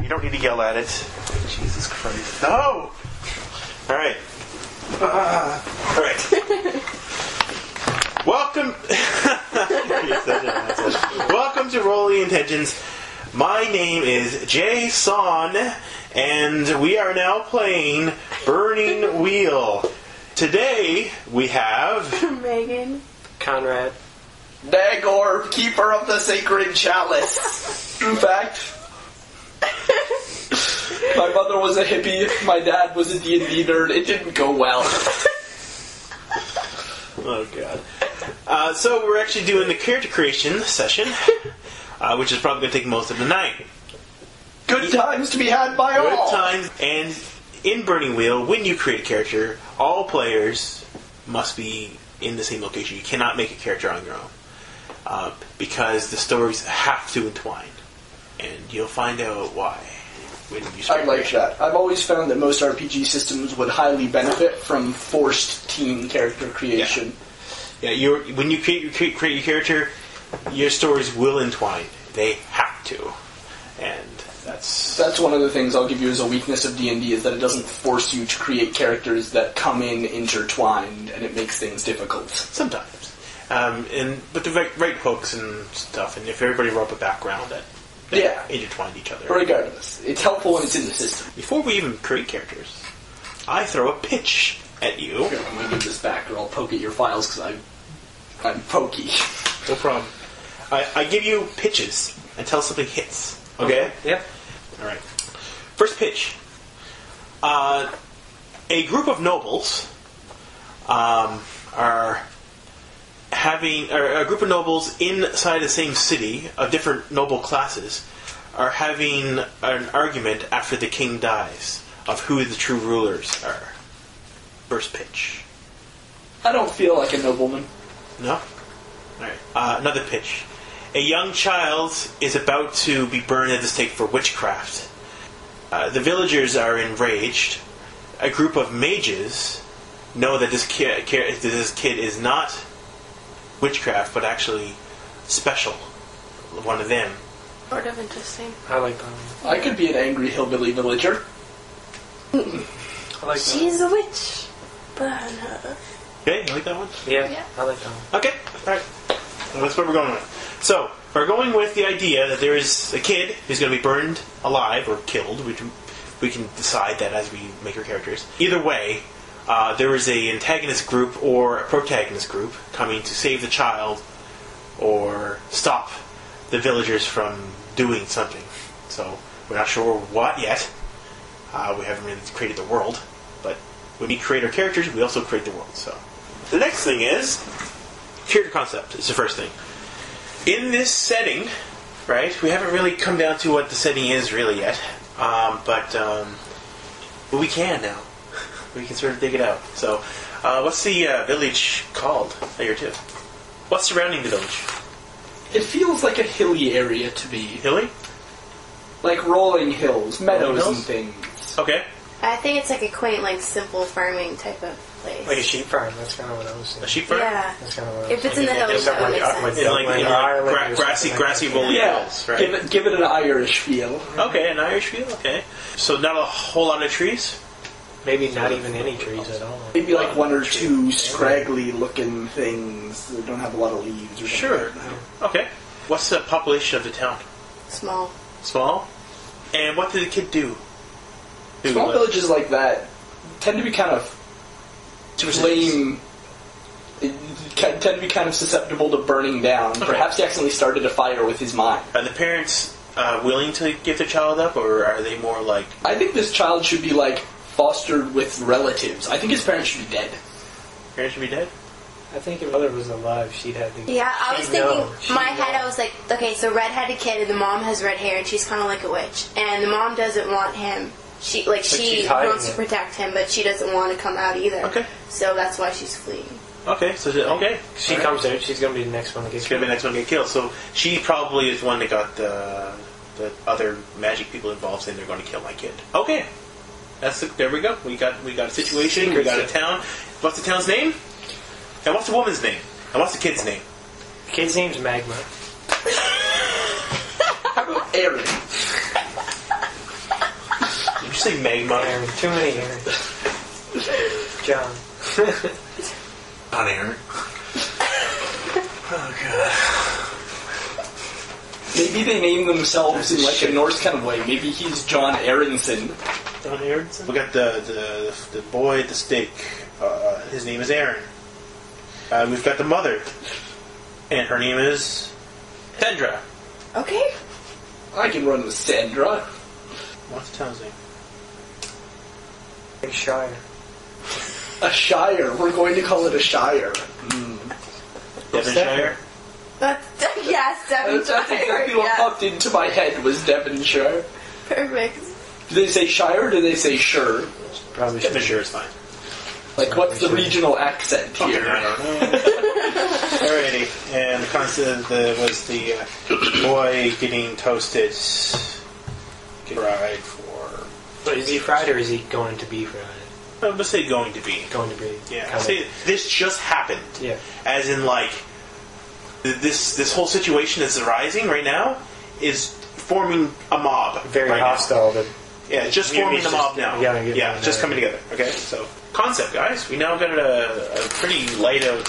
You don't need to yell at it. Jesus Christ. No! Alright. Alright. Welcome... Welcome to Rolling Intentions. My name is Jason, and we are now playing Burning Wheel. Today, we have... Megan. Conrad. Dagor, keeper of the sacred chalice. In fact, my mother was a hippie, my dad was a D&D nerd. It didn't go well. Oh, God. So we're actually doing the character creation session, which is probably going to take most of the night. Good times to be had by all. Good times. And in Burning Wheel, when you create a character, all players must be in the same location. You cannot make a character on your own. Because the stories have to entwine. And you'll find out why when you start. I like that. I've always found that most RPG systems would highly benefit from forced team character creation. Yeah, when you create your character, your stories will entwine. They have to. And that's one of the things I'll give you as a weakness of D&D, is that it doesn't force you to create characters that come in intertwined, and it makes things difficult. Sometimes. But the right hooks and stuff, and if everybody wrote up a background that intertwined each other. Regardless, it's helpful when it's in the system. Before we even create characters, I throw a pitch at you. Here, let me give this back, or I'll poke at your files, because I'm pokey. No problem. I give you pitches until something hits. Okay? Yep. Alright. First pitch. A group of nobles a group of nobles inside the same city of different noble classes are having an argument after the king dies of who the true rulers are. First pitch. I don't feel like a nobleman. No? Alright. Another pitch. A young child is about to be burned at the stake for witchcraft. The villagers are enraged. A group of mages know that this kid is not witchcraft, but actually special. One of them. Sort of interesting. I like that one. I could be an angry hillbilly villager. I like that. She's a witch. Burn her. Okay, you like that one? Yeah, I like that one. Okay, alright. That's what we're going with. So, we're going with the idea that there is a kid who's going to be burned alive or killed. We can decide that as we make our characters. Either way, there is a antagonist group or a protagonist group coming to save the child or stop the villagers from doing something. So, we're not sure what yet. We haven't really created the world. But when we create our characters, we also create the world. So, the next thing is character concept. It's the first thing. In this setting, right, we haven't really come down to what the setting is really yet, but we can now. We can sort of dig it out. So, what's the village called that you're to? What's surrounding the village? It feels like a hilly area to me. Hilly? Like rolling hills, meadows hills? and things. Okay. I think it's like a quaint, simple farming type of place. Like a sheep farm, that's kind of what I was saying. A sheep farm? Yeah. That's kind of what I was If it's in the thinking. hills, that would make sense. In grassy rolling hills, right? Give it an Irish feel. Okay, an Irish feel, okay. So not a whole lot of trees? Maybe not even any trees at all. Maybe like one or two scraggly looking things that don't have a lot of leaves or something. Sure. Okay. What's the population of the town? Small. Small? And what did the kid do? Small villages like that tend to be kind of lame. Tend to be kind of susceptible to burning down. Okay. Perhaps he accidentally started a fire with his mind. Are the parents willing to give their child up, or are they more like... I think this child should be, fostered with relatives. I think his parents should be dead. Parents should be dead? I think if mother was alive, she'd have to... Yeah, I was thinking, my head, I was like, okay, so red-headed kid, and the mom has red hair, and she's kind of like a witch. And the mom doesn't want him. She wants to protect him, but she doesn't want to come out either. Okay. So that's why she's fleeing. Okay, so She comes out, she's going to be the next one to get killed. She's going to be the next one to get killed. So she probably is one that got the other magic people involved saying they're going to kill my kid. Okay. There we go. We got a situation. We got a town. What's the town's name? And what's the woman's name? And what's the kid's name? The kid's name's Magma. How about Aaron? say magma? Aaron. Too many Aaron. John. Not Aaron. Oh god. Maybe they name themselves in like a Norse kind of way. Maybe he's John Aronson. John Aronson? We got the boy at the stake. His name is Aaron. We've got the mother. And her name is Sandra. Okay. I can run with Sandra. What's the town's name? A Shire. A shire. We're going to call it a shire. Devonshire? Yes, Devinshire. That's exactly what popped into my head was Devonshire. Perfect. Do they say shire or do they say sure? Probably should. Devonshire is fine. Like, what's the regional accent here? I don't know. Alrighty, and the concept was the boy getting toasted, fried for. But is he fried or is he going to be fried? Let's say going to be. Going to be. Yeah. Kind Say this just happened. Yeah. As in, like, this whole situation that's arising right now is forming a mob. Very right hostile. Now. Yeah, just forming a mob now. Yeah, just coming together. Okay, so concept, guys. We now got a pretty light out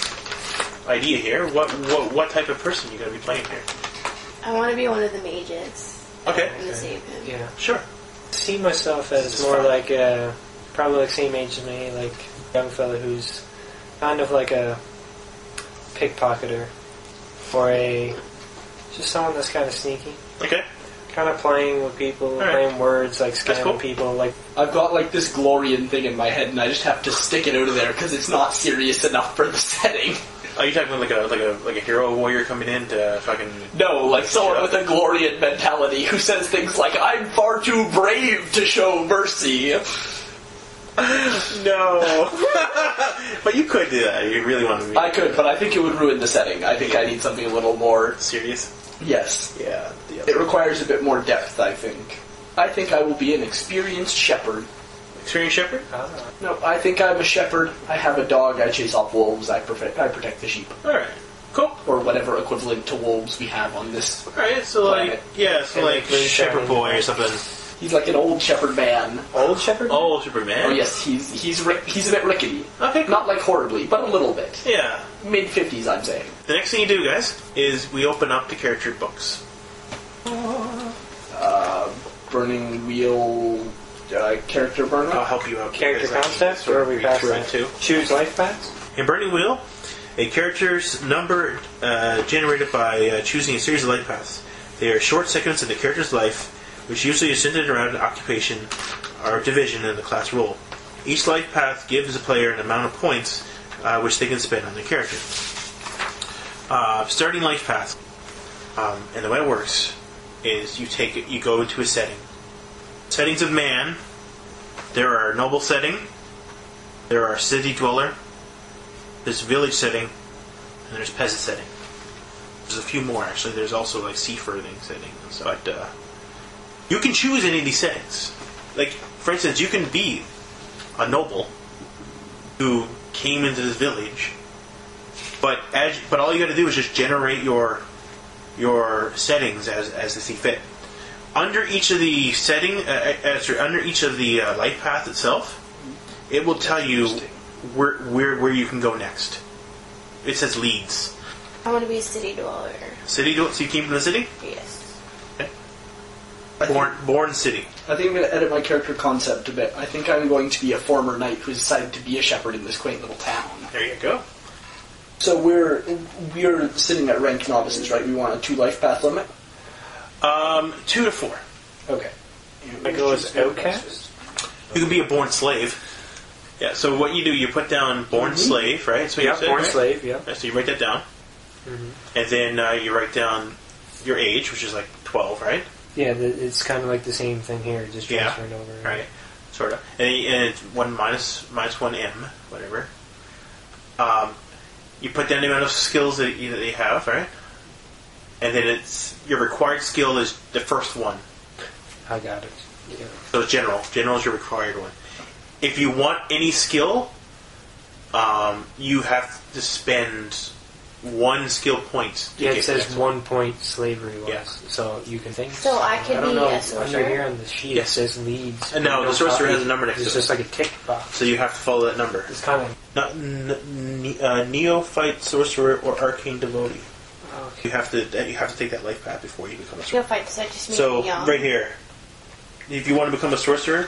idea here. What type of person you gonna be playing here? I want to be one of the mages. Okay. I'm gonna save him. Yeah. Sure. See myself as more fun. like probably like same age as me, like a young fella who's kind of like a pickpocketer, or just someone that's kind of sneaky. Okay. Kind of playing with people, right. playing words, like scamming cool. people. Like I've got like this Glorian thing in my head, and I just have to stick it out of there because it's not serious enough for the setting. Are you talking about like a hero warrior coming in to fucking? No, like someone with a Glorian mentality who says things like, "I'm far too brave to show mercy." No. But you could do that. You really want to be. I could, but I think it would ruin the setting. I think I need something a little more serious. Yes. Yeah. It requires a bit more depth, I think. I think I will be an experienced shepherd. Experienced shepherd? No, I think I'm a shepherd. I have a dog. I chase off wolves. I protect the sheep. Alright. Cool. Or whatever equivalent to wolves we have on this. Alright, so planet. like shepherd boy or something. He's like an old shepherd man. old shepherd. Oh, shepherd man? Oh yes, he's a bit rickety. Okay, cool. Not like horribly, but a little bit. Yeah. Mid-50s, I'm saying. The next thing you do, guys, is we open up the character books. Burning wheel... character burner? I'll help you out. Character because I concept, sort or of are we read past through that? it too. Choose life paths. In Burning Wheel, a character's number generated by choosing a series of life paths. They are short segments of the character's life, which usually is centered around an occupation or division in the class role. Each life path gives the player an amount of points which they can spend on their character. Starting life path, and the way it works is you go into a setting. Settings of man. There are noble setting. There are city dweller. There's village setting, and there's peasant setting. There's a few more actually. There's also like seafaring setting and stuff. But you can choose any of these settings. Like for instance, you can be a noble who came into this village, but all you got to do is just generate your settings as they see fit. Under each of the under each of the life path itself, it will tell you where you can go next. It says leads. I want to be a city dweller. City dweller. So you came from the city? Yes. Okay. Born city. I think I'm going to edit my character concept a bit. I think I'm going to be a former knight who decided to be a shepherd in this quaint little town. There you go. So we're sitting at rank novices, right? We want a 2 life path limit? 2 to 4. Okay. I go as outcast. You can be a born slave. Yeah, so what you do, you put down born slave, right? So Yeah, born right? slave, yeah. So you write that down. Mm-hmm. And then you write down your age, which is like 12, right? Yeah, it's kind of like the same thing here, just transferring over. Right, sort of. And it's 1 minus 1 M, whatever. You put down the amount of skills that you have, right? And then it's your required skill is the first one. I got it. Yeah. So it's general. General is your required one. If you want any skill, you have to spend 1 skill point. Yeah, it says 1 point slavery was. Yeah. So you can think. So I could be a sorcerer? Under here on the sheet it says leads. And no, the sorcerer has a number next to it. It's just like a tick box. So you have to follow that number. It's kind of... Not neophyte, sorcerer, or arcane devotee. Okay. You have to take that life path before you become a sorcerer. Neophyte, does that just mean So, young? right here. If you want to become a sorcerer,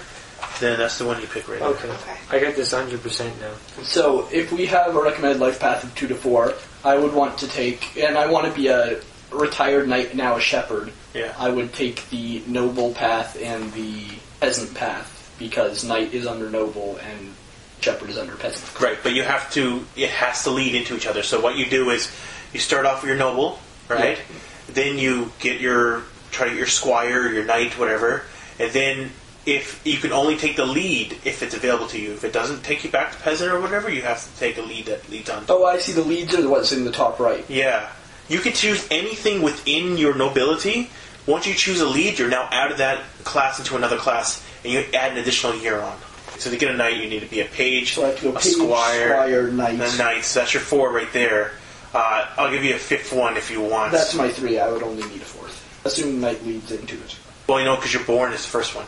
then that's the one you pick right now. Okay. I got this 100% now. So, if we have a recommended life path of 2 to 4, I would want to take, and I want to be a retired knight, now a shepherd. Yeah. I would take the noble path and the peasant path, because knight is under noble and shepherd is under peasant. Right, but it has to lead into each other. So what you do is, you start off with your noble, right? Yeah. Then you try to get your squire, your knight, whatever, and then if you can only take the lead if it's available to you. If it doesn't take you back to peasant or whatever, you have to take a lead that leads on. Oh, I see. The leads are the ones in the top right. Yeah. You can choose anything within your nobility. Once you choose a lead, you're now out of that class into another class, and you add an additional year on. So to get a knight, you need to be a page, so I have to go a page, squire, knight. And a knight. So that's your 4 right there. I'll give you a 5th one if you want. That's my 3. I would only need a 4th. Assuming knight leads into it. Well, because you're born is the first one.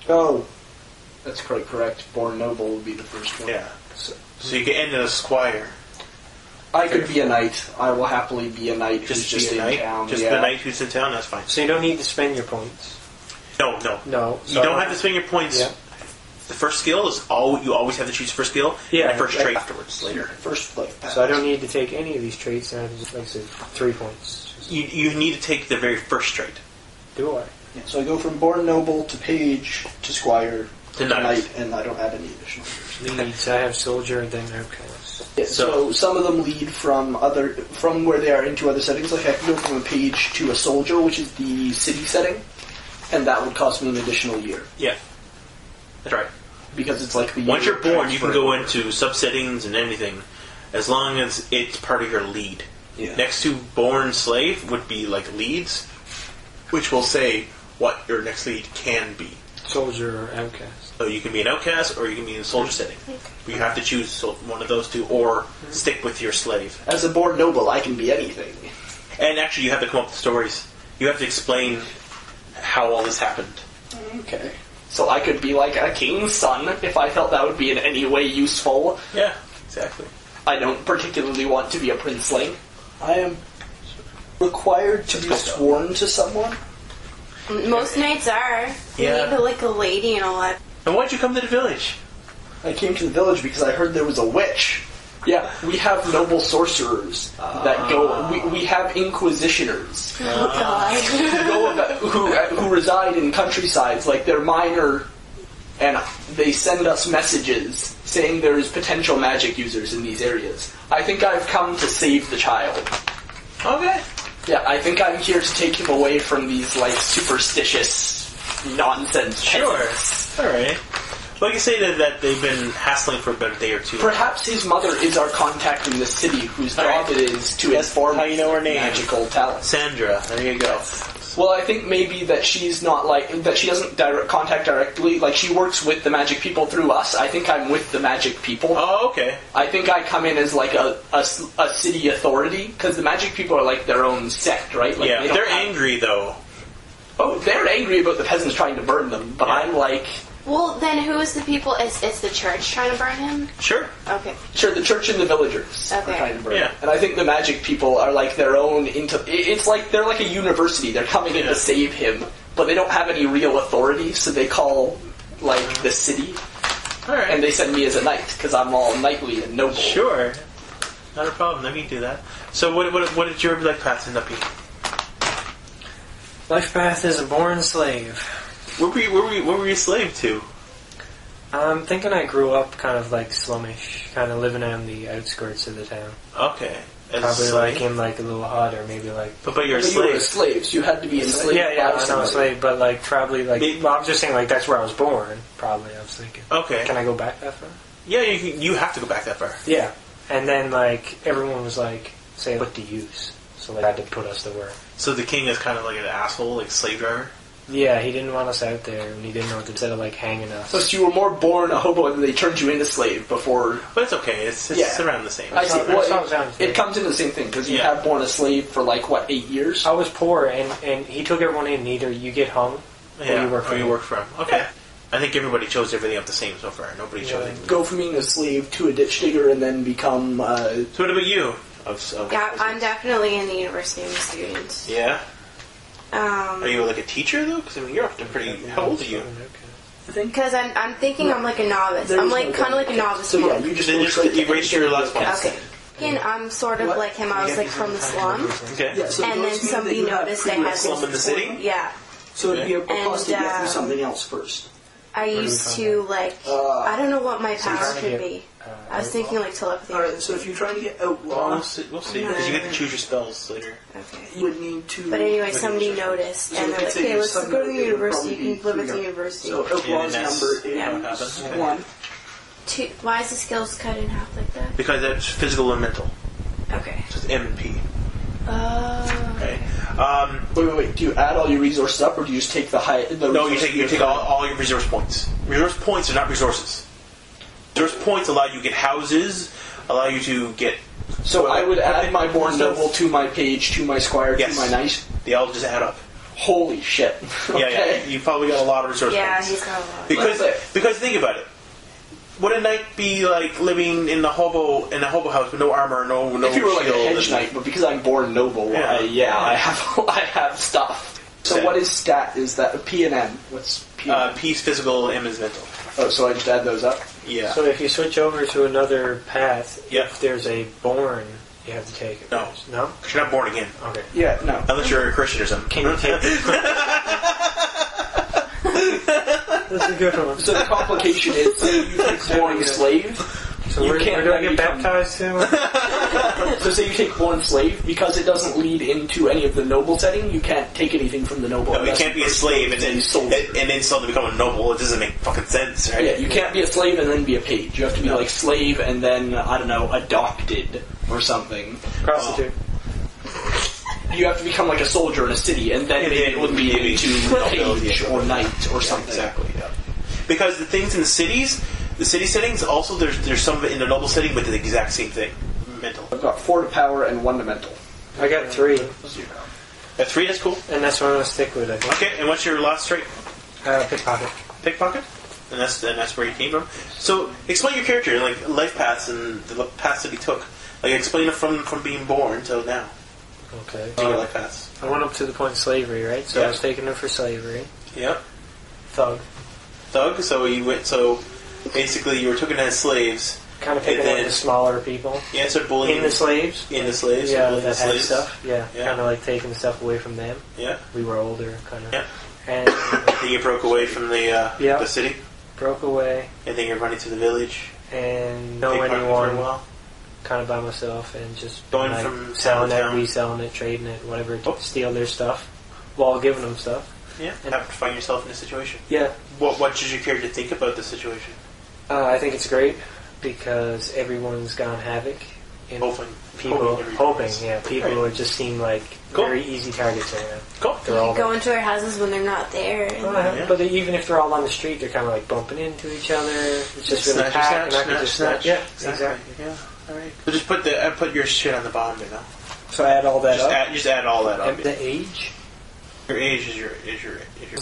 Oh, that's quite correct. Born noble would be the first one. Yeah. So you can end as a squire. I could be a knight. I will happily be a knight who's just in town. Just the knight who's in town, that's fine. So you don't need to spend your points? No. You don't have to spend your points. Yeah. The first skill is you always have to choose first skill. Yeah. And the first trait afterwards, later. First life path. So I don't need to take any of these traits, and I just, like I said, 3 points. You need to take the very first trait. Do I? Yeah, so I go from born noble to page to squire to knight, and I don't add any additional years. Leads. I have soldier and then outcast. Yeah, so some of them lead from where they are into other settings. Like I can go from a page to a soldier, which is the city setting, and that would cost me an additional year. Yeah, that's right. Because it's like the once you're born, you can go into subsettings and anything, as long as it's part of your lead. Yeah. Next to born slave would be like leads, which will say what your next lead can be. Soldier or outcast. So you can be an outcast or you can be in a soldier setting. But you have to choose one of those two or stick with your slave. As a born noble, I can be anything. And actually you have to come up with stories. You have to explain how all this happened. Okay. So I could be like a king's son if I felt that would be in any way useful. Yeah, exactly. I don't particularly want to be a princeling. I am required to be sworn to someone. Most knights are. You need like a lady and all that. And why'd you come to the village? I came to the village because I heard there was a witch. Yeah, we have noble sorcerers that go. We have inquisitioners. Oh God! who reside in countrysides, like they're minor, and they send us messages saying there's potential magic users in these areas. I think I've come to save the child. Okay. Yeah, I think I'm here to take him away from these like superstitious nonsense. Sure. Peasants. All right. Well, you can say that they've been hassling for about a day or two. Perhaps his mother is our contact in the city, whose job it is to inform how you know her name. Magical talent. Sandra. There you go. Well, I think maybe that she's not that she doesn't contact directly. Like she works with the magic people through us. I think I'm with the magic people. Oh, okay. I think I come in as like a city authority because the magic people are like their own sect, right? Like, yeah, they're angry though. Oh, they're angry about the peasants trying to burn them, but I'm like. Well, then who is the people? Is the church trying to burn him? Sure. Okay. Sure, the church and the villagers are trying to burn him. And I think the magic people are like their own it's like they're like a university. They're coming in to save him, but they don't have any real authority, so they call like the city. All right. And they send me as a knight because I'm all knightly and noble. Sure. Not a problem. Let me do that. So what did your life path end up being? Life path is a born slave. Where were you a slave to? I'm thinking I grew up kind of like slummish, kind of living on the outskirts of the town. Okay. Probably like in like a little hut or maybe like... But you're a slave. You were a slave, so you had to be enslaved. Yeah, I know a slave, but like probably like... Well, I'm just saying like that's where I was born, probably, I was thinking. Okay. Can I go back that far? Yeah, you have to go back that far. Yeah. And then like everyone was like saying what to use. So they had to put us to work. So the king is kind of like an asshole, like slave driver? Yeah, he didn't want us out there, and he didn't want to instead of like hanging us. So you were more born a hobo and they turned you into slave before... But it's okay. It's around the same. I see. Well, it comes into the same thing, because you have born a slave for, 8 years? I was poor, and he took everyone in. Either you get hung, or you work for him. Okay. Yeah. I think everybody chose everything up the same so far. Nobody chose it. Go from being a slave to a ditch digger and then become... So what about you? Yeah, I'm definitely in the University of Students. Yeah? Are you like a teacher though? Because you're often pretty. How old are you? Because I'm thinking I'm like a novice. I'm like kind of like a novice. So yeah, you erased your last one. Okay. And I'm sort of like him. I was like from the slum. Okay. Yeah, so and then somebody noticed I had slum in the city. Yeah. So it'd be a cost to get through something else first. I used to I don't know what my power could be. I was thinking like telepathy. Alright, so if you're trying to get outlaw... We'll see, because you get to choose your spells later. Okay. You would need to... But anyway, somebody noticed, and they're like, okay, let's go to the university, you can live at the university. So outlaw's number is 1. 2. Why is the skills cut in half like that? Because that's physical and mental. Okay. So it's M and P. Oh. Okay. Wait. Do you add all your resources up, or do you just take the high... No, you take all your resource points. Resource points are not resources. Resource points allow you to get houses, allow you to get... So I would add my born noble to my page, to my squire, to my knight? They all just add up. Holy shit. Okay. Yeah, you probably got a lot of resource points. Yeah, he's got a lot. Because think about it. Would a knight be like living in a hobo house with no armor, no if you were like shield, a hedge knight, but because I'm born noble, I have stuff. So what is stat? Is that P and M? What's P? P's physical, M is mental. Oh, so I just add those up? Yeah. So if you switch over to another path, Yep. if there's a born, you have to take it. No. No? Because you're not born again. Okay. Yeah, no. Unless you're a Christian or something. Can you take it? That's a good one. So the complication is you take born slave. So where do I get baptized to? So say you take born slave, because it doesn't lead into any of the noble setting, you can't take anything from the noble. No, you can't be a slave and then suddenly become a noble. It doesn't make fucking sense, right? Yeah, you can't be a slave and then be a page. You have to be like slave and then, I don't know, adopted or something. Prostitute. You have to become like a soldier in a city, and then maybe it would be into page or knight or something. Exactly, yeah. Because the things in the cities, the city settings, also there's some of it in the noble setting, but the exact same thing. Mental. I've got 4 to power and 1 to mental. I got 3. At 3, that's cool. And that's what I'm going to stick with, I think. Okay, and what's your last trait? Pickpocket. Pickpocket? And that's where you came from. So explain your character, like life paths and the paths that he took. Like explain it from being born till now. Okay. Your life paths. I went up to the point of slavery, right? So I was taking him for slavery. Yep. Thug. So you went. So basically, you were taken as slaves. Kind of picking on the smaller people. Yeah, started bullying. In the slaves. Yeah, that had stuff. Yeah. Kind of like taking stuff away from them. Yeah. We were older, kind of. Yeah. And then you broke away from the city. Broke away. And then you're running to the village. And know anyone. Kind of by myself and just going from selling it, reselling it, trading it, whatever, steal their stuff while giving them stuff. Yeah, and have to find yourself in a situation. Yeah. What does your character think about the situation? I think it's great because everyone's gone havoc. Hoping people are just seem like very easy targets right now. Cool. You can go into their houses when they're not there. But even if they're all on the street, they're kind of like bumping into each other. It's just really packed, and I can just snatch. Yeah, exactly. Yeah. Alright. So just put your shit on the bottom there now. So add all that up? Just add all that up. And the age? Your age is your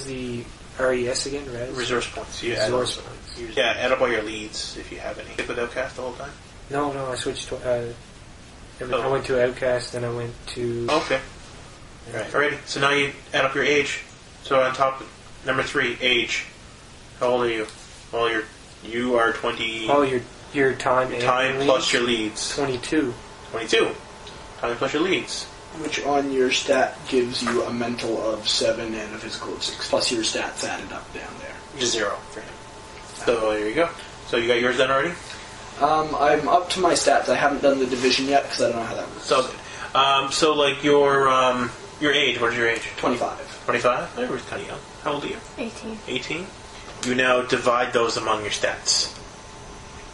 the RES again, right? Resource points. Resource points. Yeah, add up all your leads if you have any. Stick with Outcast the whole time? No, I switched to I went to Outcast, then I went to... Okay. Right. Alrighty. So now you add up your age. So on top, number 3, age. How old are you? Well, you are 20... Oh, your time plus your leads. 22. 22. Time plus your leads. Which on your stat gives you a mental of 7 and a physical of 6. Plus your stats added up down there. 0 for him. So there you go. So you got yours done already? I'm up to my stats. I haven't done the division yet because I don't know how that works. So good. So like your age, what is your age? 25. 25? That was kind of young. How old are you? 18. 18? You now divide those among your stats.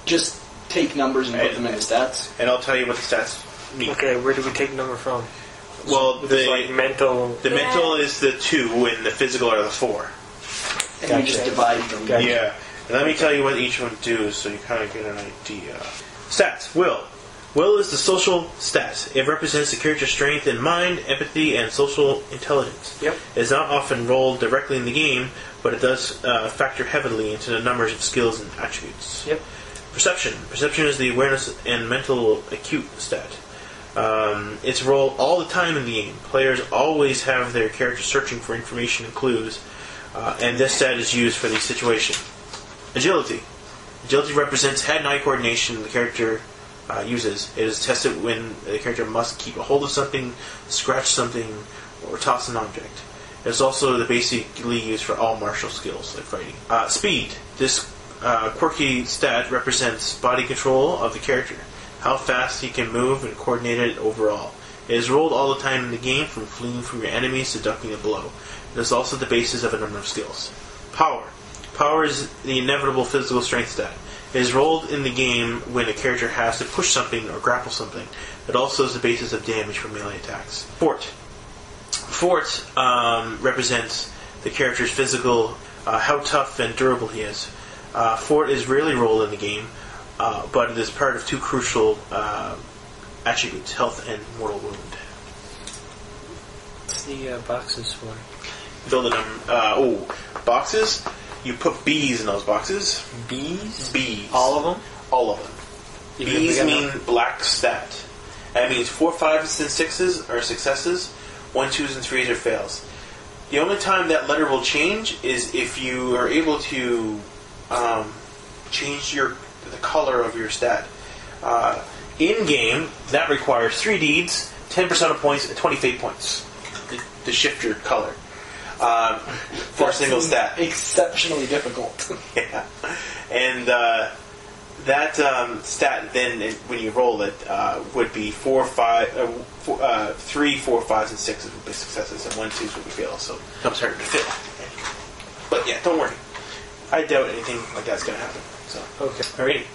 Just take numbers and put them in the stats. And I'll tell you what the stats mean. Okay, where do we take number from? Well, like mental. The mental is the 2, and the physical are the 4. And you just divide them. Gotcha. Yeah. And let me tell you what each one do, so you kind of get an idea. Stats. Will. Will is the social stat. It represents the character's strength in mind, empathy, and social intelligence. Yep. It is not often rolled directly in the game, but it does factor heavily into the numbers of skills and attributes. Yep. Perception. Perception is the awareness and mental acute stat. It's rolled all the time in the game. Players always have their character searching for information and clues, and this stat is used for these situations. Agility. Agility represents head and eye coordination the character uses. It is tested when the character must keep a hold of something, scratch something, or toss an object. It is also basically used for all martial skills, like fighting. Speed. This quirky stat represents body control of the character, how fast he can move and coordinate it overall. It is rolled all the time in the game, from fleeing from your enemies to ducking a blow. It is also the basis of a number of skills. Power. Power is the inevitable physical strength stat. It is rolled in the game when a character has to push something or grapple something. It also is the basis of damage from melee attacks. Fort. Fort represents the character's physical, how tough and durable he is. Fort is rarely rolled in the game, but it is part of 2 crucial attributes, health and mortal wound. What's the boxes for? Build them. Boxes? You put B's in those boxes. B's? B's. All of them? All of them. Even B's if we mean got black stat. That means 4, 5s, and 6s are successes, 1, 2s, and 3s are fails. The only time that letter will change is if you are able to change the color of your stat. In game, that requires 3 deeds, 10% of points, and 20 fate points to shift your color. For a single stat. Exceptionally difficult. Yeah. And that stat then, when you roll it, would be 3, 4, 5s, and 6s would be successes, and 1, 2s would be fails. So it becomes harder to fail. But yeah, don't worry. I doubt anything like that's going to happen. So Okay. alrighty.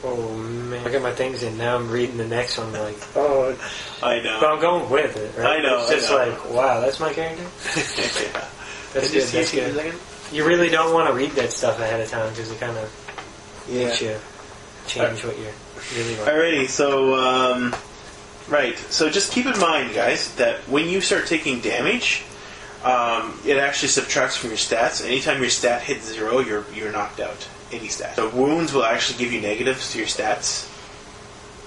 Oh man, I got my things in. Now I'm reading the next one. Like, oh, I know. but I'm going with it. Right? I know. It's just I know. like, wow, that's my character. Yeah. That's Can you good. see That's a good. second? You really don't want to read that stuff ahead of time because it kind of makes you change what you really want. Alrighty, so right. So just keep in mind, guys, that when you start taking damage, it actually subtracts from your stats. Anytime your stat hits 0, you're knocked out. Any stat. So wounds will actually give you negatives to your stats,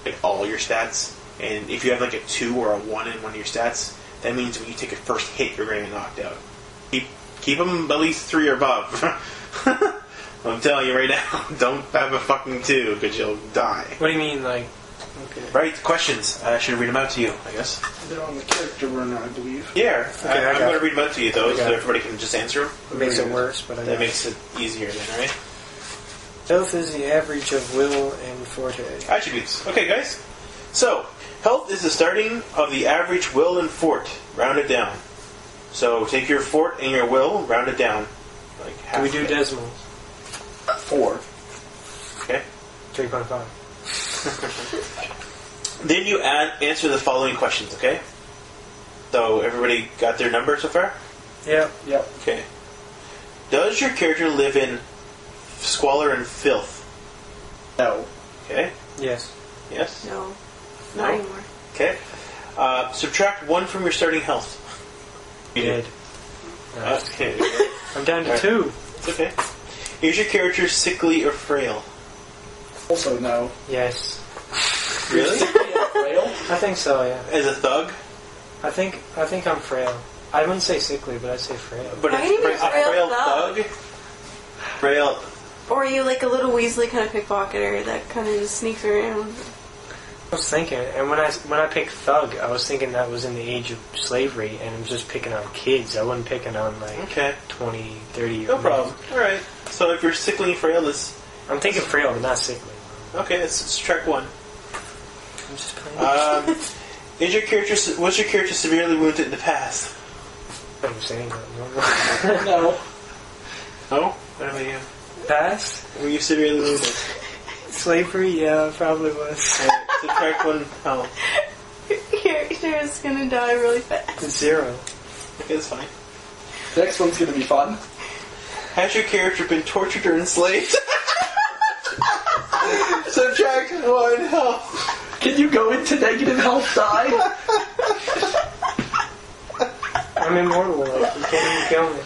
like all your stats. And if you have like a 2 or a 1 in one of your stats, that means when you take a first hit, you're going to get knocked out. Keep them at least 3 or above. I'm telling you right now, don't have a fucking 2 because you'll die. What do you mean, like? Okay. Right, questions. I should read them out to you, I guess. They're on the character runner, I believe. Yeah, Okay, I'm going to read them out to you, though, so it. everybody can just answer them. It makes it worse, but I That know. makes it easier then, right? Health is the average of will and forte. Attributes. Okay, guys. So, health is the starting of the average will and fort. Round it down. So, take your fort and your will, round it down. Like half Can we do of it. decimals? 4. Okay. 3.5. Then you answer the following questions, okay? So, everybody got their number so far? Yep. Yep. Okay. Does your character live in squalor and filth? No. Okay. Yes. Yes? No. No? Not anymore. Okay. Subtract 1 from your starting health. Dead. No, Okay. I'm down to Alright. 2. It's okay. Is your character sickly or frail? Also no. Yes. Really? Frail? I think so. Yeah. As a thug? I think I'm frail. I wouldn't say sickly, but I'd say frail. But Why do you mean a frail frail thug? thug? Frail. Or are you like a little Weasley kind of pickpocketer that kind of just sneaks around? I was thinking, and when I picked thug, I was thinking that was in the age of slavery, and I'm just picking on kids. I wasn't picking on like Okay. 20, 30 year No olds. problem. Alright. So if you're sickly and frail, I'm thinking frail, but not sickly. okay, let's subtract 1. I'm just playing. Was your character severely wounded in the past? I'm saying that. No. No? What about you? Past? Were you severely wounded? Slavery? Yeah, probably was. Subtract 1 health. Your character is was gonna die really fast. 0. Okay, that's fine. The next one's gonna be fun. Has your character been tortured or enslaved? Subtract 1 health. Can you go into negative health die? I'm immortal. Like, you can't even kill me.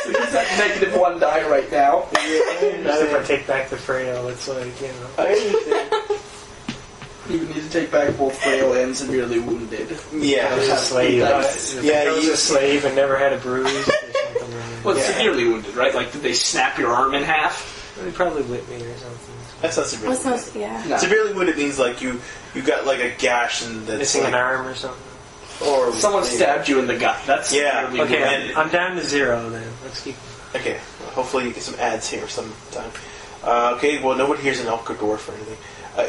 So he's at negative 1 die right now. Not if I take back the frail. It's like, I understand. You would need to take back both frail and severely wounded. Yeah. I was a slave. I was a slave and never had a bruise or something. Well, severely wounded, right? Like, did they snap your arm in half? They probably whipped me or something. That's not severely wounded. Yeah. No. Severely wounded means like you got like a gash and that's Missing like, an arm or something. or Someone stabbed you in the gut. That's severely Okay, wounded. I'm down to 0 then. Let's keep. Okay, hopefully you get some ads here sometime. Okay, well nobody here's an elf or dwarf or anything.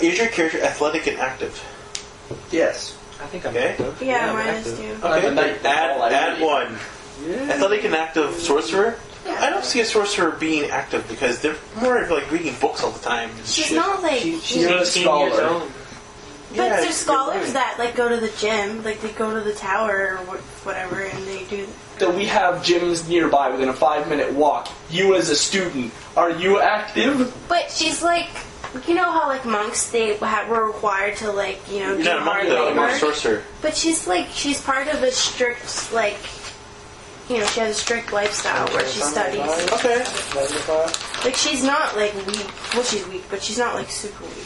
Is your character athletic and active? Yes. I think I'm Okay. active. Yeah, I'm mine is active. too. I'm a knight. Add 1. Yeah. Athletic and active sorcerer? Yeah. I don't see a sorcerer being active because they're more of like reading books all the time. and She's shit. not like. She's You're a 18 scholar. years old. But Yeah, there's scholars that like go to the gym, like they go to the tower or whatever, and they do. So we have gyms nearby within a 5-minute walk. You as a student, are you active? But she's like, you know how like monks were required to like do You're not a monk hard though, you're a labor. sorcerer. But she's part of a strict like, she has a strict lifestyle where she studies. Okay. Like she's not like weak. Well, she's weak, but she's not like super weak.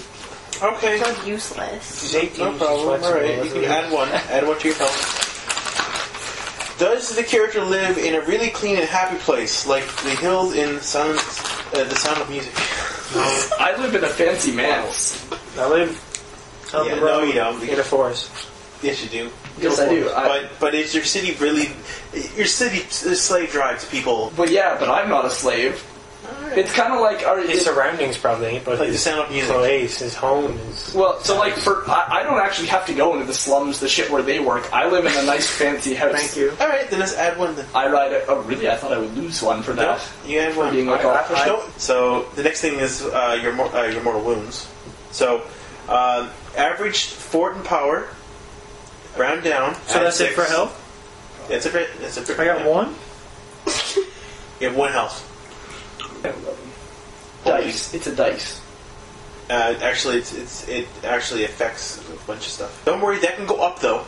Okay. She's not useless. She's 18. No problem. Alright, you can add 1. Add 1 to your health. Does the character live in a really clean and happy place, like the hills in the sound of music? I live in a fancy manse. I live on Yeah, the no, road you don't. in a forest. Yes, you do. Yes, I do. But is your city really... Your city slave drives people... But yeah, but I'm not a slave. It's kind of like... His surroundings probably ain't, but Like the his sound of music. place, his home is... Well, so like I don't actually have to go into the slums, the shit where they work. I live in a nice fancy house. Thank you. Alright, then let's add 1 then. I ride a... Oh, really? I thought I would lose 1 for that. You add 1. Being like all No. So, the next thing is your mortal wounds. So, average fort and power, round down. So add that's 6. it for health? That's it. That's it. I got 1? You have 1 health. dice. It's a dice. Actually, it actually affects a bunch of stuff. Don't worry, that can go up though.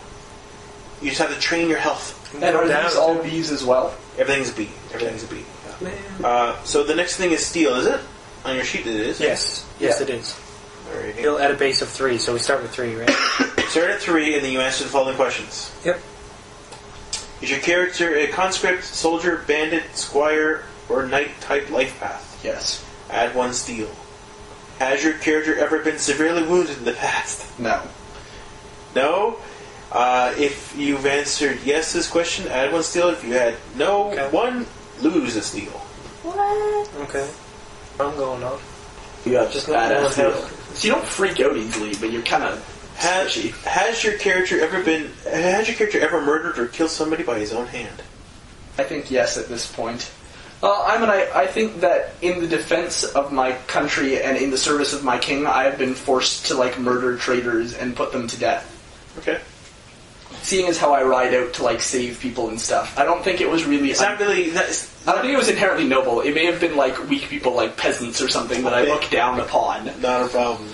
You just have to train your health. And are these all Bs as well? Everything's a B. Everything's a B. So the next thing is steel, is it? On your sheet, it is. Yes. Yes, it is. Alrighty. It'll at a base of 3, so we start with 3, right? Start at 3, and then you answer the following questions. Yep. Is your character a conscript, soldier, bandit, squire, or knight-type life path? Yes. Add 1 steel. Has your character ever been severely wounded in the past? No. No? If you've answered yes to this question, add 1 steel. If you had no, Okay. 1, lose a steel. What? Okay. I'm going on. You got Just just not badass one deal. health. So you don't freak out easily, but you're kind of squishy. Has your character ever murdered or killed somebody by his own hand? I think yes at this point. I think that in the defense of my country and in the service of my king, I have been forced to murder traitors and put them to death. Okay. Seeing as how I ride out to save people and stuff, I don't think it was really. It's not really. I don't think it was inherently noble. It may have been weak people, like peasants or something, that I look down upon. Not a problem.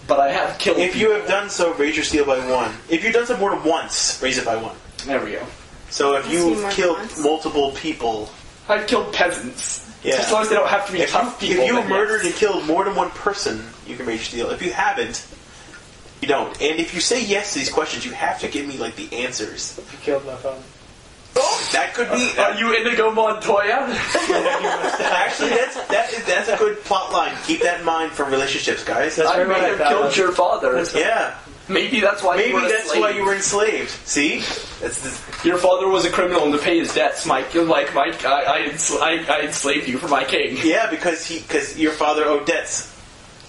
But I have killed. If you have done so, raise your steel by 1. If you've done so more than once, raise it by 1. There we go. So if I've seen more you've than killed once. multiple people, I've killed peasants. Yeah. As long as they don't have to be tough people. if you then murdered yes. and killed more than 1 person, you can raise your steel. If you haven't, you don't. And if you say yes to these questions, you have to give me the answers. You killed my father. That could be. Are you Indigo Montoya? Actually, that's a good plot line. Keep that in mind for relationships, guys. That's I right, may right, have that killed one. your father. Yeah. Maybe that's why. Maybe you were a that's slave. why you were enslaved. See? Your father was a criminal, and to pay his debts, Mike, I enslaved you for my king. Yeah, because your father owed debts.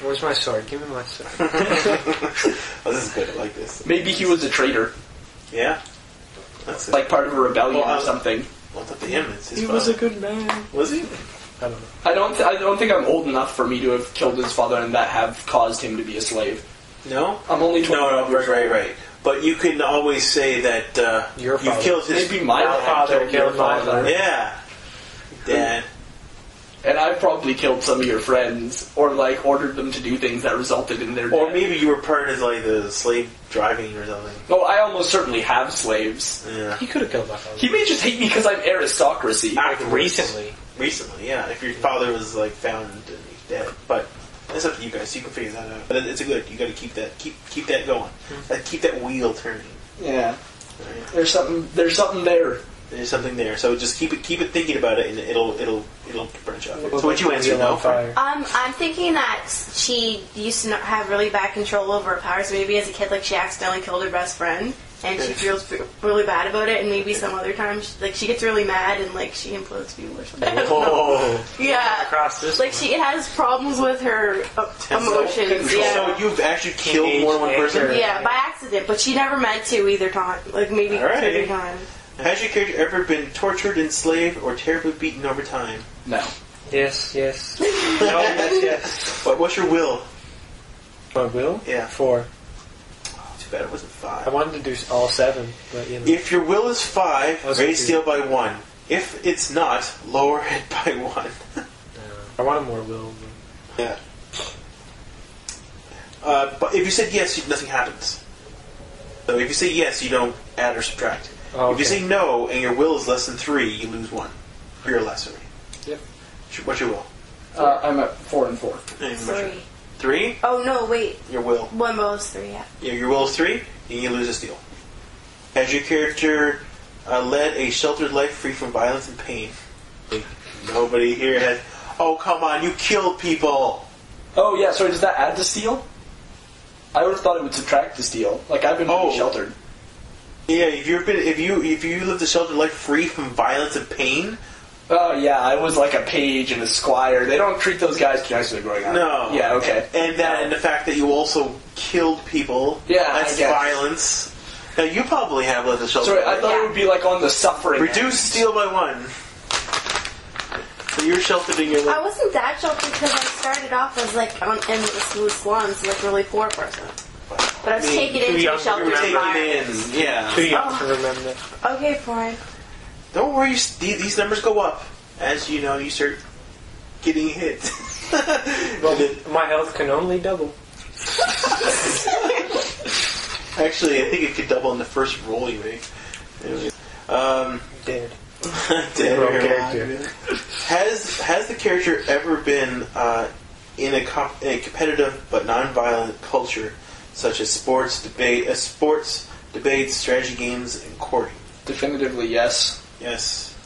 Where's my sword? Give me my sword. Oh, this is good. I like this. Maybe he was a traitor, Yeah. That's it. part of a rebellion Well, or something. Well, it's up to him. It's his He father. was a good man. Was he? I don't know. I don't think I'm old enough for me to have killed his father and that have caused him to be a slave. No. I'm only 20. No, right. But you can always say that you've killed his... Maybe my father killed my father. Yeah. Dad. And I've probably killed some of your friends, or like ordered them to do things that resulted in their death. Or maybe you were part of like the slave driving or something. No, I almost certainly have slaves. Yeah. He could have killed my father. He may just hate me because I'm aristocracy. Recently, yeah. If your father was like found and he's dead, but it's up to you guys. So you can figure that out. But it's a good. You got to keep that that going. Keep that wheel turning. Yeah. Right. There's something there. There's something there. So just keep it thinking about it, and it'll branch out. So what you answer now? I'm thinking that she used to have really bad control over her powers. Maybe as a kid, like she accidentally killed her best friend, and she feels really bad about it. And maybe some other times, like she gets really mad and like she implodes people or something. Yeah, like she has problems with her emotions. Yeah. So you've actually killed more than one person? Yeah, by accident, but she never meant to either time. Like maybe every time. Has your character ever been tortured, enslaved, or terribly beaten over time? No. Yes. No, yes. But what's your will? My will? Yeah. 4. Oh, too bad it wasn't 5. I wanted to do all 7, but you know. If your will is 5, raise steel by 1. If it's not, lower it by 1. I wanted more will. Yeah. But if you said yes, nothing happens. So if you say yes, you don't add or subtract. Oh, okay. If you say no and your will is less than 3, you lose 1. For your lesser. Yep. What's your will? I'm at 4 and 4. 3. 3? Oh no, wait. Your will. One will is 3. Yeah. Yeah, your will is 3, and you lose a steal. Has your character led a sheltered life free from violence and pain? Nobody here has. Oh come on! You killed people. Oh yeah. Sorry. Does that add to steal? I would have thought it would subtract to steal. Like I've been pretty sheltered. Yeah, if you lived a sheltered life free from violence and pain. Oh yeah, I was like a page and a squire. They don't treat those guys nicely growing up. No. Yeah, okay. And the fact that you also killed people. Yeah, that's violence. Now you probably have lived a sheltered life. Sorry, I thought it would be like on the suffering. Reduce steal by 1. So you're sheltered in your life. I wasn't that sheltered because I started off as like in the slums, like really poor person. But I was taken into a sheltered environment. Yeah. Too young to remember. Okay, fine. Don't worry, these numbers go up as you start getting hit. Well, my health can only double. Actually, I think it could double in the first roll you make. Anyway, Dead. Dead. Has the character ever been in a competitive but non-violent culture, such as sports, debates, strategy games, and courting? Definitively, yes. Yes.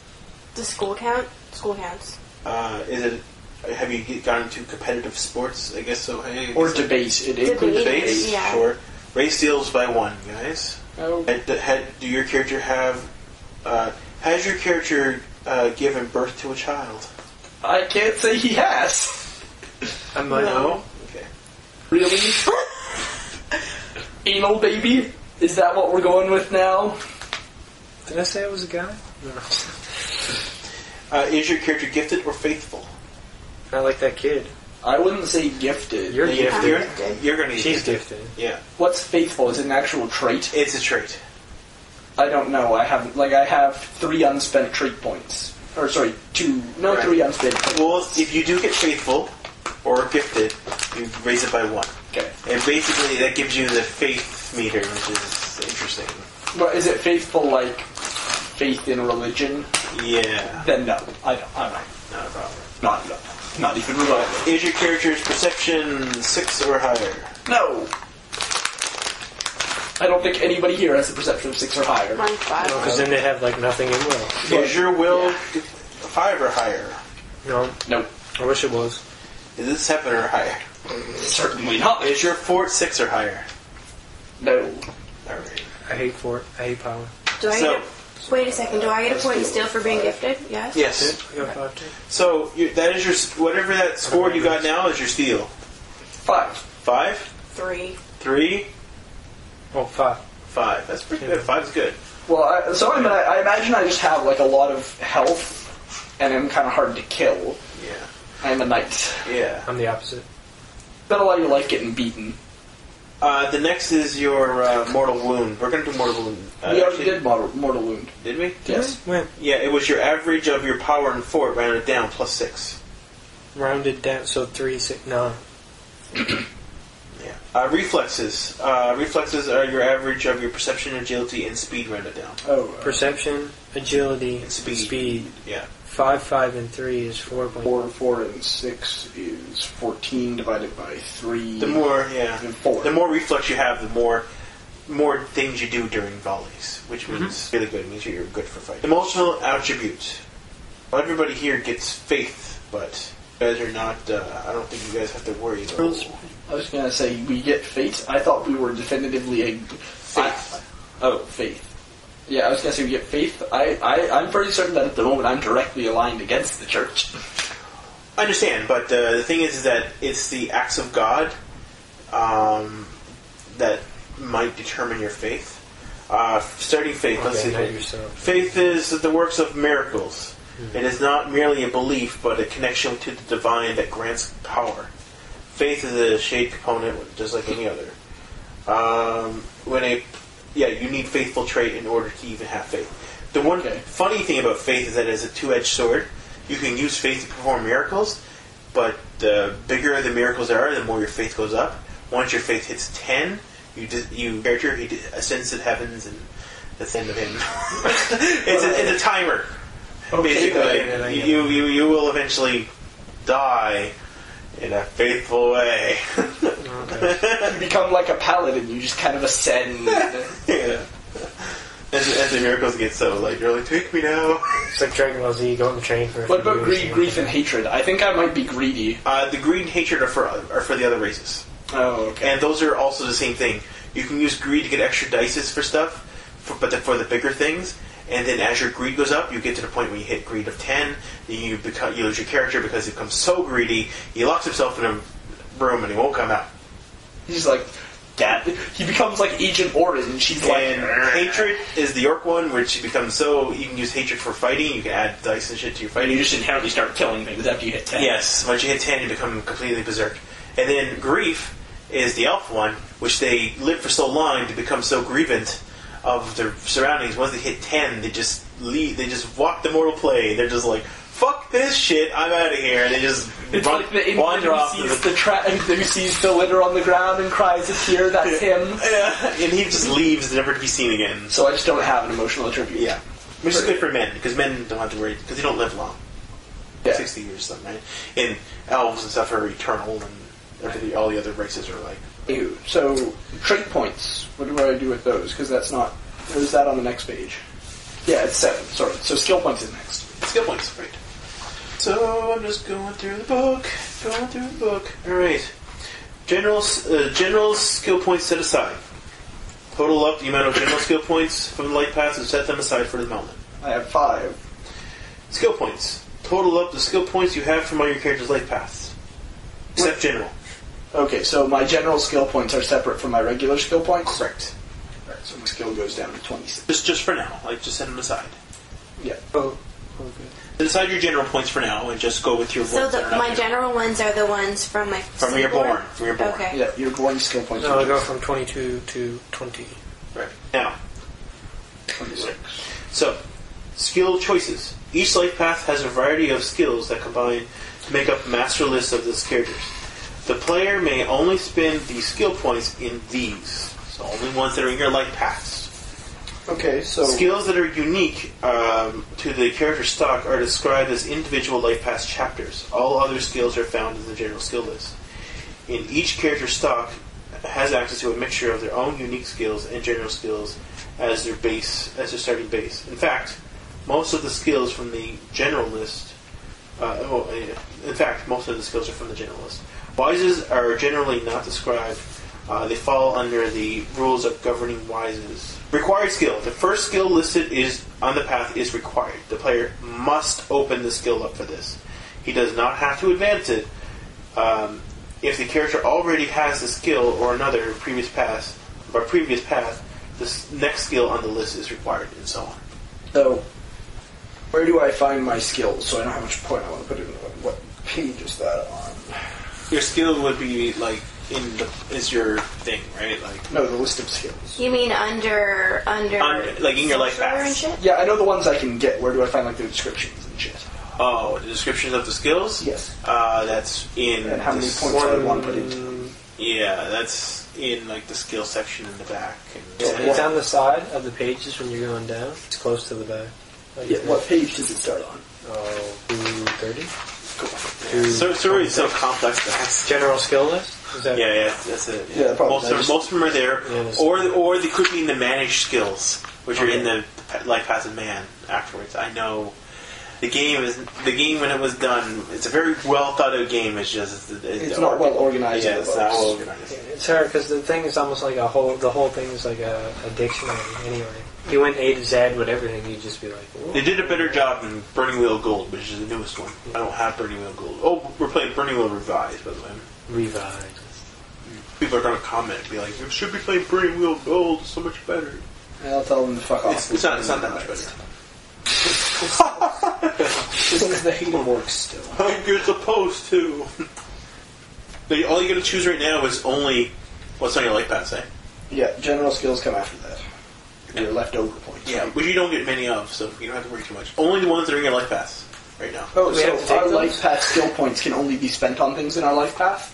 Does school count? School counts. Have you gotten into competitive sports? I guess so. Hey, or debate. It includes debates. Yeah. Sure. Raise steals by 1, guys. Oh. Do your character have? Has your character given birth to a child? I can't say he has. No. Okay. Really? Anal baby? Is that what we're going with now? Did I say I was a guy? No. Is your character gifted or faithful? I like that kid. I wouldn't say gifted. You're gifted. You're going to. She's gifted. Yeah. What's faithful? Is it an actual trait? It's a trait. I don't know. I have 3 unspent trait points. Or sorry, 2. No, right. 3 unspent points. Well, if you do get faithful or gifted, you raise it by 1. Okay. And basically, that gives you the faith meter, which is interesting. But is it faithful like faith in religion? Yeah. Then no, I don't. I'm not. Not a problem. Not even remotely. Is your character's perception 6 or higher? No. I don't think anybody here has a perception of 6 or higher. Mine's 5. Because then they have like nothing in will. Is your will 5 or higher? No. Nope. I wish it was. Is it 7 or higher? Certainly not. Is your fort 6 or higher? No. Alright. I hate fort. I hate power. Wait a second. Do I get a point in steal for being gifted? Yes. Yes. I got 5 too. So that is your whatever that score you got now is your steal. 5. 5. 3. 3. Oh, 5. 5. That's pretty good. 5 is good. Well, I imagine I just have like a lot of health, and I'm kind of hard to kill. Yeah. I'm a knight. Yeah. I'm the opposite. Bet a lot of you like getting beaten. The next is your mortal wound. We're going to do mortal wound. We already did mortal wound. Did we? Yes. When? Yeah, it was your average of your power and fort rounded down plus 6. Rounded down, so 3, 6, 9. Yeah. Reflexes. Reflexes are your average of your perception, agility, and speed rounded down. Oh. Perception, agility, And speed. Yeah. 5, 5, and 3 is 4. 4 and 6 is 14 divided by 3. The more, and 4. the more reflex you have, the more things you do during volleys, which means really good. It means you're good for fighting. Emotional attribute. Well, everybody here gets faith, but you guys are not. I don't think you guys have to worry about it. I was going to say, we get fate. I thought we were definitively a... Faith. Faith. Yeah, I was going to say we get faith. I'm pretty certain that at the moment I'm directly aligned against the church. I understand, but the thing is that it's the acts of God that might determine your faith. Starting faith, let's see. Faith is the works of miracles. It is not merely a belief, but a connection to the divine that grants power. Faith is a shade component, just like any other. You need faithful trait in order to even have faith. The one funny thing about faith is that it's a two-edged sword. You can use faith to perform miracles, but the bigger the miracles are, the more your faith goes up. Once your faith hits 10, he ascends to the heavens, and that's the end of him. It's a timer. Basically, you will eventually die in a faithful way. You become like a paladin. You just kind of ascend. Yeah. As the miracles get so you're like, take me now. It's like Dragon Ball Z, go on the train for. What about greed, grief, and hatred? I think I might be greedy. The greed and hatred are for the other races. Oh, okay. And those are also the same thing. You can use greed to get extra dices for stuff, but for the bigger things. And then as your greed goes up, you get to the point where you hit greed of 10. You lose your character because he becomes so greedy. He locks himself in a room and he won't come out. He's like, Dad. He becomes like Agent Orange. She's and hatred is the orc one, which becomes so you can use hatred for fighting. You can add dice and shit to your fighting. And you just inherently start killing things after you hit 10. Yes, once you hit 10, you become completely berserk. And then grief is the elf one, which they live for so long to become so grievant of their surroundings. Once they hit 10, they just leave. They just walk the mortal plane. They're just like, fuck this shit, I'm out of here. And they just wander off. Who sees the litter on the ground and cries a tear, that's him. Yeah, and he just leaves, never to be seen again. So I just don't have an emotional attribute. Yeah. Which is good for men, because men don't have to worry, because they don't live long. Yeah. 60 years or something, right? And elves and stuff are eternal, and all the other races are like... Ew. So, trait points, what do I do with those? Because that's not... Or is that on the next page? Yeah, it's 7, sorry. So skill points is next. Skill points, right. So, I'm just going through the book. Alright. General skill points set aside. Total up the amount of general skill points from the light paths and set them aside for the moment. I have 5. Skill points. Total up the skill points you have from all your character's light paths. Except general. Okay, so my general skill points are separate from my regular skill points? Correct. Alright, so my skill goes down to 26. Just for now. Just set them aside. Yeah. Oh, okay. Set aside your general points for now and just go with your So ones. my general ones are the ones from my... From your born. Okay. Yeah, your born skill points. No, I go from 22 to 20. Right. Now. 26. So, skill choices. Each life path has a variety of skills that combine to make up master lists of these characters. The player may only spend the skill points in these. So only ones that are in your life paths. Okay, so... Skills that are unique to the character stock are described as individual life path chapters. All other skills are found in the general skill list. In each character stock has access to a mixture of their own unique skills and general skills as their starting base. In fact, most of the skills from the general list... most of the skills are from the general list. Wises are generally not described. They fall under the rules of governing wises. Required skill. The first skill listed on the path is required. The player must open the skill up for this. He does not have to advance it. If the character already has the skill or another previous path, the next skill on the list is required, and so on. So, where do I find my skills so I know how much point I want to put in? What page is that on? Your skill would be is your thing, right? Like No, the list of skills. You mean under like in your life sorcerer and pass. shit? Yeah, I know the ones I can get. Where do I find like the descriptions and shit? Oh, the descriptions of the skills? Yes. That's in... And how many this points I want to put into them. Yeah, that's in like the skill section in the back. And It's on the side of the pages when you're going down. It's close to the back. Like Yeah, what page does it start on? 230. Sorcery is so complex. That's General skill list? Is that yeah, that's it. Yeah, probably. Most of them are there, Yeah, that's- or they could be in the managed skills, which are in the life pass of man afterwards. I know the game when it was done. It's a very well thought out game. It's just It's not well organized. Yeah, in the it's not books. well organized. It's hard because the thing is almost like the whole thing is like a dictionary anyway. You went A to Z with everything, you'd just be like, whoa. They did a better job than Burning Wheel Gold, which is the newest one. I don't have Burning Wheel Gold. Oh, we're playing Burning Wheel Revised, by the way. Revive. People are going to comment and be like, you should be playing Burning Wheel Gold, it's so much better. I'll tell them to fuck off. It's not that much better. Because the hater works still. You're supposed to. All you got to choose right now is only what's on your life pass, eh? Yeah, general skills come after that. Your leftover points. Yeah, which you don't get many of, so you don't have to worry too much. Only the ones that are in your life pass right now. Oh, Do we have to so take our those? life path skill points can only be spent on things in our life path?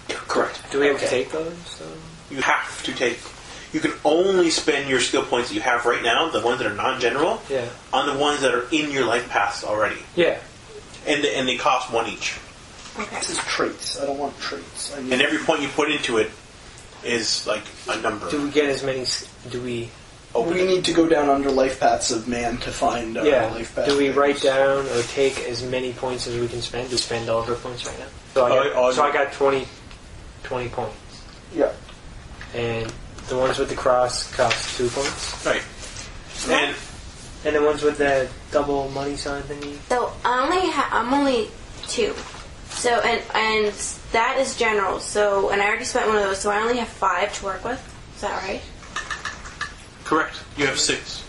Yeah, correct. Do we have to Okay. take those? You have to take. You can only spend your skill points that you have right now, the ones that are non-general, Yeah. on the ones that are in your life pass already, Yeah. and they cost one each. Okay. This is traits. I don't want traits. I need And every point you put into it is like a number. Do we get as many... Do we... Open we it. need to go down under life paths of man to find our Yeah. life path. Do we things. write down or take as many points as we can spend? Do we spend all of our points right now? So I got 20 points. Yeah. And the ones with the cross cost 2 points. Right. And And the ones with the double money sign thingy? So I'm only 2. So and that is general. So and I already spent one of those. So I only have 5 to work with. Is that right? correct, you have 6.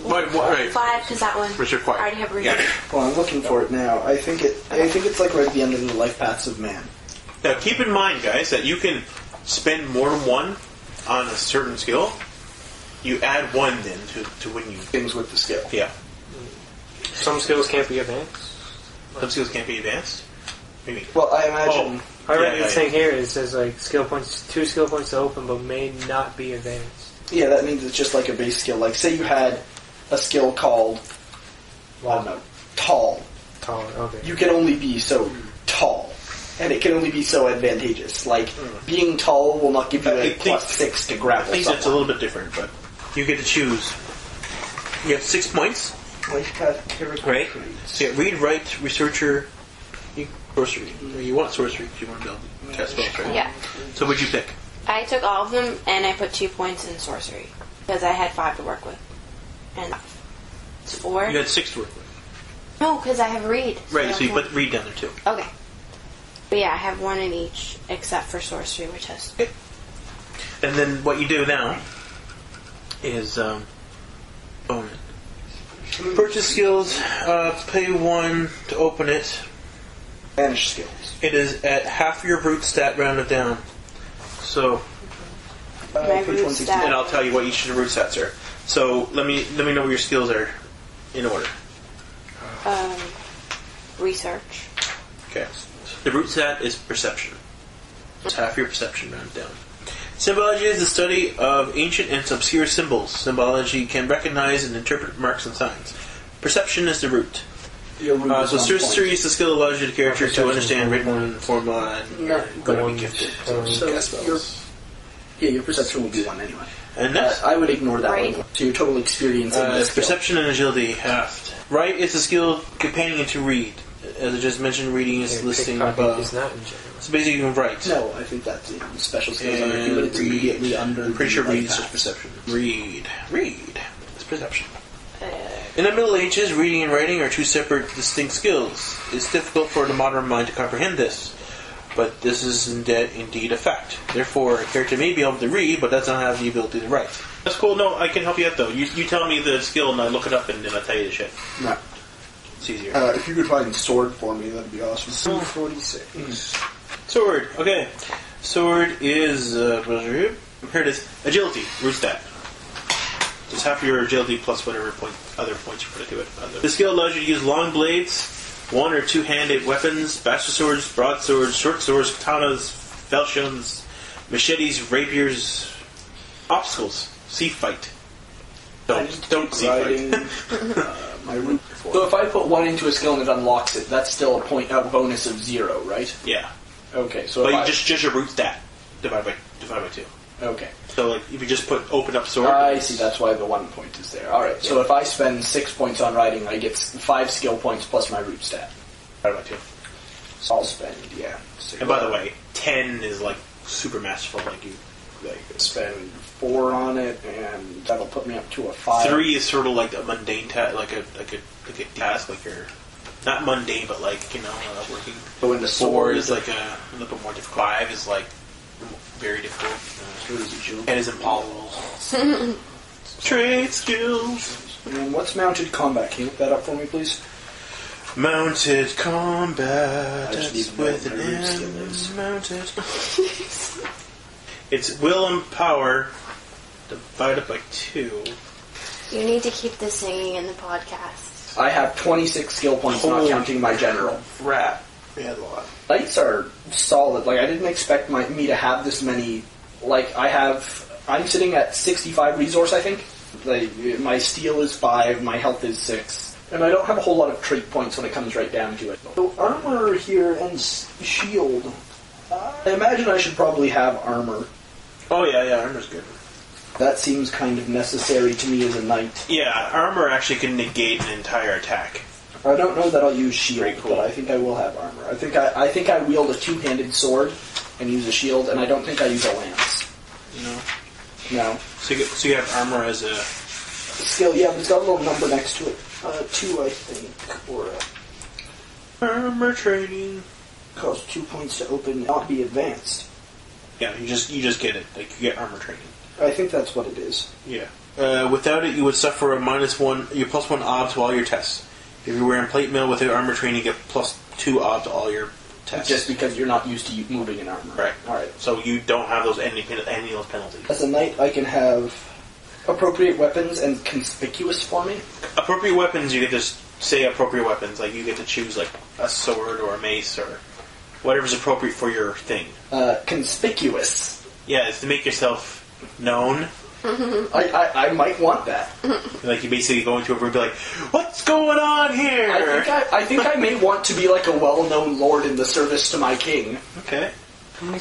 Right. 5 because that one Which required. I already have reading. Yeah. Well, I'm looking for it now. I think it's like right at the end of the life paths of man. Now keep in mind, guys, that you can spend more than one on a certain skill. You add 1 then to when you... Things with the skill. Yeah. Some skills can't be advanced. Some skills can't be advanced. Maybe. Well, I imagine. I read Yeah, this thing here. It says like skill points, 2 skill points to open, but may not be advanced. Yeah, that means it's just like a base skill. Like, say you had a skill called, I don't know, tall. Taller. Okay. You can only be so tall. And it can only be so advantageous. Like, being tall will not give you I a think- +6 to I grapple think that's a someone. little bit different, but you get to choose. You have 6 points. Life path character Right. traits. So you get read, write, researcher, sorcery. You want sorcery because you want to be able to cast spells, right? Yeah. So what'd you pick? I took all of them and I put 2 points in sorcery because I had 5 to work with. And it's 4. You had 6 to work with. No, because I have read. Right, so you I have put read down there too. one. Okay. But yeah, I have 1 in each except for sorcery, which has. And then what you do now is own it. Purchase skills, pay 1 to open it. Banish skills. It is at half your root stat rounded down. So, My Page root 160. stat. and I'll tell you what each of the root stats are. So let me know what your skills are in order. Research. Okay. The root stat is perception. It's half your perception rounded down. Symbology is the study of ancient and obscure symbols. Symbology can recognize and interpret marks and signs. Perception is the root. Your root is So 1 sorcery point. is the skill that allows you to character to Perception. understand written formula and No, you're going to one- be gifted. So Cast spells. your perception will be 1 anyway. And next, I would ignore that Right. one. So your total experience in this skill. perception and agility halved. Write is the skill companion to read. As I just mentioned, reading is listing Pickpocket above. is not in general. So basically you can write. No, I think that's in special skills And under here, but it's read. immediately under. I'm pretty sure the read life is path. just perception. Read. It's perception. In the Middle Ages, reading and writing are 2 separate, distinct skills. It's difficult for the modern mind to comprehend this, but this is indeed a fact. Therefore, a character may be able to read, but does not have the ability to write. That's cool. No, I can help you out, though. You tell me the skill, and I look it up, and then I'll tell you the shit. No. It's easier. If you could find sword for me, that'd be awesome. 46. Sword. Okay. Sword is compared as agility, root stat. Just half your agility plus whatever other points you put into it. The skill allows you to use long blades, one or two-handed weapons, bastard swords, broadswords, short swords, katanas, falchions, machetes, rapiers, obstacles, sea fight. Don't sea fight. My root. So if I put 1 into a skill and it unlocks it, that's still a bonus of 0, right? Yeah. Okay, so but you just your root stat divide by 2. Okay. So like if you just open up sword. I see. That's why the 1 point is there. All right. So if I spend 6 points on riding, I get 5 skill points plus my root stat. Divide by 2. So I'll spend 6. And by the way, 10 is like super masterful. Like you spend 4 on it, and that'll put me up to a 5. 3 is sort of like a mundane task, like a task, like you're not mundane, but like working. So in the 4 is like a little bit more difficult. 5 is like very difficult. 10 is impossible. Trade skills. And what's mounted combat? Can you look that up for me, please? Mounted combat. That's with an M. Mounted. It's will and power divided by 2. You need to keep the singing in the podcast. I have 26 skill points, not counting my general. Crap. We had a lot. Knights are solid. Like, I didn't expect me to have this many. Like, I'm sitting at 65 resource, I think. Like, my steel is 5, my health is 6. And I don't have a whole lot of trait points when it comes right down to it. So armor here and shield. I imagine I should probably have armor. Oh yeah, armor's good. That seems kind of necessary to me as a knight. Yeah, armor actually can negate an entire attack. I don't know that I'll use shield, Cool. but I think I will have armor. I think I wield a two-handed sword and use a shield, and I don't think I use a lance. No. So you have armor as a skill. Yeah, but it's got a little number next to it. 2, I think, or armor training. Costs 2 points to open, not be advanced. Yeah, you just get it. Like you get armor training. I think that's what it is. Yeah. Without it, you would suffer a your +1 ob to all your tests. If you were in plate mail without armor training, you get +2 ob to all your tests. Just because you're not used to moving in armor. Right. All right. So you don't have any of those penalties. As a knight, I can have appropriate weapons and conspicuous for me. Appropriate weapons, you get to say appropriate weapons. Like you get to choose like a sword or a mace or whatever's appropriate for your thing. Conspicuous. Yeah, it's to make yourself known. I might want that. Like you basically go into a room and be like, "What's going on here?" I think I may want to be like a well-known lord in the service to my king. Okay.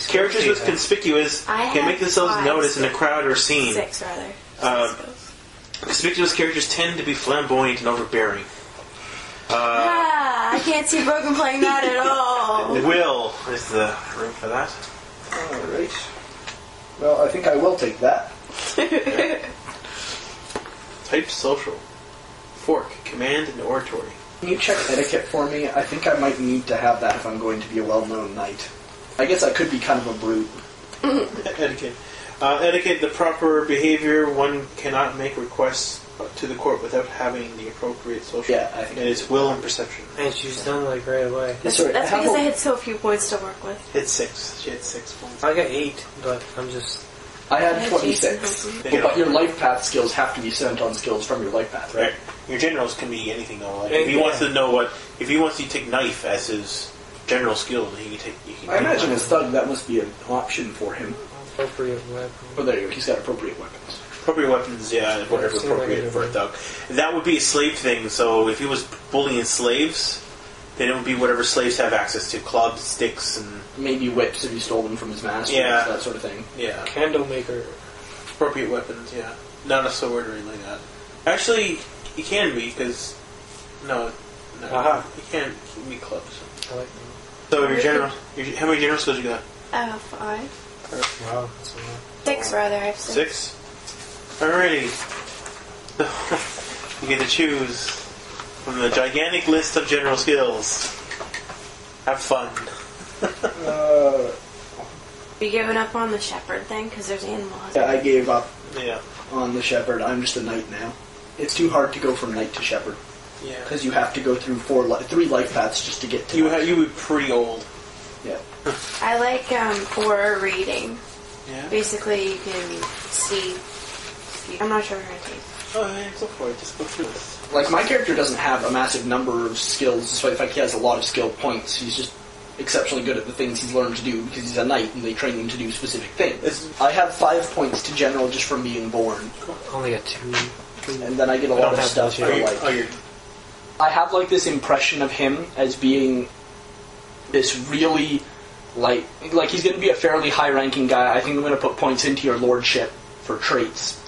Characters with conspicuous can make themselves noticed in a crowd or scene. 6 rather. Conspicuous characters tend to be flamboyant and overbearing. I can't see Brogan playing that at all. Will is the room for that. Alright. Well, I think I will take that. Type social. Fork, command, and oratory. Can you check etiquette for me? I think I might need to have that if I'm going to be a well-known knight. I guess I could be kind of a brute. Etiquette. Etiquette, the proper behavior. One cannot make requests to the court without having the appropriate social. Yeah, I think and it's will and perception. And she's done like right away. That's because I had so few points to work with. It's 6. She had 6 points. I got 8, but I'm just... I had 26. But your life path skills have to be sent on skills from your life path, right? Your generals can be anything though. Like, if he wants to know if he wants to take knife as his general skill, then he can take. I imagine as thug that must be an option for him. Appropriate weapon. Oh, there you go. He's got appropriate weapons. Appropriate weapons, yeah, whatever appropriate for a thug. That would be a slave thing. So if he was bullying slaves, then it would be whatever slaves have access to: clubs, sticks, and maybe whips if he stole them from his master. Yeah, that sort of thing. Yeah, candle maker. Appropriate weapons, yeah, not a sword or anything like that. Actually, he can be because he can't be clubs. I like them. So your general, how many general skills you got? 5. Wow, that's a lot. 6 rather. I have 6. Alrighty. You get to choose from the gigantic list of general skills. Have fun. You giving up on the shepherd thing? Because there's animals. Yeah, I gave up Yeah. on the shepherd. I'm just a knight now. It's too hard to go from knight to shepherd. Yeah. Because you have to go through 3 life paths just to get to You would be pretty old. Yeah. I like horror reading. Yeah. Basically, you can see. I'm not sure her taste. Oh, yeah, go for it. Just go through this. Like, my character doesn't have a massive number of skills, despite the fact he has a lot of skill points. He's just exceptionally good at the things he's learned to do because he's a knight and they train him to do specific things. I have 5 points to general just from being born. Only got 2. And then I get a lot of stuff for, like... I have, like, this impression of him as being this really, like he's going to be a fairly high-ranking guy. I think I'm going to put points into your lordship for traits.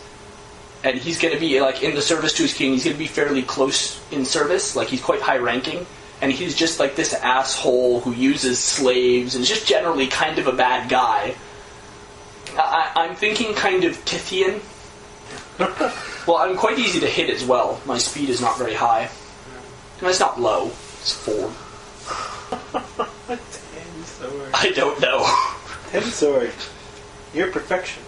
And he's going to be, like, in the service to his king, he's going to be fairly close in service. Like, he's quite high-ranking. And he's just, like, this asshole who uses slaves and is just generally kind of a bad guy. I'm thinking kind of Tithian. Well, I'm quite easy to hit as well. My speed is not very high. No, it's not low. It's 4. 10 sword. I don't know. 10 sword. You're perfection.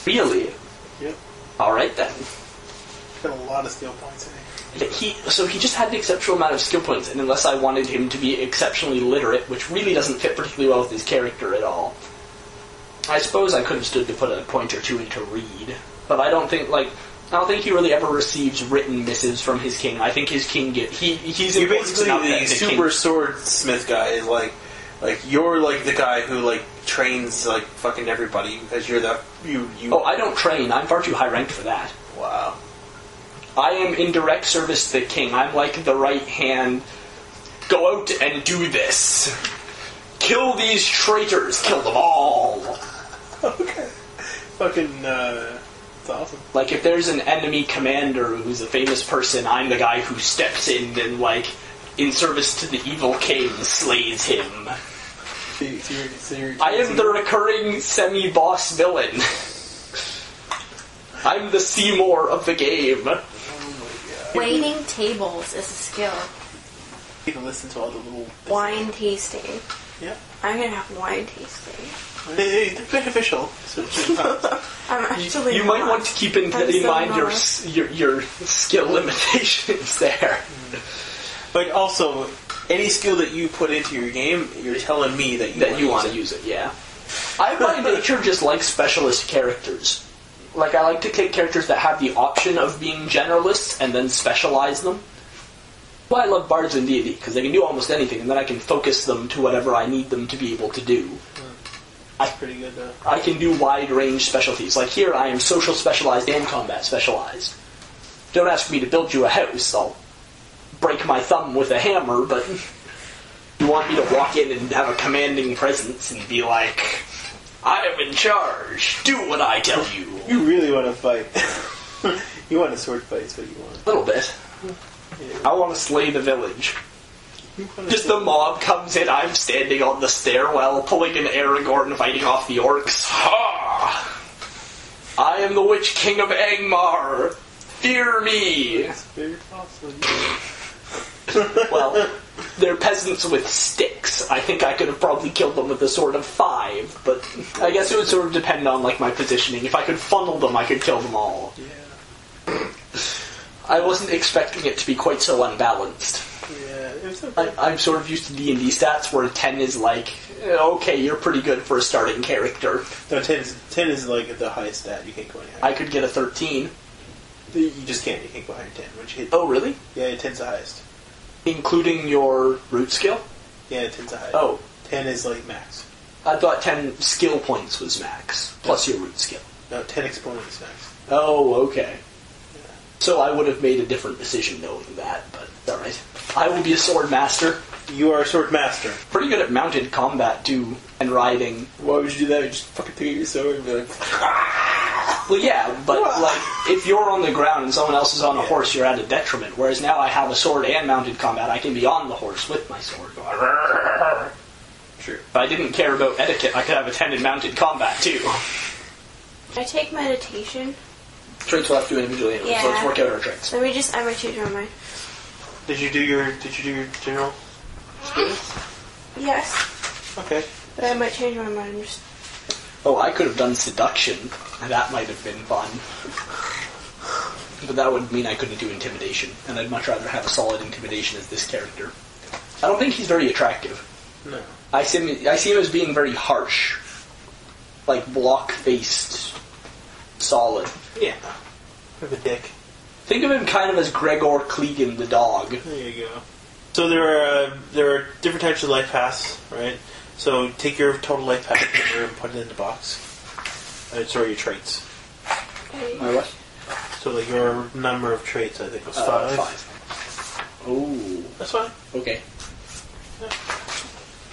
Really? Yep. Alright then. Got a lot of skill points in it. So he just had an exceptional amount of skill points, and unless I wanted him to be exceptionally literate, which really doesn't fit particularly well with his character at all, I suppose I could have stood to put a point or 2 into read. But I don't think he really ever receives written missives from his king. I think his king he's You're important basically enough that the the super king, swordsmith guy is like you're like the guy who like trains like fucking everybody because you're the you. Oh, I don't train. I'm far too high ranked for that. Wow. I am in direct service to the king. I'm like the right hand. Go out and do this. Kill these traitors. Kill them all. Okay. Fucking, it's awesome. Like, if there's an enemy commander who's a famous person, I'm the guy who steps in and, like, in service to the evil king, slays him. I am the recurring semi-boss villain. I'm the Seymour of the game. Waiting tables is a skill. You can listen to all the little... Wine tasting. Yeah. I'm gonna have wine tasting. They're beneficial. I'm actually You might want to keep in mind your skill limitations there. But also, any skill that you put into your game, you're telling me that you want to use it, yeah. I by nature just like specialist characters. Like, I like to take characters that have the option of being generalists and then specialize them. Well, I love bards in D&D, because they can do almost anything, and then I can focus them to whatever I need them to be able to do. That's pretty good, though. I can do wide-range specialties. Like here, I am social specialized and combat specialized. Don't ask me to build you a house. I'll break my thumb with a hammer, but you want me to walk in and have a commanding presence and be like, I am in charge. Do what I tell you. You really want to fight. You want a sword fight, is what you want. A little bit. I want to slay the village. Just the mob comes in, I'm standing on the stairwell, pulling an Aragorn, fighting off the orcs. Ha! I am the Witch King of Angmar. Fear me. It's very possible. Well, they're peasants with sticks. I think I could have probably killed them with a sword of 5, but I guess it would sort of depend on like my positioning. If I could funnel them, I could kill them all. Yeah. I wasn't expecting it to be quite so unbalanced. Yeah, it was okay. I'm sort of used to D&D stats where 10 is like, okay, you're pretty good for a starting character. No, 10 is like the highest stat. You can't go any higher. I could get a 13. You just can't. You can't go higher than 10. Once you hit, Oh, really? yeah, 10's the highest. Including your root skill? Yeah, 10's the highest. Oh. 10 is like max. I thought 10 skill points was max, plus your root skill. No, 10 exponent is max. Oh, okay. So I would have made a different decision knowing that, but alright. I will be a sword master. You are a sword master. Pretty good at mounted combat, too, and riding. Why would you do that? You just fucking take out your sword and be like... Well, yeah, but, like, if you're on the ground and someone else is on a horse, you're at a detriment. Whereas now I have a sword and mounted combat, I can be on the horse with my sword. True. If I didn't care about etiquette, I could have attended mounted combat, too. I take meditation. Traits will have to do individually anyway, so let's work out our traits. I might change my mind. Did you do your general skills? Yes. Okay. But I might change my mind. Just... Oh, I could have done seduction. That might have been fun. But that would mean I couldn't do intimidation, and I'd much rather have a solid intimidation as this character. I don't think he's very attractive. No. I see him as being very harsh. Like, block-faced, solid. Yeah. With a dick. Think of him kind of as Gregor Clegan the dog. There you go. So there are different types of life paths, right? So take your total life path number and put it in the box. Sorry, your traits. My what? So like your number of traits, I think was 5. 5. Oh. That's fine. Okay. Yeah.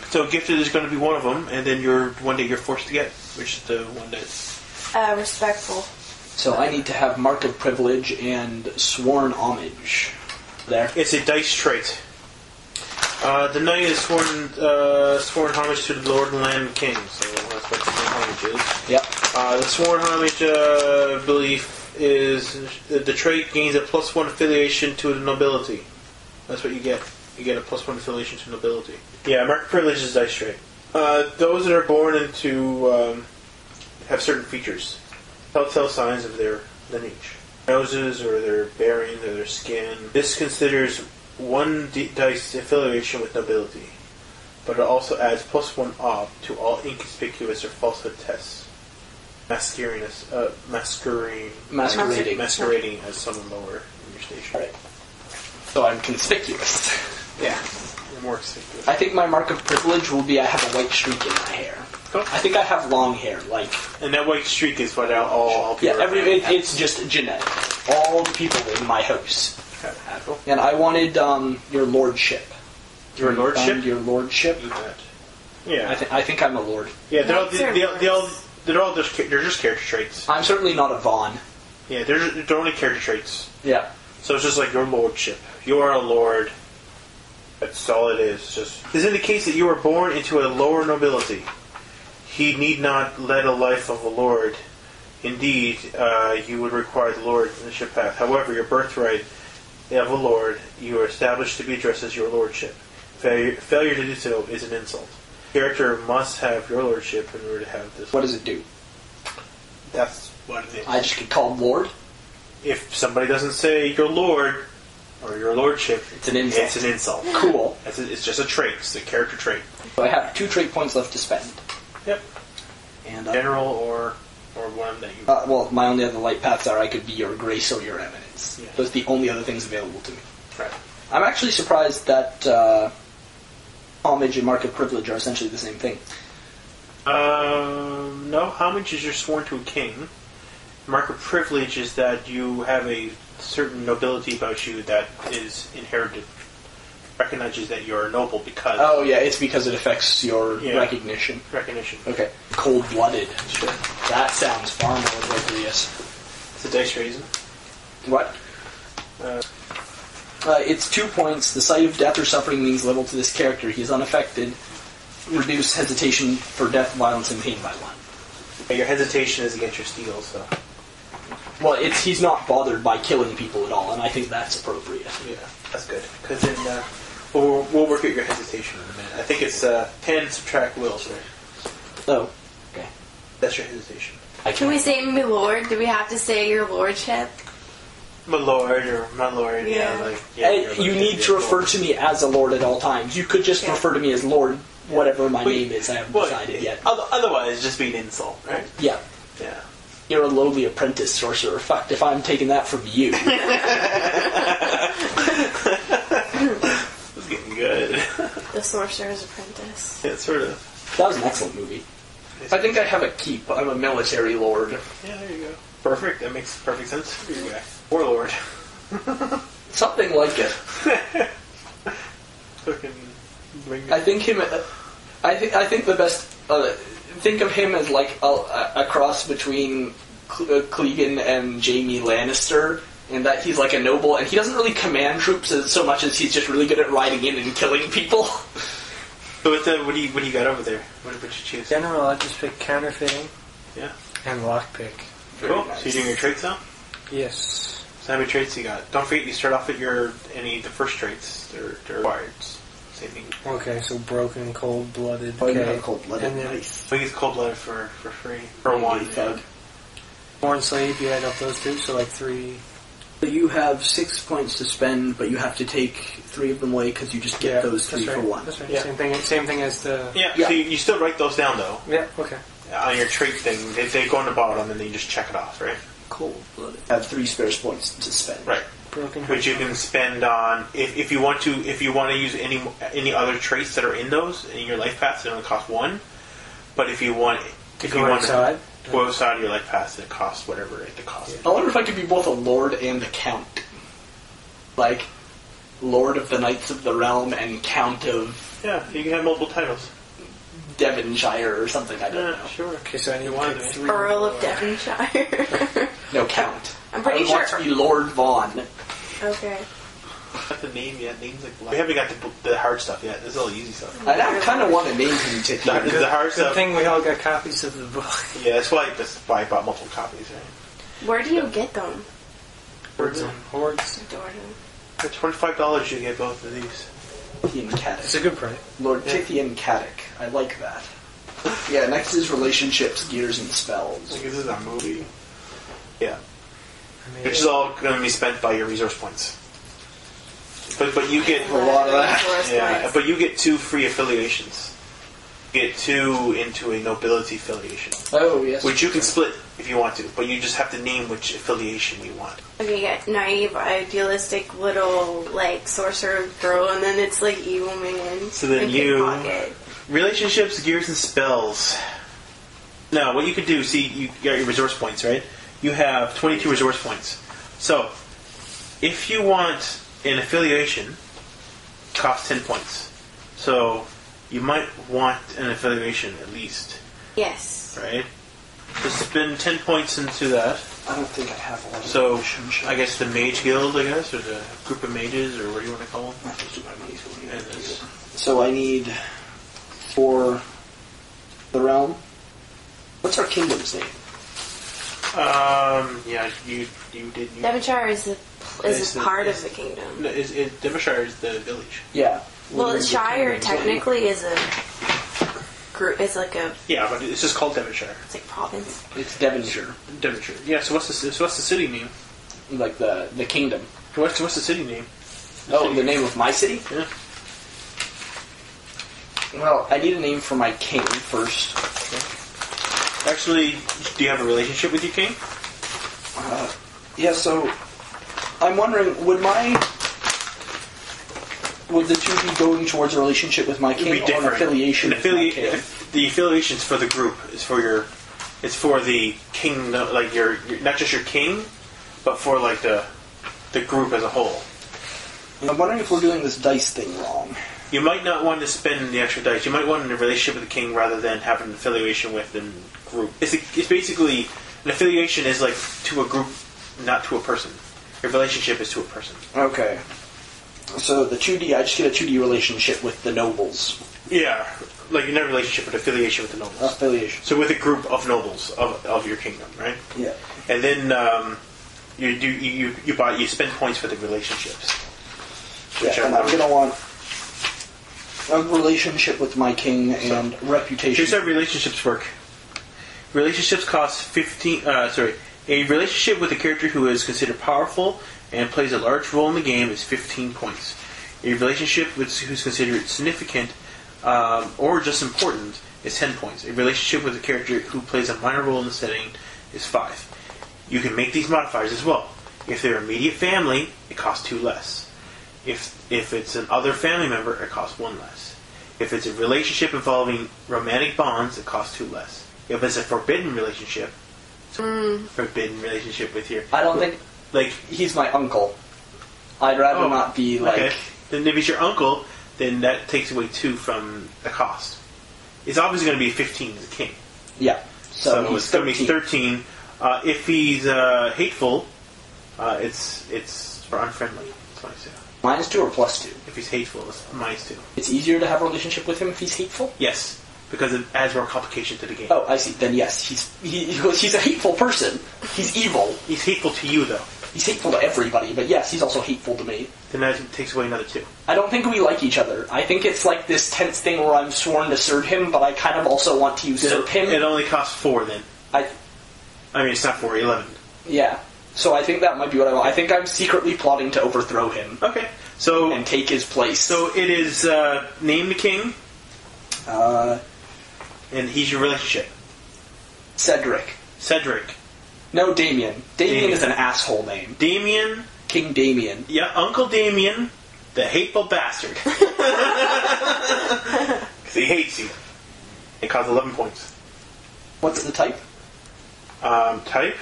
So gifted is going to be one of them, and then one that you're forced to get, which is the one that's... Respectful. So I need to have Mark of Privilege and Sworn Homage. There. It's a dice trait. The knight is sworn homage to the Lord and Land King, so that's what the sworn homage is. Yep. The sworn homage belief is the trait gains a +1 affiliation to the nobility. That's what you get. You get a +1 affiliation to nobility. Yeah, Mark of Privilege is a dice trait. Those that are born into have certain features, telltale signs of their lineage. Noses or their bearing or their skin. This considers 1 dice affiliation with nobility, but it also adds +1 ob to all inconspicuous or falsehood tests. Masquerading as someone lower in your station. Right. So I'm conspicuous. Yeah, you're more conspicuous. I think my Mark of Privilege will be I have a white streak in my hair. Cool. I think I have long hair, like... And that white streak is what all people... Yeah, it's just genetic. All the people in my house. Okay. Cool. And I wanted your lordship. Your lordship? Your lordship. Yeah. I think I'm a lord. Yeah, they're just character traits. I'm certainly not a Vaughn. Yeah, they're only character traits. Yeah. So it's just like your lordship. You are a lord. That's all it is. This indicates that you were born into a lower nobility. He need not lead a life of a lord. Indeed, you would require the lordship path. However, your birthright of a lord, you are established to be addressed as your lordship. Failure to do so is an insult. Character must have your lordship in order to have this. What does it do? That's what it is. I just get called lord? If somebody doesn't say your lord or your lordship, it's an insult. It's an insult. Cool. It's just a trait. It's a character trait. So I have 2 trait points left to spend. Yep. And general or one that you... well, my only other light paths are I could be your grace or your eminence. Yeah. Those are the only other things available to me. Right. I'm actually surprised that homage and Mark of Privilege are essentially the same thing. No. Homage is you're sworn to a king. Mark of Privilege is that you have a certain nobility about you that is inherited. Recognizes that you're a noble because... Oh, yeah, it's because it affects your recognition. Recognition. Okay. Cold-blooded. Sure. That sounds far more appropriate. It's a dice reason. What? It's 2 points. The sight of death or suffering means level to this character. He is unaffected. Reduce hesitation for death, violence, and pain by 1. Your hesitation is against your steel, so... Well, he's not bothered by killing people at all, and I think that's appropriate. Yeah, that's good. Because then we'll work at your hesitation in a minute. I think it's 10 subtract wills, right? Oh, okay. That's your hesitation. Can we say my lord? Do we have to say your lordship? My lord or my lord, you need to refer to me as a lord at all times. You could just refer to me as lord, whatever my name is. I haven't decided yet. Otherwise, just be an insult, right? Yeah. Yeah. You're a lowly apprentice sorcerer. Fuck, if I'm taking that from you. It's getting good. The Sorcerer's Apprentice. Yeah, sort of. That was an excellent movie. I think I have a keep. I'm a military lord. Yeah, there you go. Perfect. That makes perfect sense for you guy. Warlord. Something like it. Fucking bring it. I think the best. Think of him as like a cross between Clegane and Jaime Lannister, in that he's like a noble, and he doesn't really command troops so much as he's just really good at riding in and killing people. So what do you got over there? What did you choose? General, I just picked counterfeiting. Yeah. And lockpick. Cool. Nice. So you're doing your traits now? Yes. So how many traits you got? Don't forget you start off at the first traits. They're required. Same thing. Okay, so broken, cold-blooded. Oh, you okay. have cold-blooded. And then Nice. So he's cold-blooded for free. For one. Thug. Born slave, you add up those two, so like 3. So you have 6 points to spend, but you have to take 3 of them away because you just get those 3 that's for right. 1. That's right. Yeah. Same thing as the... Yeah, Yeah. so you still write those down, though. Yeah, okay. On your trait thing, they go on the bottom, and then you just check it off, right? Cold-blooded. I have 3 spare points to spend. Right. Broken Which you can spend on if you want to use any other traits that are in those in your life paths. It only costs 1. But if you want to go outside of your life paths, it costs whatever it costs. I wonder if I could be both a lord and a count. Like, Lord of the Knights of the Realm and Count of Yeah, you can have multiple titles. Devonshire or something, I don't know. Sure. Okay, so I need one of 3. Earl of Devinshire. No, Count. I'm pretty I would want sure. to be Lord Vaughn. Okay. Not the name yet. Names like we haven't got the hard stuff yet. This is all the easy stuff. I kind of want to name him to The hard Good stuff. thing we all got copies of the book. Yeah, that's why I bought multiple copies. Right? Where do you get them? Hordes. Jordan. For $25, you get both of these. Tithian Caddick. It's a good price. Lord Tithian Caddick. I like that. Yeah, next is relationships, gears, and spells. Like, this is a movie. Yeah. I mean, Which is all going to be spent by your resource points. But you get A lot of that. Yeah, but you get 2 free affiliations. You get 2 into a nobility affiliation, Oh, yes. which you can split if you want to, but you just have to name which affiliation you want. Okay, you got naive, idealistic little like sorcerer girl, and then it's like evil man. So then and you- pickpocket. Relationships, gears, and spells. Now, what you could do, see, you got your resource points, right? You have 22 resource points. So, if you want an affiliation, it costs 10 points. So, you might want an affiliation at least, Yes. right? Just spend 10 points into that. I don't think I have a lot of So, relationships. I guess the mage guild, I guess, or the group of mages, or what do you want to call them? And this. So I need 4 the realm. What's our kingdom's name? Yeah, you did. Devonshire is It's a part of the kingdom. No, Devinshire is the village. Yeah. Well, the Shire kingdom's technically is a group. It's like a Yeah, but it's just called Devinshire. it's like province. name? It's Devinshire. Devonshire. Yeah. So what's the city name? Like the kingdom. What's the city name? Oh, the name of my city? Yeah. Well, I need a name for my king first. Actually, do you have a relationship with your king? Yeah, so I'm wondering, would the 2 be going towards a relationship with my It'd king be or an different. affiliation with my king? The affiliations for the group is for your. It's for the king, like your not just your king, but for like the group as a whole. I'm wondering if we're doing this dice thing wrong. You might not want to spend the extra dice. You might want a relationship with the king rather than having an affiliation with the group. It's basically an affiliation is like to a group, not to a person. Your relationship is to a person. Okay. So the 2D, I just get a 2D relationship with the nobles. Yeah, like you're not a relationship, but affiliation with the nobles. Affiliation. So with a group of nobles of your kingdom, right? Yeah. And then you spend points for the relationships. Yeah, and I'm going to want a relationship with my king and reputation. Here's how relationships work. Relationships cost 15. A relationship with a character who is considered powerful and plays a large role in the game is 15 points. A relationship with who's considered significant or just important is 10 points. A relationship with a character who plays a minor role in the setting is 5. You can make these modifiers as well. If they're immediate family, it costs 2 less. If it's an other family member, it costs 1 less. If it's a relationship involving romantic bonds, it costs 2 less. If it's a forbidden relationship with your... I don't think... Like, He's my uncle. I'd rather not be like... Okay. Then if it's your uncle, then that takes away 2 from the cost. It's obviously going to be 15 as a king. Yeah. So he's it's going to be 13. 13. If he's hateful, it's for unfriendly. That's what I say. -2 or +2? If he's hateful, it's -2. It's easier to have a relationship with him if he's hateful? Yes, because it adds more complication to the game. Oh, I see. Then yes, he's a hateful person. He's evil. He's hateful to you, though. He's hateful to everybody, but yes, he's also hateful to me. Then that takes away another 2. I don't think we like each other. I think it's like this tense thing where I'm sworn to serve him, but I kind of also want to usurp him. It only costs 4 then. I mean, it's not 4, 11. Yeah. So I think that might be what I want. I think I'm secretly plotting to overthrow him. Okay. So and take his place. So it is name the king. And he's your relationship. Cedric. No, Damien. Damien is an asshole name. Damien. King Damien. Yeah, Uncle Damien, the hateful bastard. Because he hates you. It costs 11 points. What's the type? Type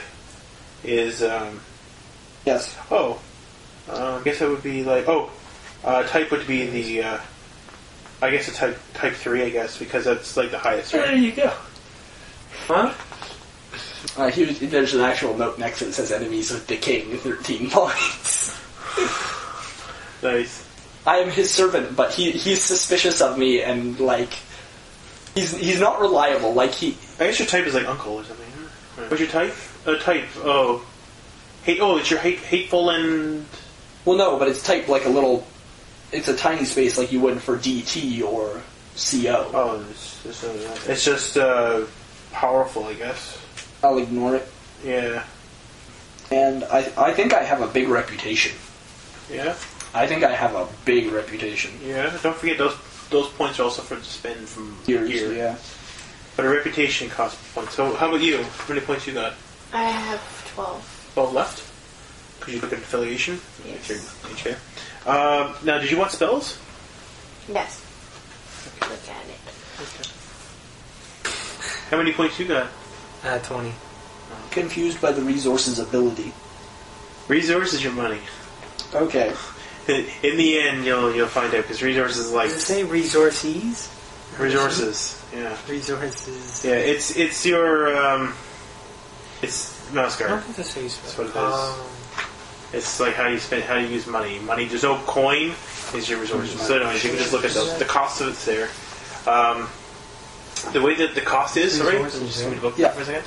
is... yes. Oh. I guess that would be like... type would be the... I guess it's type 3, I guess, because that's like the highest, right? There you go. Huh? There's an actual note next to it that says enemies with decaying 13 points. Nice. I am his servant, but he's suspicious of me, and like he's not reliable. Like I guess your type is like uncle or something. Huh? What's your type? Type. Oh, it's your hateful and. Well, no, but it's typed like a little. It's a tiny space like you would for DT or CO. Oh, it's just powerful, I guess. I'll ignore it. Yeah. And I think I have a big reputation. Yeah? I think I have a big reputation. Yeah, don't forget those points are also for the spend from years, here. Yeah. But a reputation costs points. So how about you? How many points you got? I have 12. 12 left? Because you look at affiliation? Yes. Okay. Now, did you want spells? Yes. Okay. Look at it. Okay. How many points you got? 20. Confused by the resources ability. Resource is your money. Okay. In the end, you'll find out, because resources is like... Does it say resources? Resources, yeah. Resources. Yeah, it's your, it's mouse guard. What does it say? That's what it is. It's like how you use money. Money, there's no coin, is your resources. So anyways, you can just look at those. The cost of it's there. The way that the cost is, sorry? Just let me look for a second.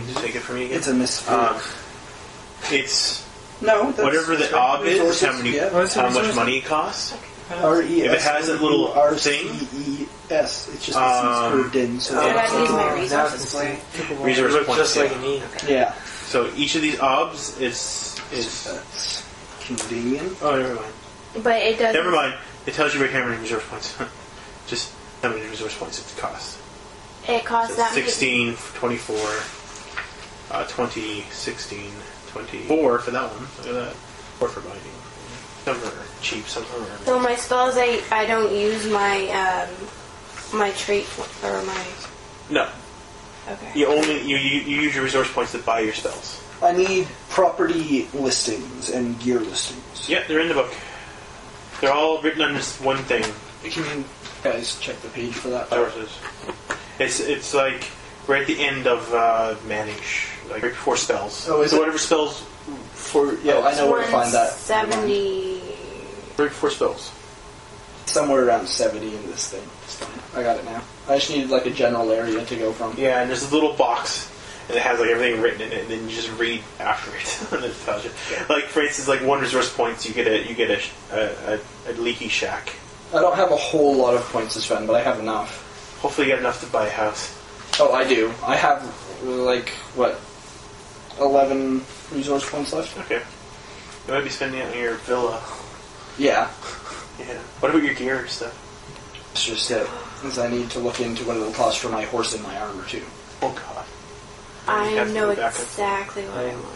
Just take it from me again. It's a misspelling. It's... No, that's whatever the ob is, how much money it costs. R-E-S. If it has a little thing... R-C-E-S. It's just a C curved in. So I gotta use my resources for it. Resource points, just like an E. Yeah. So each of these obs is That's convenient. Oh, never mind. But it doesn't... Never mind. It tells you right here how many resource points. Just how many resource points it costs. It costs So that 16, 24, 20, 16, 24 for that one. Look at that. 4 for binding. Some are cheap, some are... So my spells, I don't use my my trait or my... No. Okay. You use your resource points to buy your spells. I need property listings and gear listings. Yeah, they're in the book. They're all written on this one thing. Can you guys check the page for that? Sources. It's like right at the end of manage, like right before spells. Oh, is so it? whatever spells for I know where to find that. 70... right before spells. Somewhere around 70 in this thing. It's fine. I got it now. I just needed like a general area to go from. Yeah, and there's a little box, and it has like everything written in it, and then you just read after it, and it tells you. Like for instance, like 1 resource points, you get a leaky shack. I don't have a whole lot of points to spend, but I have enough. Hopefully, you have enough to buy a house. Oh, I do. I have like 11 resource points left. Okay, you might be spending it on your villa. Yeah. Yeah. What about your gear and stuff? It's just it. Because I need to look into what it'll cost for my horse and my armor too. Oh God. I You have to know go back and- exactly what I want.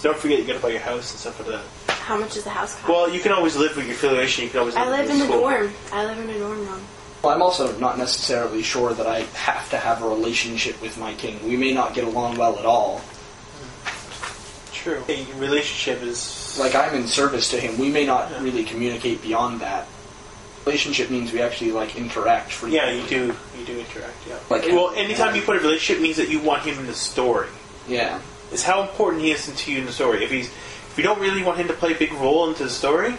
Don't forget, you got to buy your house and stuff like that. How much does the house cost? Well, you can always live with your affiliation. You can always. I live in the school. dorm. I live in a dorm room. Well, I'm also not necessarily sure that I have to have a relationship with my king. We may not get along well at all. True. A relationship is Like, I'm in service to him. We may not really communicate beyond that. Relationship means we actually, like, interact frequently. Yeah, you do. You do interact. Yeah. Like, Well, anytime you put a relationship, means that you want him in the story. Yeah. It's how important he is to you in the story. If you don't really want him to play a big role into the story,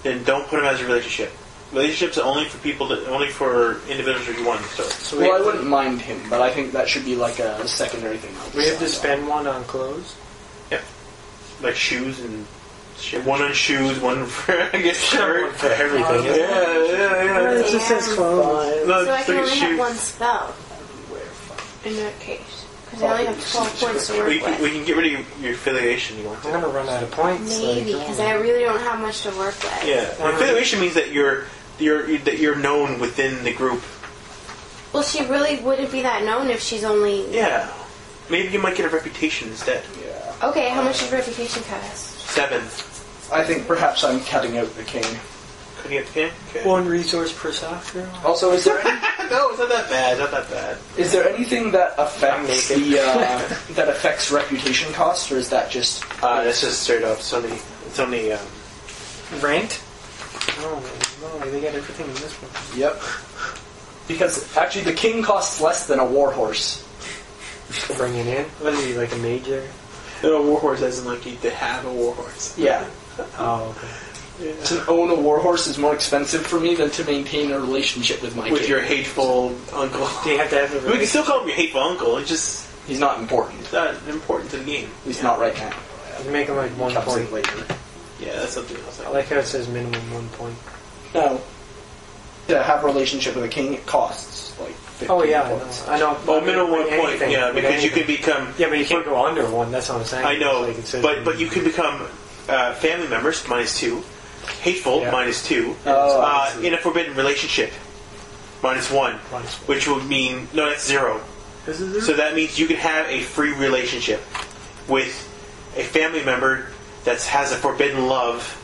then don't put him as a relationship. Relationships are only for individuals who you want in the story. So Well, I wouldn't mind him, but I think that should be like a secondary thing. we have to spend one on clothes. Yep. Like shoes and shit. One on shoes, one for I guess shirt. One for everything. Yeah. It just says clothes. No, So I just can like only shoes. have one spell in that case. Because Because I only have 12 points to work We with. can get rid of your affiliation. You want I'm to? gonna run out of points. Maybe, because I really don't have much to work with. Yeah, affiliation means that you're known within the group. Well, she really wouldn't be that known if she's only... Yeah, maybe you might get a reputation instead. Yeah. Okay, how much does reputation cost? 7. I think perhaps I'm cutting out the king. Could you get the king? Okay. 1 resource per soft girl. Also, is there No, it's not that bad. Not that bad. is there anything that affects I'm the that affects reputation costs, or is that just That's just straight up. It's only. Ranked? Oh no, they got everything in this one. Yep. Because actually, the king costs less than a warhorse. Bring it in. What is he, like a major? No, warhorse as in like you to have a warhorse. Yeah. Oh, okay. Yeah. To own a warhorse is more expensive for me than to maintain a relationship with my With king. your hateful uncle. Do you have to have a We can still call him your hateful uncle. It's just He's not important. it's not important to the game. He's not right now. You make him like 1 Comes in point. later. Yeah, that's something else. I like how it says minimum 1 point. No. To have a relationship with a king, it costs like 15 Oh yeah, points. I know. Oh, minimum 1 Anything, point. Yeah, with because you anything. can become. Yeah, but you can't go under 1. That's what I'm saying. I know, Like it says but you can become family members -2, hateful Yeah. -2, Oh, I see. in a forbidden relationship -1, which would mean no, that's 0. This is So that means you can have a free relationship with a family member that has a forbidden love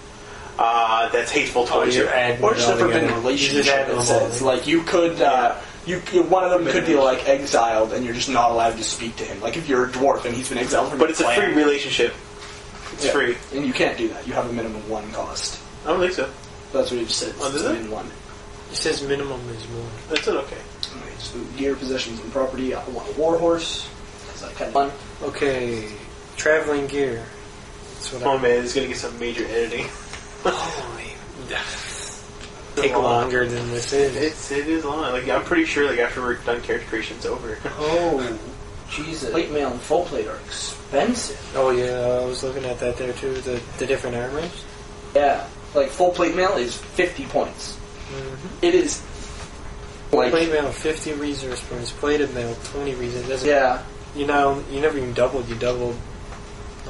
that's hateful towards you. Or just a forbidden relationship. It says like you could, one of them could be like exiled, and you're just not allowed to speak to him. Like if you're a dwarf and he's been exiled from But your it's a clan. free relationship. It's Yeah. free. And you can't do that. You have a minimum 1 cost. I don't think so. That's what it just said. Oh, does It's it? min 1. It says minimum is 1. That's it. Okay. Alright, so gear, possessions, and property. I want a warhorse because I kind of fun. Okay, traveling gear. That's what Oh man, it's gonna get some major editing. Take longer than this is. It is long. Like I'm pretty sure like after we're done character creation, it's over. Oh, Jesus. Plate mail and full plate are expensive. Oh yeah, I was looking at that there too. The different armors. Yeah, like full plate mail is 50 points. Mm-hmm. It is like Plate mail 50 resource points. Plated mail 20 resource. Doesn't, yeah. You know, you never even doubled. You doubled.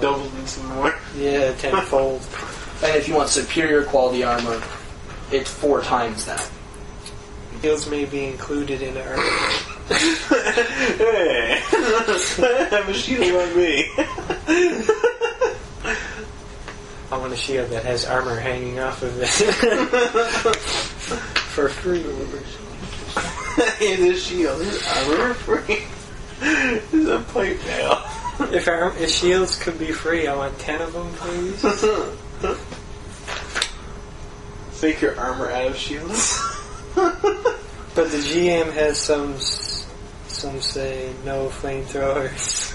Doubled and some more. Yeah, tenfold. And if you want superior quality armor, it's 4 times that. Shields may be included in the armor. Hey, have a shield on me. I want a shield that has armor hanging off of it for free. Here's a shield. Here's armor free. Here's a plate mail. If shields could be free, I want 10 of them, please. Make your armor out of shields. But the GM has some say no flamethrowers.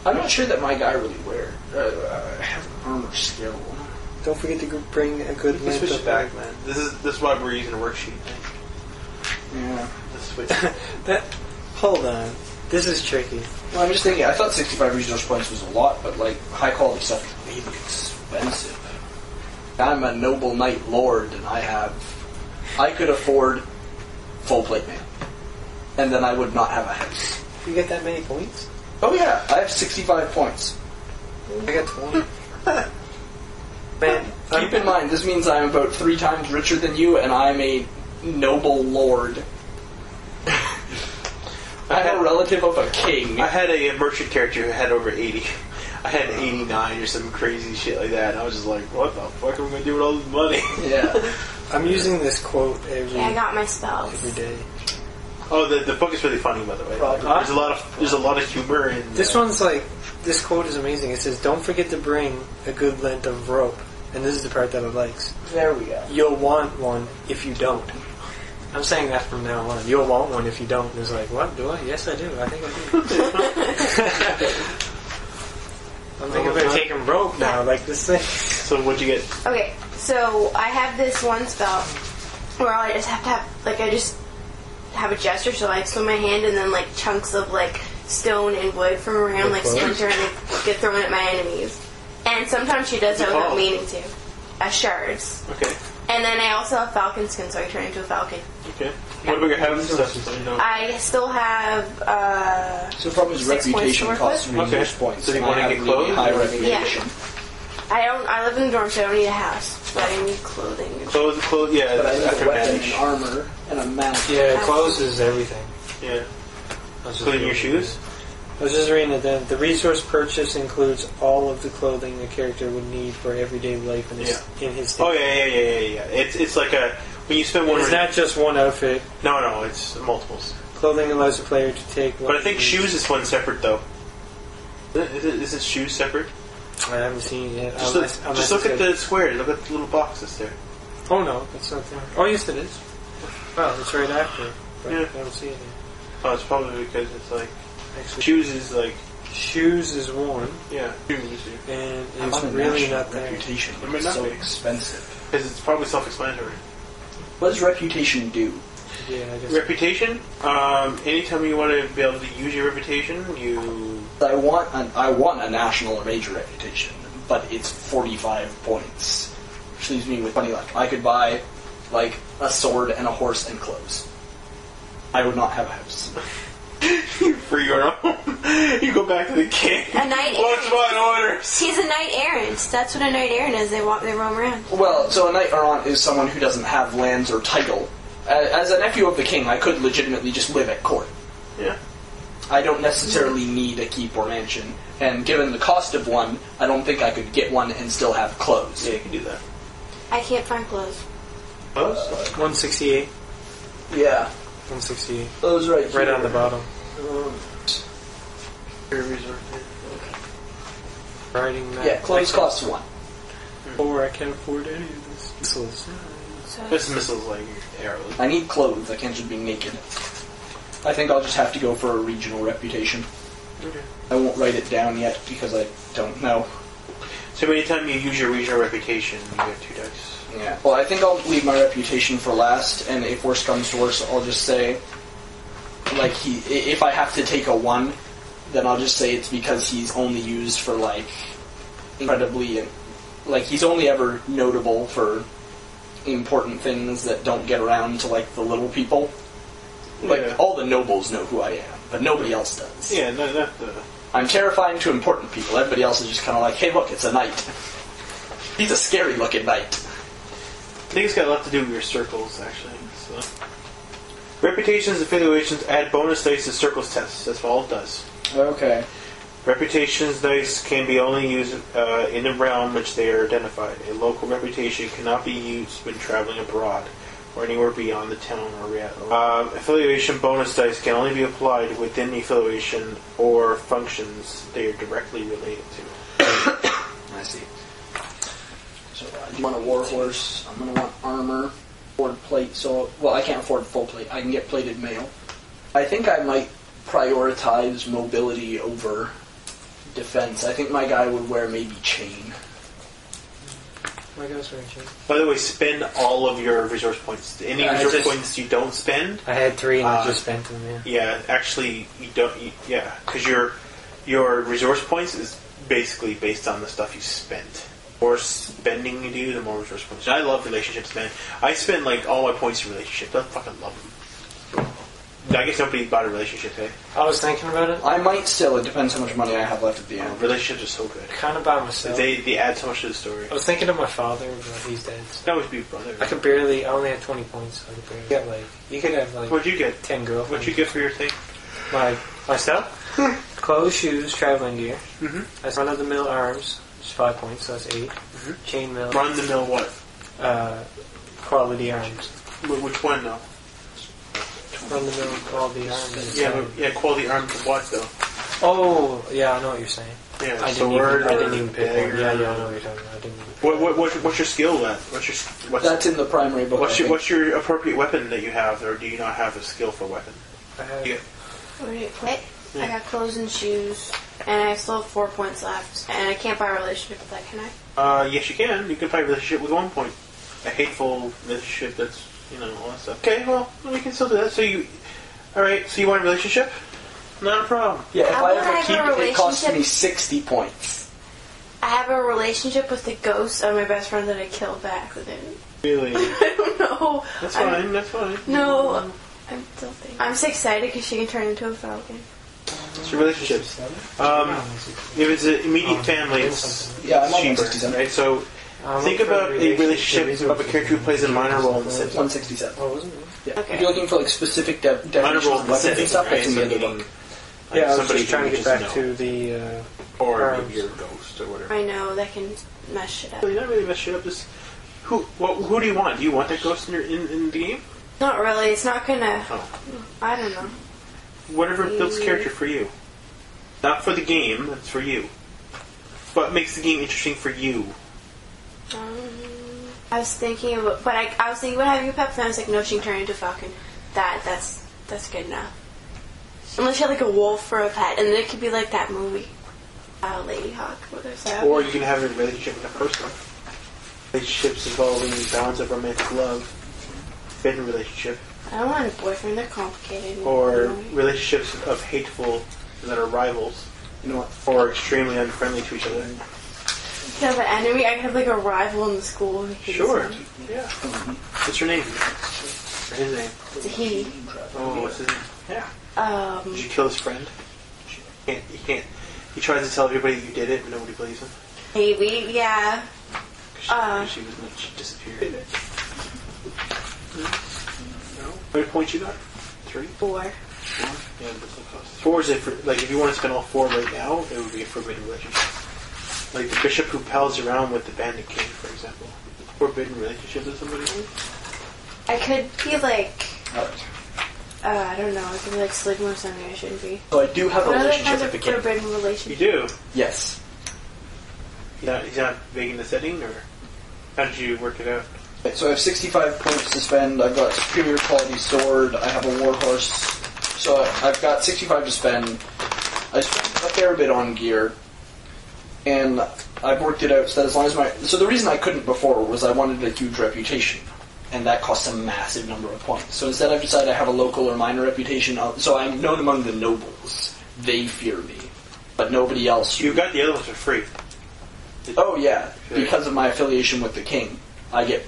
I'm not sure that my guy really has armor skill. Don't forget to bring a good Let's length switch it of back, man. This is why we're using a worksheet. Yeah. Let's switch. Hold on. This is tricky. Well, I'm just thinking, I thought 65 resource points was a lot, but like high quality stuff is maybe expensive. I'm a noble knight lord, and I could afford full plate mail, and then I would not have a house. You get that many points? Oh yeah, I have 65 points. I got 20. Man, Keep in mind, this means I'm about 3 times richer than you, and I'm a noble lord. I'm a relative of a king. I had a merchant character who had over 80. I had 89 or some crazy shit like that, and I was just like, what the fuck are we gonna do with all this money? Yeah. I'm using this quote every Yeah, I got my spells. day. Oh, the book is really funny, by the way. There's a lot of humor in This one's like, this quote is amazing. It says, "Don't forget to bring a good length of rope." And this is the part that I likes. There we go. You'll want one if you don't. I'm saying that from now on. You'll want one if you don't. And it's like, what? Do I? Yes, I do. I think I do. I'm thinking about taking rope now, like this thing. So what'd you get? Okay, so I have this one spell where I just have to have, like, I just have a gesture, so I swing my hand and then, like, chunks of, like, stone and wood from around, like, splinter, and they get thrown at my enemies. And sometimes she does that without meaning to. As shards. Okay. And then I also have falcon skin, so I turn into a falcon. Okay. What about your heavens and stuff? I still have, So from his 6 points reputation to work costs with? resource points. So do you and wanna I get have really clothes? high Yeah. reputation. I live in a dorm, so I don't need a house. But I need clothing. Clothes, yeah. But I that's need after a weapon manage. and armor and a mount. Yeah, clothes is everything. Yeah. I was just Including your reading shoes? I was just reading it then. The resource purchase includes all of the clothing a character would need for everyday life in his Oh, yeah. It's like a... When you spend one... It's not just one outfit. No, it's multiples. Clothing allows the player to take... But I think shoes is one separate, though. Is it shoes separate? I haven't seen it yet. Just look at the square. Look at the little boxes there. Oh, no, that's not there. Oh, yes, it is. Well, it's right after. But Yeah. I don't see it here. Oh, it's probably because it's like... Actually, Shoes is like... shoes is one, Yeah. Shoes. and I'm it's on a really national not there. reputation. It might It's not so be. expensive. Because it's probably self-explanatory. What does reputation do? Yeah, I guess. Reputation. Anytime you want to be able to use your reputation, you... I want a national or major reputation, but it's 45 points, which leaves me with 20 left. I could buy like a sword and a horse and clothes. I would not have a house. For your own. You go back to the king. A knight What's errant. my orders? He's a knight errant. That's what a knight errant is. They roam around. Well, so a knight errant is someone who doesn't have lands or title. As a nephew of the king, I could legitimately just live at court. Yeah. I don't necessarily need a keep or mansion, and given the cost of one, I don't think I could get one and still have clothes. Yeah, you can do that. I can't find clothes. Close? 168. Yeah, 168. those right here. Right on the bottom. Riding that. Yeah, clothes costs one. Or I can't afford any of this. Missiles. So This missile's like arrows. I need clothes. I can't just be naked. I think I'll just have to go for a regional reputation. Okay. I won't write it down yet because I don't know. So anytime you use your regional reputation, you get 2 dice. Yeah. Well, I think I'll leave my reputation for last, and if worse comes to worse, I'll just say, like, if I have to take a 1, then I'll just say it's because he's only used for, like, incredibly, like, he's only ever notable for important things that don't get around to, like, the little people. Like, Yeah. all the nobles know who I am, but nobody else does. Yeah, not the... I'm terrifying to important people. Everybody else is just kind of like, hey, look, it's a knight. He's a scary-looking knight. I think it's got a lot to do with your circles, actually. So. Reputations, affiliations add bonus dice to circles tests. That's all it does. Okay. Reputations dice can be only used in the realm which they are identified. A local reputation cannot be used when traveling abroad or anywhere beyond the town or affiliation bonus dice can only be applied within the affiliation or functions they are directly related to. I see. So I want a warhorse. I'm going to want armor, afford plate. So, well, I can't afford full plate. I can get plated mail. I think I might prioritize mobility over defense. I think my guy would wear maybe chain. My guy's wearing chain. By the way, spend all of your resource points. Any resource points you don't spend, I had 3 and I just spent them, yeah. yeah, actually, you don't. Because your resource points is basically based on the stuff you spent. The more spending you do, the more resource points. I love relationships, man. I spend like all my points in relationships. I fucking love them. I guess nobody bought a relationship, eh? I was thinking about it. I might still. It depends how much money I have left at the end. Relationships are so good. Kind of by myself. They add so much to the story. I was thinking of my father, but he's dead. So. That would be brother. I could barely. I only had 20 points. So I could barely get like. You could have like. What'd you get? 10 girlfriends. What'd you get for your thing? My stuff? Clothes, shoes, traveling gear. Mm-hmm. That's run of the mill arms. It's 5 points. So that's 8. Mm-hmm. Chainmail. Run the mill what? Quality arms. Which one though? Run the mill quality arms. Yeah, quality arms of what though? Oh, yeah, I know what you're saying. Yeah, I sword didn't even or pick one. dagger. Yeah, I know what you're talking about. I didn't even pick What's your skill then? That's in the primary book. What's your appropriate weapon that you have, or do you not have a skill for weapon? I have, Yeah. What did it quit? I got clothes and shoes, and I still have 4 points left. And I can't buy a relationship with that, can I? Yes, you can. You can find a relationship with 1 point. A hateful relationship that's, all that stuff. Okay, well, we can still do that. Alright, so you want a relationship? Not a problem. Yeah, if How I about I ever have keep a it, it costs relationship? me 60 points. I have a relationship with the ghost of my best friend that I killed by accident. Really? I don't know. That's fine. That's fine. No, I'm still thinking. I'm so excited because she can turn into a falcon. It's your relationships. If it's an immediate family, it's Yeah, I'm on cheaper, 167. right? So think about a relationship of a character who plays a minor role in the setting. 167. Oh, wasn't it? Yeah. Okay. If you're looking for like specific Minor definitions role of in the weapons setting, and stuff, right? that's in So the other meaning, book. like, Yeah, I was somebody just trying to who get just back know. to the... Or arms. maybe your ghost or whatever. I know that can mess shit up. Well, you're not really mess shit up. Just who do you want? Do you want that ghost in the game? Not really. It's not gonna. Oh. I don't know. Whatever builds character for you. Not for the game, it's for you. What makes the game interesting for you? I was thinking, but I was thinking about having a pet, but then I was like, no, she can turn into a falcon. That's good enough. Unless you have like a wolf for a pet, and then it could be like that movie, Lady Hawk. What is that? Or you can have a relationship with a person. Relationships involving balance of romantic love, forbidden relationship, I don't want a boyfriend. They're complicated. or relationships of hateful that are rivals, You know what? or extremely unfriendly to each other. You can have an enemy. I can have like a rival in the school. who hates Sure. me. Yeah. What's your name? Or his name? It's a he. Oh, what's his name? Yeah. Did you kill his friend? You can't. He tries to tell everybody you did it, but nobody believes him. Maybe, yeah. She disappeared. No. How many points you got? 3? 4. 4? Yeah, that's not close. 4 is if you want to spend all 4 right now, it would be a forbidden relationship. Like the bishop who pals around with the bandit king, for example. Forbidden relationship with somebody. I could be like, Alright. I don't know. I could be like sleeping with somebody I shouldn't be. So I do have a What other relationship kinds with of the king. forbidden You relationship? do. Yes. He's not big in the setting, or how did you work it out? So I have 65 points to spend. I've got superior quality sword. I have a warhorse. So I've got 65 to spend. I spent a fair bit on gear. And I've worked it out so that as long as my... So the reason I couldn't before was I wanted a huge reputation. And that costs a massive number of points. So instead I've decided I have a local or minor reputation. So I'm known among the nobles. They fear me. But nobody else. You got the other ones for free. Oh yeah, because of my affiliation with the king. I get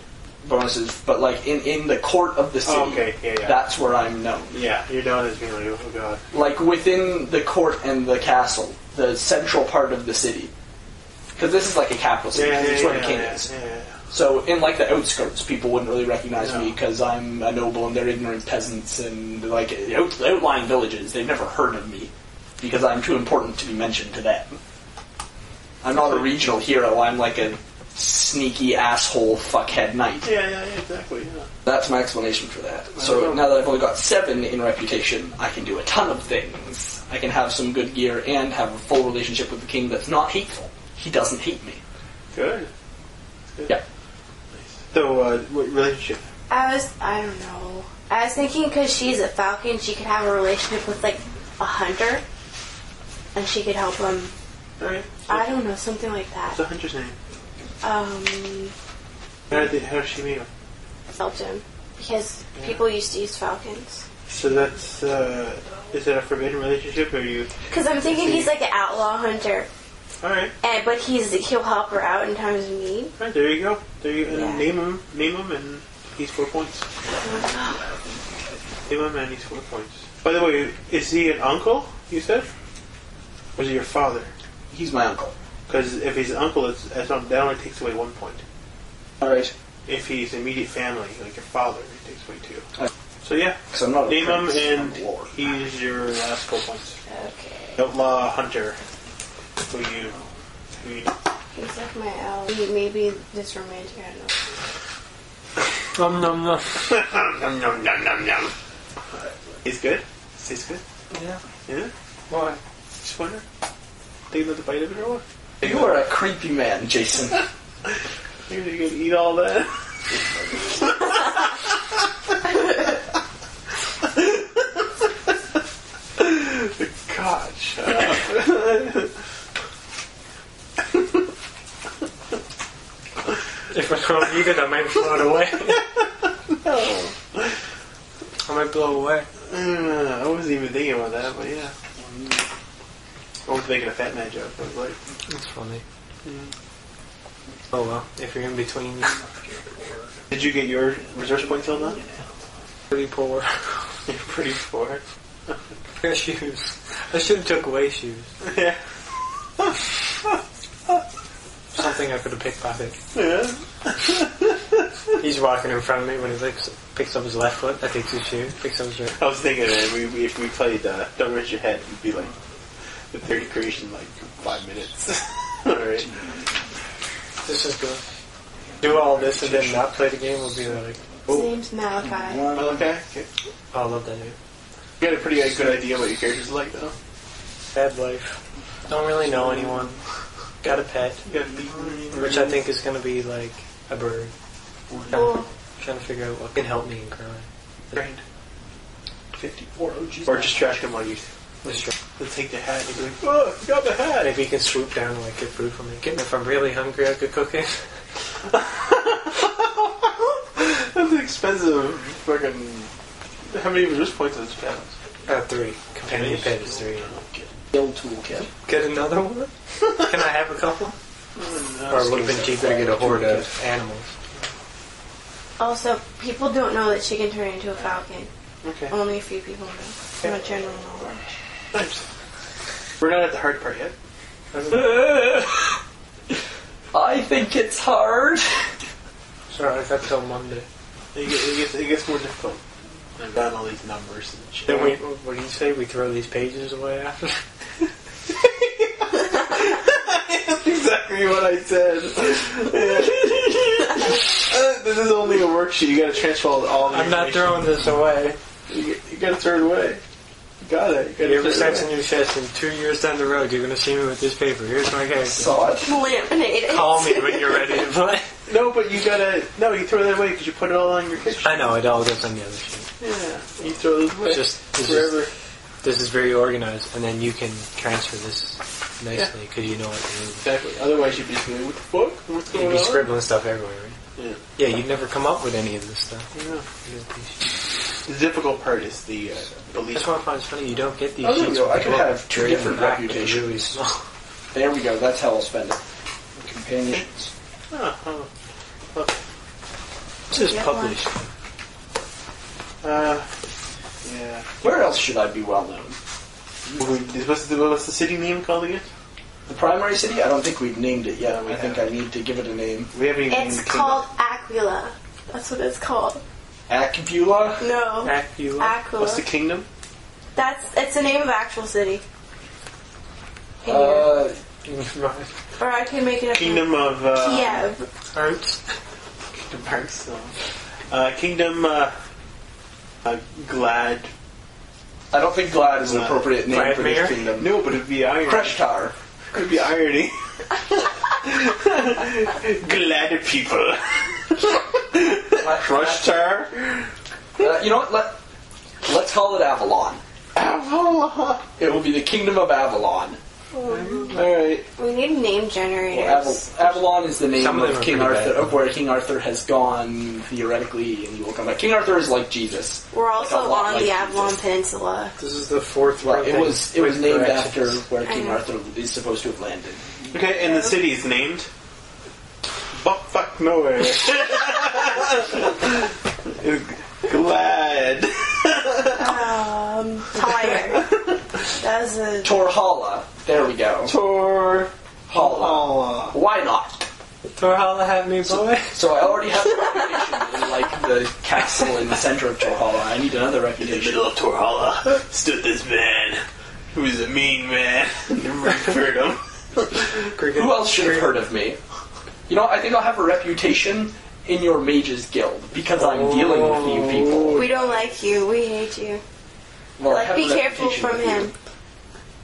bonuses, but like in the court of the city, Oh, okay. Yeah. that's where I'm known. Yeah, you're known as being like, oh god. Like within the court and the castle, the central part of the city. Because this is like a capital city, it's where the king is. Yeah. So in like the outskirts, people wouldn't really recognize me because I'm a noble and they're ignorant peasants and like outlying villages. They've never heard of me because I'm too important to be mentioned to them. I'm not a regional hero. I'm like a sneaky asshole fuckhead knight. Yeah, exactly. Yeah. That's my explanation for that. So now that I've only got 7 in reputation, I can do a ton of things. I can have some good gear and have a full relationship with the king that's not hateful. He doesn't hate me. Good. Yeah. So, what relationship? I don't know. I was thinking because she's a falcon, she could have a relationship with like a hunter, and she could help him. Alright. I don't know, something like What's that. the hunter's name? How did she meet him? Helped him because people used to use falcons. So that's, is that a forbidden relationship, or you... Because I'm thinking he's like an outlaw hunter, Alright. but he'll help her out in times of need. Alright, there you go. And Yeah. name him, and he's 4 points. Name him, and he's 4 points. By the way, is he an uncle, you said? Or is he your father? He's my uncle. Because if he's an uncle, that only takes away 1 point. Alright. If he's immediate family, like your father, it takes away 2. Uh, So yeah, So I'm not a name him, prince, and I'm a lord. he's your last 4 points. Okay. Outlaw hunter. Who you know. He's like my owl. Maybe this romantic, I don't know. Nom nom nom. Nom nom nom nom nom. He's good? Tastes good? Yeah. Yeah? Why? Just wonder. Take another bite of it or what? You are a creepy man, Jason. You're gonna eat all that? God, shut up. If I don't eat it, I might float away. No. I might blow away. I wasn't even thinking about that, but yeah. I was making a fat man joke. I was like, That's funny. Oh well, if you're in between. Did you get your resource points filled up? Pretty poor. You're pretty poor. Pair of shoes. I should have took away shoes. Yeah. Something I could have pickpocketed. Yeah. He's walking in front of me when he picks up his left foot. I takes his shoe. Picks up his right. I was thinking that if we played Don't Raise Your Head, it'd be like the 30 creation, like 5 minutes. Alright. This is good. Do all this and then not play the game would be like... His name's Malachi. Okay. Oh, I love that name. You got a pretty good idea what your character's like, though. Bad life. Don't really know anyone. Got a pet. Which I think is going to be like a bird. Cool. Trying to figure out what can help me in crime. Grand. 54 OGs. Or just trash him while you... They'll take the hat and you'll be like, oh, I got the hat! Maybe he can swoop down and like get food from me. If I'm really hungry, I could cook it. That's expensive. Fucking... How many resource points does it have? 3. Companion pet is 3. Guild toolkit. Get another one? Can I have a couple? Or it would have been cheaper to get a horde of animals. Also, people don't know that she can turn into a falcon. Okay. Only a few people know. Not general knowledge. Nice. We're not at the hard part yet. I think it's hard. Sorry, I got till Monday. It gets more difficult. I've got all these numbers and shit. Then what do you say? We throw these pages away after? That's exactly what I said. This is only a worksheet. You gotta transfer all the I'm not throwing this away. You gotta throw it away. You got it. You You ever sense in your chest in 2 years down the road, you're going to see me with this paper. Here's my character. Saw it. Laminated. Call me when you're ready to play. No, but you gotta... No, you throw that away because you put it all on your picture. I know, it all goes on the other sheet. Yeah, you throw those away. Forever. This is very organized, and then you can transfer this nicely because you know what to do. Exactly. Otherwise you'd be like, what the fuck? What's going You'd on? be scribbling stuff everywhere, right? Yeah. Yeah, you'd never come up with any of this stuff. Yeah. The difficult part is the belief. That's what I find funny. You don't get these Oh, there we sheets. go. from I could the book. have two They're in the different back, but they're reputations. really small. There we go. That's how I'll spend it. Companions. Oh. This is published. Yeah. Where else should I be well known? What's the city name called again? The primary city? I don't think we've named it yet. No, we I think I need to give it a name. We haven't even It's named the called Aquila. That's what it's called. Acapula? No. Aquila. Aquila. What's the kingdom? It's the name of actual city. Uh, Or I can make it up. Kingdom of... Kiev. Arts. Kingdom Hearts. Kingdom... Glad... I don't think Glad is an appropriate name for Vladimir? this kingdom. No, but it'd be irony. Kreshtar. Could be irony. Glad people. Kreshtar. You know what? Let's call it Avalon. Avalon. It will be the Kingdom of Avalon. Alright. We need name generators. Avalon is the name Some of them of are King pretty Arthur, bad. of where King Arthur has gone theoretically, and he will come back. King Arthur is like Jesus. We're also Like a lot on like the Jesus. Avalon Peninsula. This is the fourth Well, one. it was named after directions. where King I know. Arthur is supposed to have landed. Okay, and the city is named... Fuck nowhere. Glad. Tire. That's a... Torhalla. There we go. Torhalla. Why not? Torhalla have me, boy. So I already have a reputation in like the castle in the center of Torhalla. I need another In the reputation. middle of Torhalla stood this man, who was a mean man. Never heard him. Who else should have heard of me? You know, I think I'll have a reputation in your mages guild because I'm dealing with you people. We don't like you. We hate you. Well, I Like, have be a careful reputation from with him. you.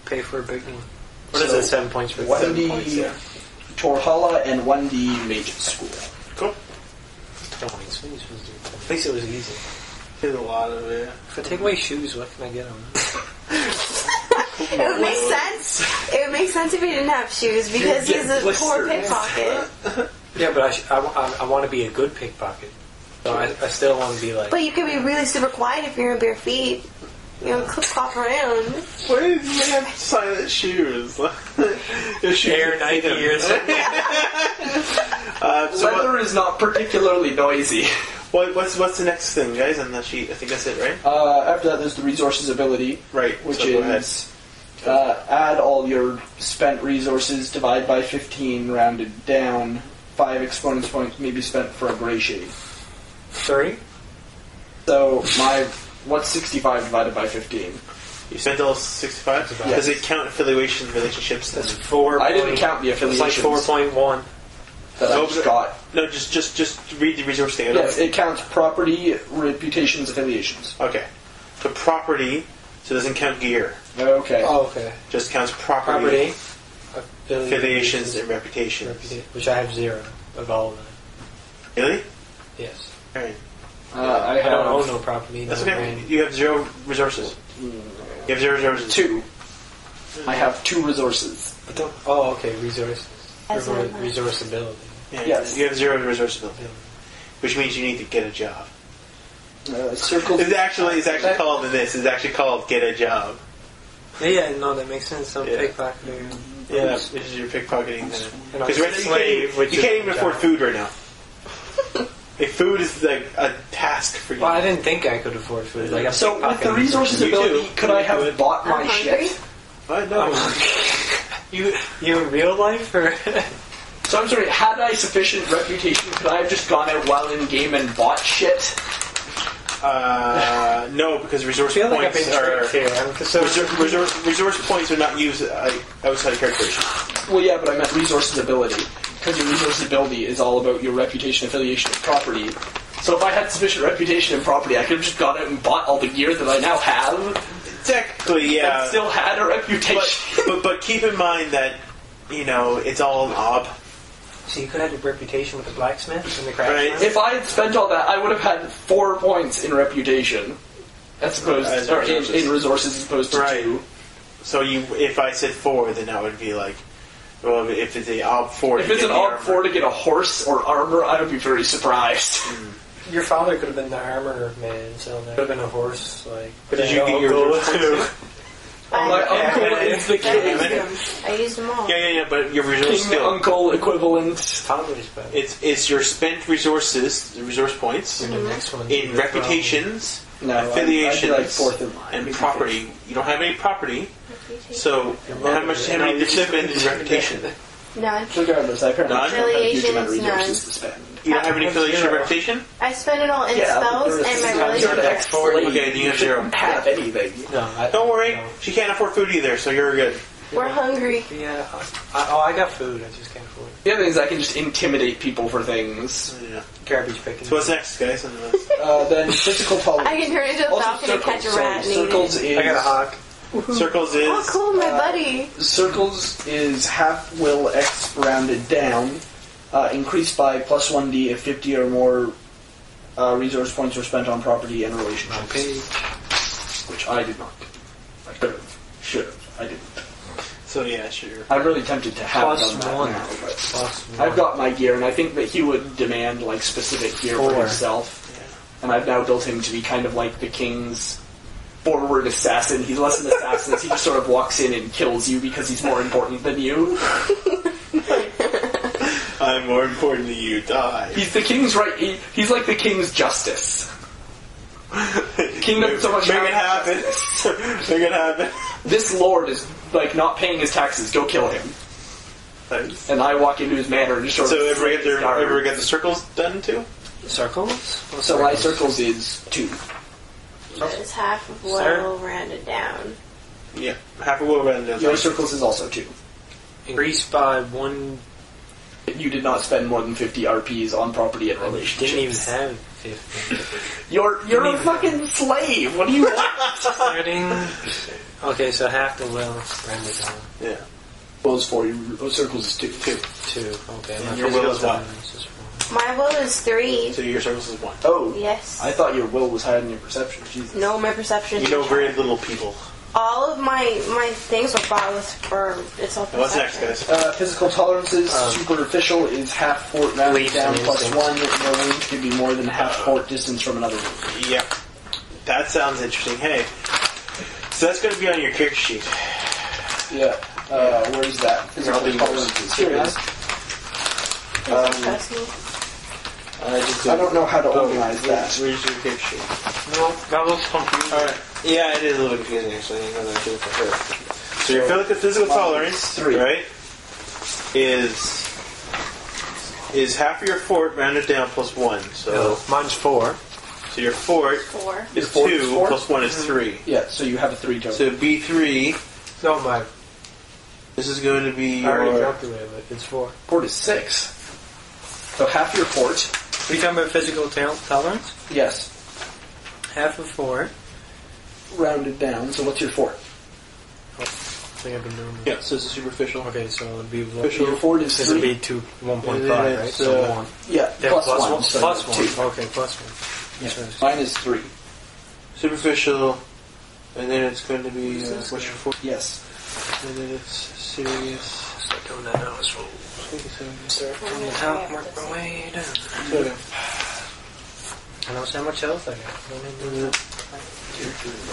Pay for a big one. What is So, it? 7 points for 1D 7 points, yeah. Torhalla and 1D mages school. Cool. Points. What are you supposed to do? At least it was easy. There's a lot of it. If I take away shoes, what can I get on them? It would make sense. It would make sense if he didn't have shoes because You'd he's get a poor blisters. pickpocket. Yeah, but I want to be a good pickpocket. So I still want to be like... But you could be really super quiet if you're in bare feet. You know, clip clop around. Why did you have silent shoes? Your shoes Air are 90 freedom. years. Leather is not particularly noisy. What's the next thing, guys, on the sheet? I think that's it, right? After that, there's the resources ability. Right. Which so go is add all your spent resources, divide by 15, rounded down. 5 exponents points may be spent for a gray shade. 3? So what's 65 divided by 15? You spent all 65? Yes. Does it count affiliation relationships? That's 4. I didn't count the It's affiliations. like 4.1. That I just got. No, just read the resource thing. Yes, it counts property, reputations, affiliations. Okay. So property, so it doesn't count gear. Okay. Oh, okay. Just counts property, Property. affiliations, and reputations. Which I have 0 of all of them. Really? Yes. Alright. I I don't own have no property. That's no okay. land. You have 0 resources. You have 0 resources. 2. I have 2 resources. But don't, oh, okay. Resources. As in, Resourceability. Yeah, Yes. You have 0 resourceability. Which means you need to get a job. Circles. It's actually called in this. It's actually called get a job. Yeah, no, that makes sense. Some Yeah. pickpocketing. Yeah, this is your pickpocketing. And Because I'm right now slave, which you can't is even a afford job. food right now. If food is like a task for you. Well, I didn't think I could afford food. Like, I'm So with the pickpocketing. resources You ability, too. could I have Good. bought my I'm hungry. shit? I know. You in real life or? So I'm sorry, had I sufficient reputation, could I have just gone out while in game and bought shit? No, because resource I feel like I've points been are tricked here. I'm so resource points are not used outside of character creation. Well, yeah, but I meant resources ability. Because your resources ability is all about your reputation, affiliation, and property. So if I had sufficient reputation and property, I could have just gone out and bought all the gear that I now have, Technically, yeah. and still had a reputation. But keep in mind that it's all an ob. So you could have a reputation with the blacksmith and the Right. craftsman. If I had spent all that, I would have had 4 points in reputation, as opposed or in resources as opposed to Right. 2. So if I said 4, then that would be like, well, if it's a ob 4, If you it's get an the odd armor. 4 to get a horse or armor, I would be very surprised. Your father could have been the armor man, so there could have been a horse. Like, Did you get your resource points? My uncle yeah, is the I king. used them. I used them all. Yeah, but your resource King skill. uncle equivalent. Father's better. It's your spent resources, the resource points, The next one. in reputations, No, affiliations, I'd be like 4th in line. and property. You don't have any property, so how many did you spend in reputation? None. Regardless, I apparently None? don't have a huge amount of Affiliations, resources to spend. You don't have any affiliation or Zero. reputation? I spent it all in Yeah, spells but and my you're an relationships. ex-slave. Okay, then you have 0. shouldn't have anything. No, Don't worry, No. she can't afford food either, so you're good. We're hungry. Yeah. I got food. I just can't afford it. The other thing is I can just intimidate people for things. Yeah. Garbage picking. So what's next, guys? On the list? Then physical tolerance. I can turn into a Also falcon and catch a circles. rat and eat Circles it. is I got a hawk. Circles is Oh, cool, my buddy. Circles is half will X rounded down, increased by +1d if 50 or more resource points were spent on property and relationships. Okay. Which I did not. I could have, should have. I didn't. so yeah, sure. I'm really tempted to have Plus done that one. now, but Plus I've got my gear, and I think that he would demand like specific gear for 4. himself. And I've now built him to be kind of like the king's forward assassin. He's less an assassin; he just sort of walks in and kills you because he's more important than you. I'm more important than you. Die. He's the king's right. He's like the king's justice. King doesn't so much Make have it happen. Make it happen. This lord is like not paying his taxes. Go kill him. Nice. And I walk into his manor and just sort So of. everybody slay his guard. got the circles done too? Circles? So my circles is 2. It's half of Sir? well rounded down. Yeah. Half a will around Your circles is also 2. Increased by 1. You did not spend more than 50 RPs on property and relationships. Didn't even have 50. You're a fucking slave. What do you want? Starting. Okay, so half the will rounded down. Yeah. Those 4. Your circles is 2. 2. Okay. And my your will physical is what? tolerance is 1. My will is 3. So your circles is 1. Oh. Yes. I thought your will was higher than your perception. Jesus. No, my perception. You know very little people. All of my things were bought with for it's all And what's next, perception. guys? Physical tolerances, superficial is half fort rounded Beliefs down and plus instincts. 1. No range can be more than half fort distance from another room. Yeah. That sounds interesting. Hey. So that's going to be on your character sheet. Yeah. Where's that? Physical Probably tolerances. Here it is. Personal. I don't know how to organize that. Where's your gift sheet? No, that looks confusing. Alright. Yeah, it is a little confusing actually. I'm going to do it for her. So your physical tolerance, 3. right, is half of your fort rounded down plus 1. So mine's 4. so your fort 4. is Your fort 2 is 4? plus 1 is 3. Yeah, so you have a 3 total. So B3, No, mine. this is going to be I already your... calculated it. It's 4. Fort is 6. So half your fort. Are you talking about physical tolerance? Yes. Half of 4. Rounded down. So what's your fort? I think I've been doing this. Yeah, so this is superficial. Okay, so it'd be Official. Your fort is This would 3. be 1.5, And then right? it's, So 1. Yeah, Yeah, plus plus 1. one. So Plus 2. 1. Okay, plus 1. Yeah. Yes, Mine is 3. Superficial, and then it's going to be what's your fort? Yes. And then it's serious. Start doing that now as well. Start from the top, work my way down. So, I know how much health I got.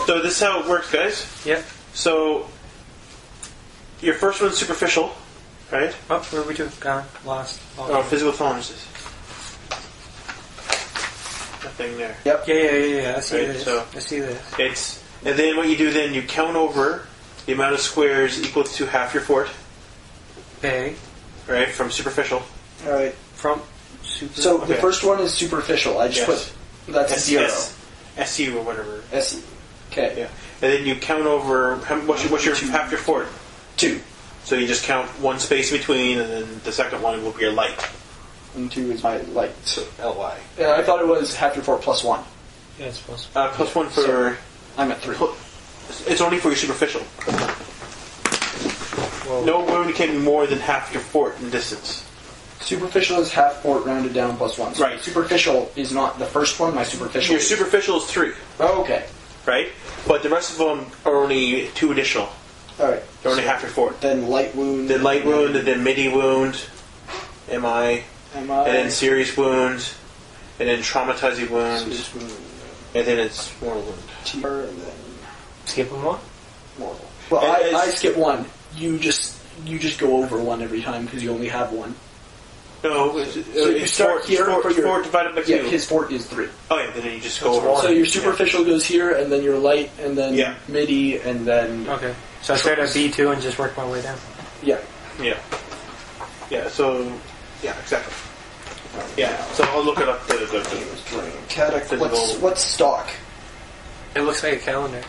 so this is how it works, guys. Yep. So your first one's superficial, right? Oh, where we to? Gone. Lost. Oh, physical tolerances. Nothing there. Yep. Yeah. I see Right, this. so- I see this. It's and then what you do then you count over the amount of squares equal to half your fort, Okay. right? From superficial. All right. From super. So the Okay. first one is superficial. I just Yes. put that's 0. SU or whatever. S. Okay. Yeah. And then you count over what's your half your fort. 2. So you just count one space between, and then the second one will be your light. And 2 is my light. So LY. Yeah, I thought it was half your fort plus 1. Yeah, it's plus. Plus 1 for. So- I'm at 3. It's only for your superficial. Well, No wound can be more than half your fort in distance. Superficial is half fort rounded down plus 1. So Right. Superficial is not the first one. My superficial. Your is- superficial is 3, Oh, okay. right? But the rest of them are only 2 additional. All right. They're only half your fort. Then light wound. Then light wound, and then midi wound, MI, Am and then I? serious wound, and then traumatizing wound, Serious wound. and then it's mortal wound. TR, and then skipping one. mortal. Well, And I it's- skip 1. You just go over 1 every time because you only have 1. No, it's, you it's start here for your- fort divided by 2. Yeah, his fort is 3. Oh yeah, then you just go That's over one. So one. your superficial goes here, and then your light, and then Yeah. midi, and then Okay. So I start at B2 and just work my way down. yeah. Yeah. Yeah, so, yeah, exactly. Yeah, so I'll look it up. Catech. What's stock? It looks like a calendar.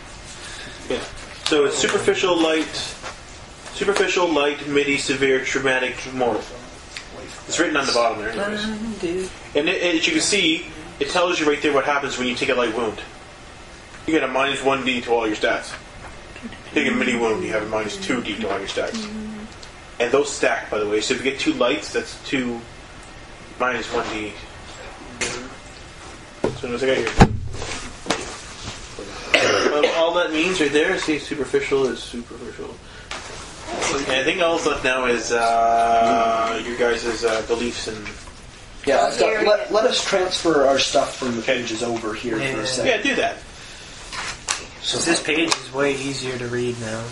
Yeah. So it's superficial, midi, severe, traumatic, mortal. It's written on the bottom there anyways. And as you can see, it tells you right there what happens when you take a light wound. You get a minus 1d to all your stats. Take a midi wound, you have a minus 2d to all your stats. And those stack, by the way. So if you get 2 lights, that's 2 minus 1d. So as I got here. All that means right there, see, superficial is superficial. And I think all that's left now is your guys' beliefs and... Yeah. Here. Let us transfer our stuff from the pages over here for a second. Yeah, do that. So this page is way easier to read now.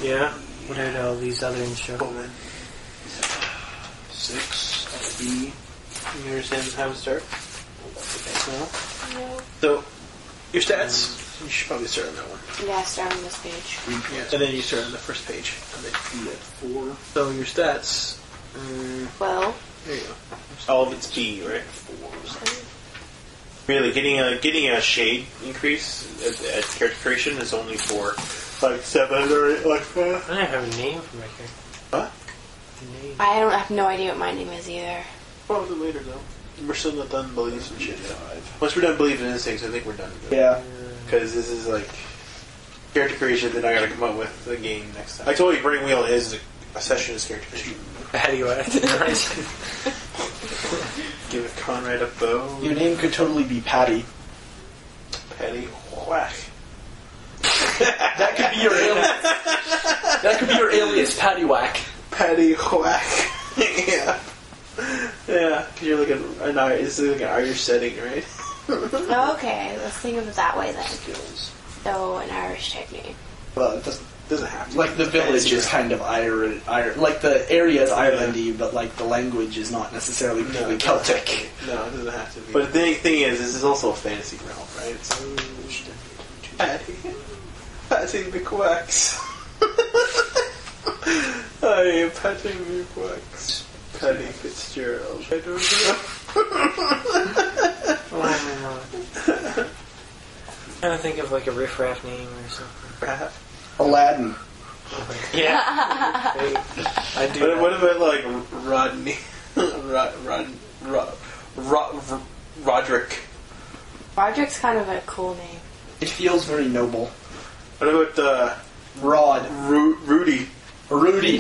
Yeah. What are all these other instructions? 6 B. You understand how to start? No? No. So, your stats, you should probably start on that one. Yeah, start on this page. Yeah. And then you start on the first page. And then you get 4. So your stats, Well, there you go. All of it's B, right? 4. Really, getting a shade increase at character creation is only for like 7 or 8, like that. I don't have a name for my character. What? Name. I don't have no idea what my name is either. Probably later though. We're still not done beliefs and shit yet. Once we're done believing in instincts, I think we're done. Yeah. Because this is like character creation that I gotta come up with the game next time. I told you Burning Wheel is a session is character creation. How do you act? Give Conrad a bow. Your name could totally be Patty. Patty whack. That could be your alias. That could be your alias, Paddywhack. Patty whack. Yeah. Yeah, because you're looking it's like an Irish setting, right? Okay, let's think of it that way then. So, an Irish type name. Well, it doesn't. Doesn't have to. Like the village is kind of like the area is Irelandy, but like the language is not necessarily really Celtic. No, it doesn't have to be. But the thing is, this is also a fantasy realm, right? So, Patty McQuacks. I am Patty McQuacks. Patty Fitzgerald. I don't know. I'm trying to think of like a riffraff name or something. Aladdin. Yeah. I do. What about like Rodney? Roderick. Roderick's kind of a cool name. It feels very noble. What about Rod. Rudy? Rudy. Rudy.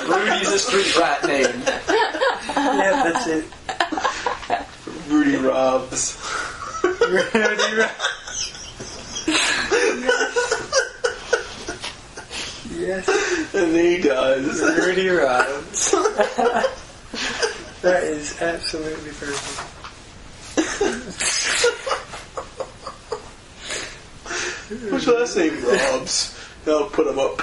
Rudy's a street rat name. Yeah, that's it. Rudy Robs. Rudy Robs. Yes. And he does. Rudy Robs. That is absolutely perfect. What's your last name? Robs. I'll put him up.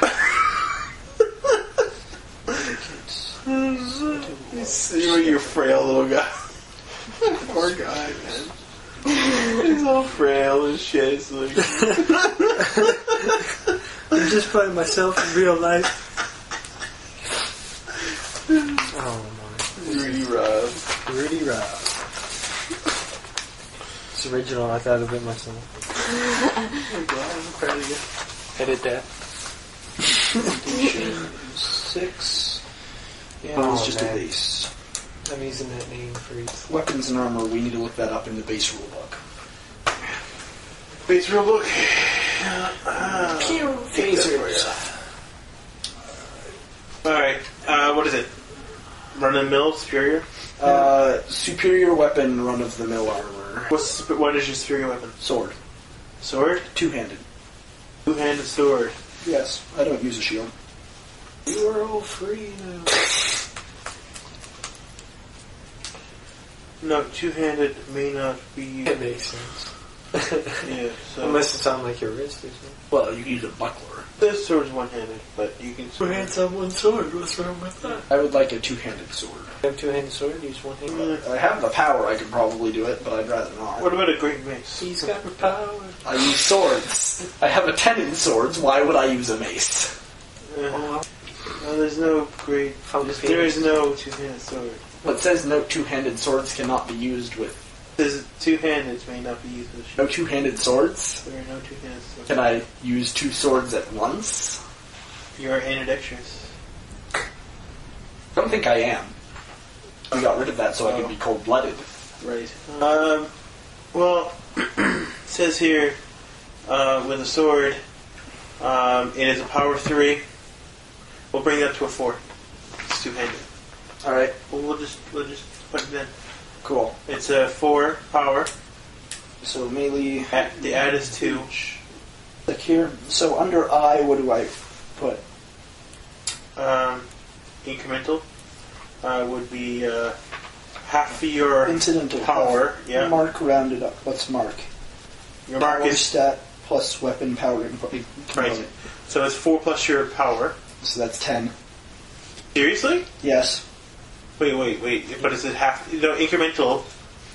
You're a frail little guy. Poor guy, man. He's all frail and shit. It's like... I'm just playing myself in real life. Oh my. Rudy Rob. Rudy Rob. It's original, I thought of it myself. I'm glad. I'm proud of you. Edit that. 6. Yeah, Oh, it's just man. a base. I'm using that name for each. Weapons and armor, we need to look that up in the base rulebook. Base rulebook. Phasers. Alright, what is it? Run of the mill, superior? Superior weapon, run-of-the-mill armor. What is your superior weapon? Sword. Sword? Two-handed. Two-handed sword. Yes, I don't use a shield. You are all free now. No, two-handed may not be... That makes sense. Yeah, so... Unless it's on like your wrist or something. Well, you can use a buckler. This sword's one-handed, but you can... Two hands on one sword, what's wrong with that? I would like a two-handed sword. You have two-handed sword, use one hand. I have the power, I could probably do it, but I'd rather not. What about a great mace? He's got the power. I use swords. I have a 10 in swords, why would I use a mace? No, there's no great... There is no two-handed sword. Well, it says no two-handed swords cannot be used with... There's two-handed may not be used with No shield. two-handed swords? There are no two-handed swords. Can I use two swords at once? You're ambidextrous. I don't think I am. We got rid of that so I could be cold-blooded. Right. Well, it says here, with a sword, it is a power 3. We'll bring that to a 4. It's two-handed. Alright, Well, we'll just put it in. cool. It's a 4 power. So melee... The add is 2. Look here. So under I, what do I put? Incremental would be half of your Incidental power. Yeah. Mark rounded up. What's mark? Your mark Power is stat plus weapon power component. right. So it's 4 plus your power. So that's 10. Seriously? Yes. Wait. But is it half? No, incremental.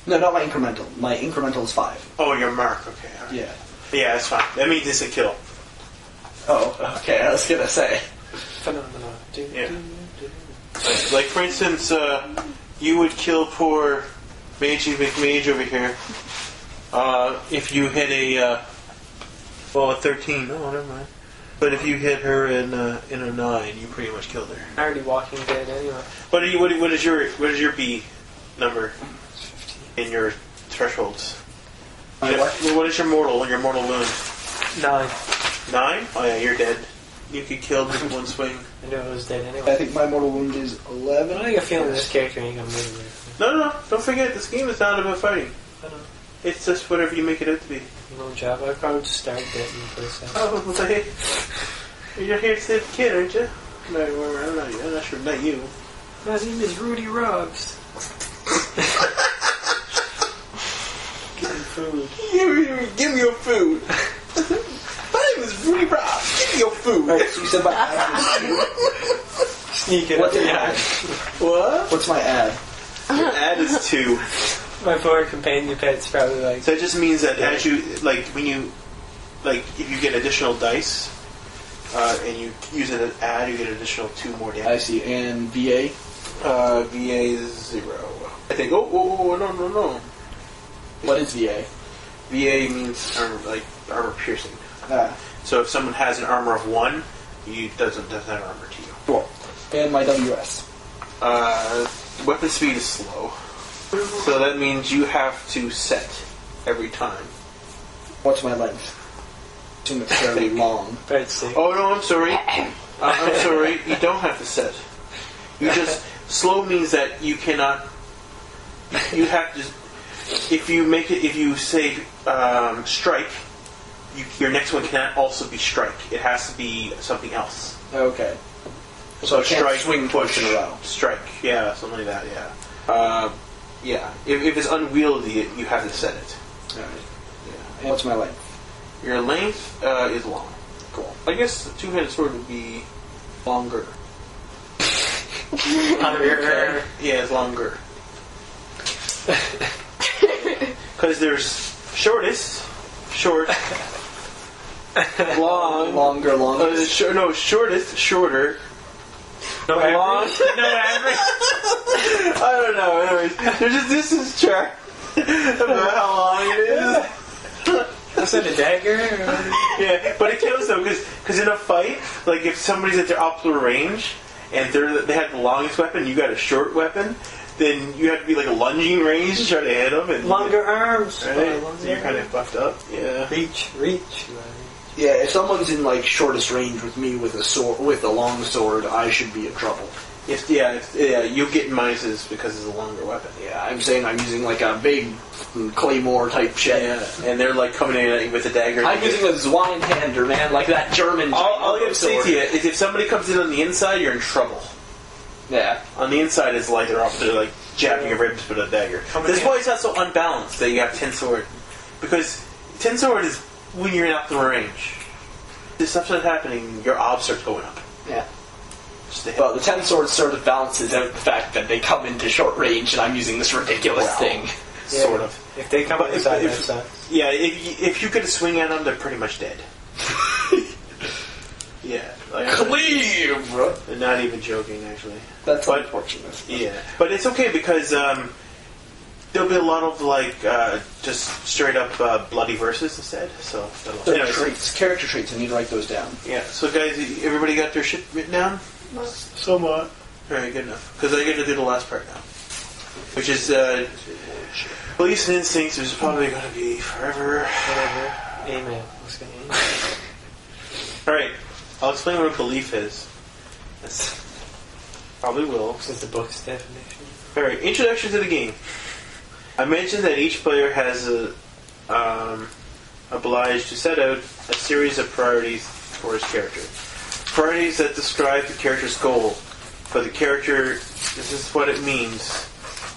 No, not my incremental. My incremental is 5. Oh, your mark. Okay. All right. Yeah. Yeah, that's fine. That means it's a kill. Oh, okay. I was gonna say. Phenomena. Yeah. Like for instance, you would kill poor Magey McMage over here if you hit a 13. Oh, never mind. But if you hit her in a 9, you pretty much killed her. I'm already Walking Dead anyway. What is your B number in your thresholds? What is your mortal wound? 9. 9? Oh yeah, you're dead. You could kill with one swing. I knew I was dead I anyway. think my mortal wound is 11. I think I feel this character ain't gonna move away. No. Don't forget, this game is not about fighting. I know. It's just whatever you make it out to be. No job. I probably just started dead in the first half. Probably. You're here to save the kid, aren't you? No, I'm not sure. Not you. My name is Rudy Robs. Give me food. Give me your food. My name is Rudy Rob. Give me food. Right, so you said my ad is 2. Sneak it. What's an ad? What? What's my ad? Your ad is 2. My poor companion pet's probably like... So it just means that as you, like, when you, like, if you get additional dice, and you use an ad, you get an additional 2 more damage. I see. And VA? VA is 0. I think, no. What is VA? VA means armor piercing. Ah. So if someone has an armor of 1, he doesn't have armor to you. Cool. And my WS? Weapon speed is slow. So that means you have to set every time. What's my length? Too much fairly long. Oh no, I'm sorry. I'm sorry. You don't have to set. You just slow means that you cannot. You have to. If you make it, if you say strike, your next one cannot also be strike. It has to be something else. Okay. So I can't strike, swing push, in a row. strike. Yeah, something like that. Yeah. Yeah. If it's unwieldy, you have to set it. Alright. Yeah. And what's my length? Your length is long. Cool. I guess the 2-handed sword would be longer. Longer. Yeah, it's longer. Because there's shortest, short, long, Longer. shortest, shorter. No long. average? No average? I don't know. Anyways, there's just distance chart about how long it is. Is that a dagger? Yeah, but it counts though, because in a fight, like if somebody's at their upper range and they have the longest weapon, you got a short weapon, then you have to be like a lunging range to try to hit them. And Longer arms. right? Longer So you're kind of arms. buffed up. Yeah. Reach. Yeah, if someone's in like shortest range with me with a sword, with a long sword, I should be in trouble. You get minuses because it's a longer weapon. Yeah, I'm saying I'm using like a big claymore type shit. Yeah, and they're like coming in at you with a dagger. I'm using a Zweinhander, man, like that German. All I gotta say sword. to you is if somebody comes in on the inside, you're in trouble. Yeah. On the inside, it's like they're like jabbing your ribs with a dagger. That's why it's not so unbalanced that you have 10 sword. Because 10 sword is when you're in up the range. If stuff starts happening, your obs starts going up. Yeah. Just to hit. Well, the 10 sword sort of balances out the fact that they come into short range and I'm using this ridiculous thing. Sort of. If they come inside, that sucks. Yeah, if you get a swing at them, they're pretty much dead. Yeah. Like, Cleave! I'm not even joking, actually. That's unfortunate. Yeah. But it's okay because there'll be a lot of like just straight up bloody verses instead. So Character traits, I need to write those down. yeah. So guys, everybody got their shit written down? Somewhat. All right, good enough. Because I get to do the last part now, which is beliefs and instincts. Is probably going to be forever. Amen. What's going on? All right, I'll explain what a belief is. That's probably will. Since the book's definition. All right, introduction to the game. I mentioned that each player has obliged to set out a series of priorities for his character. Priorities that describe the character's goal. For the character, this is what it means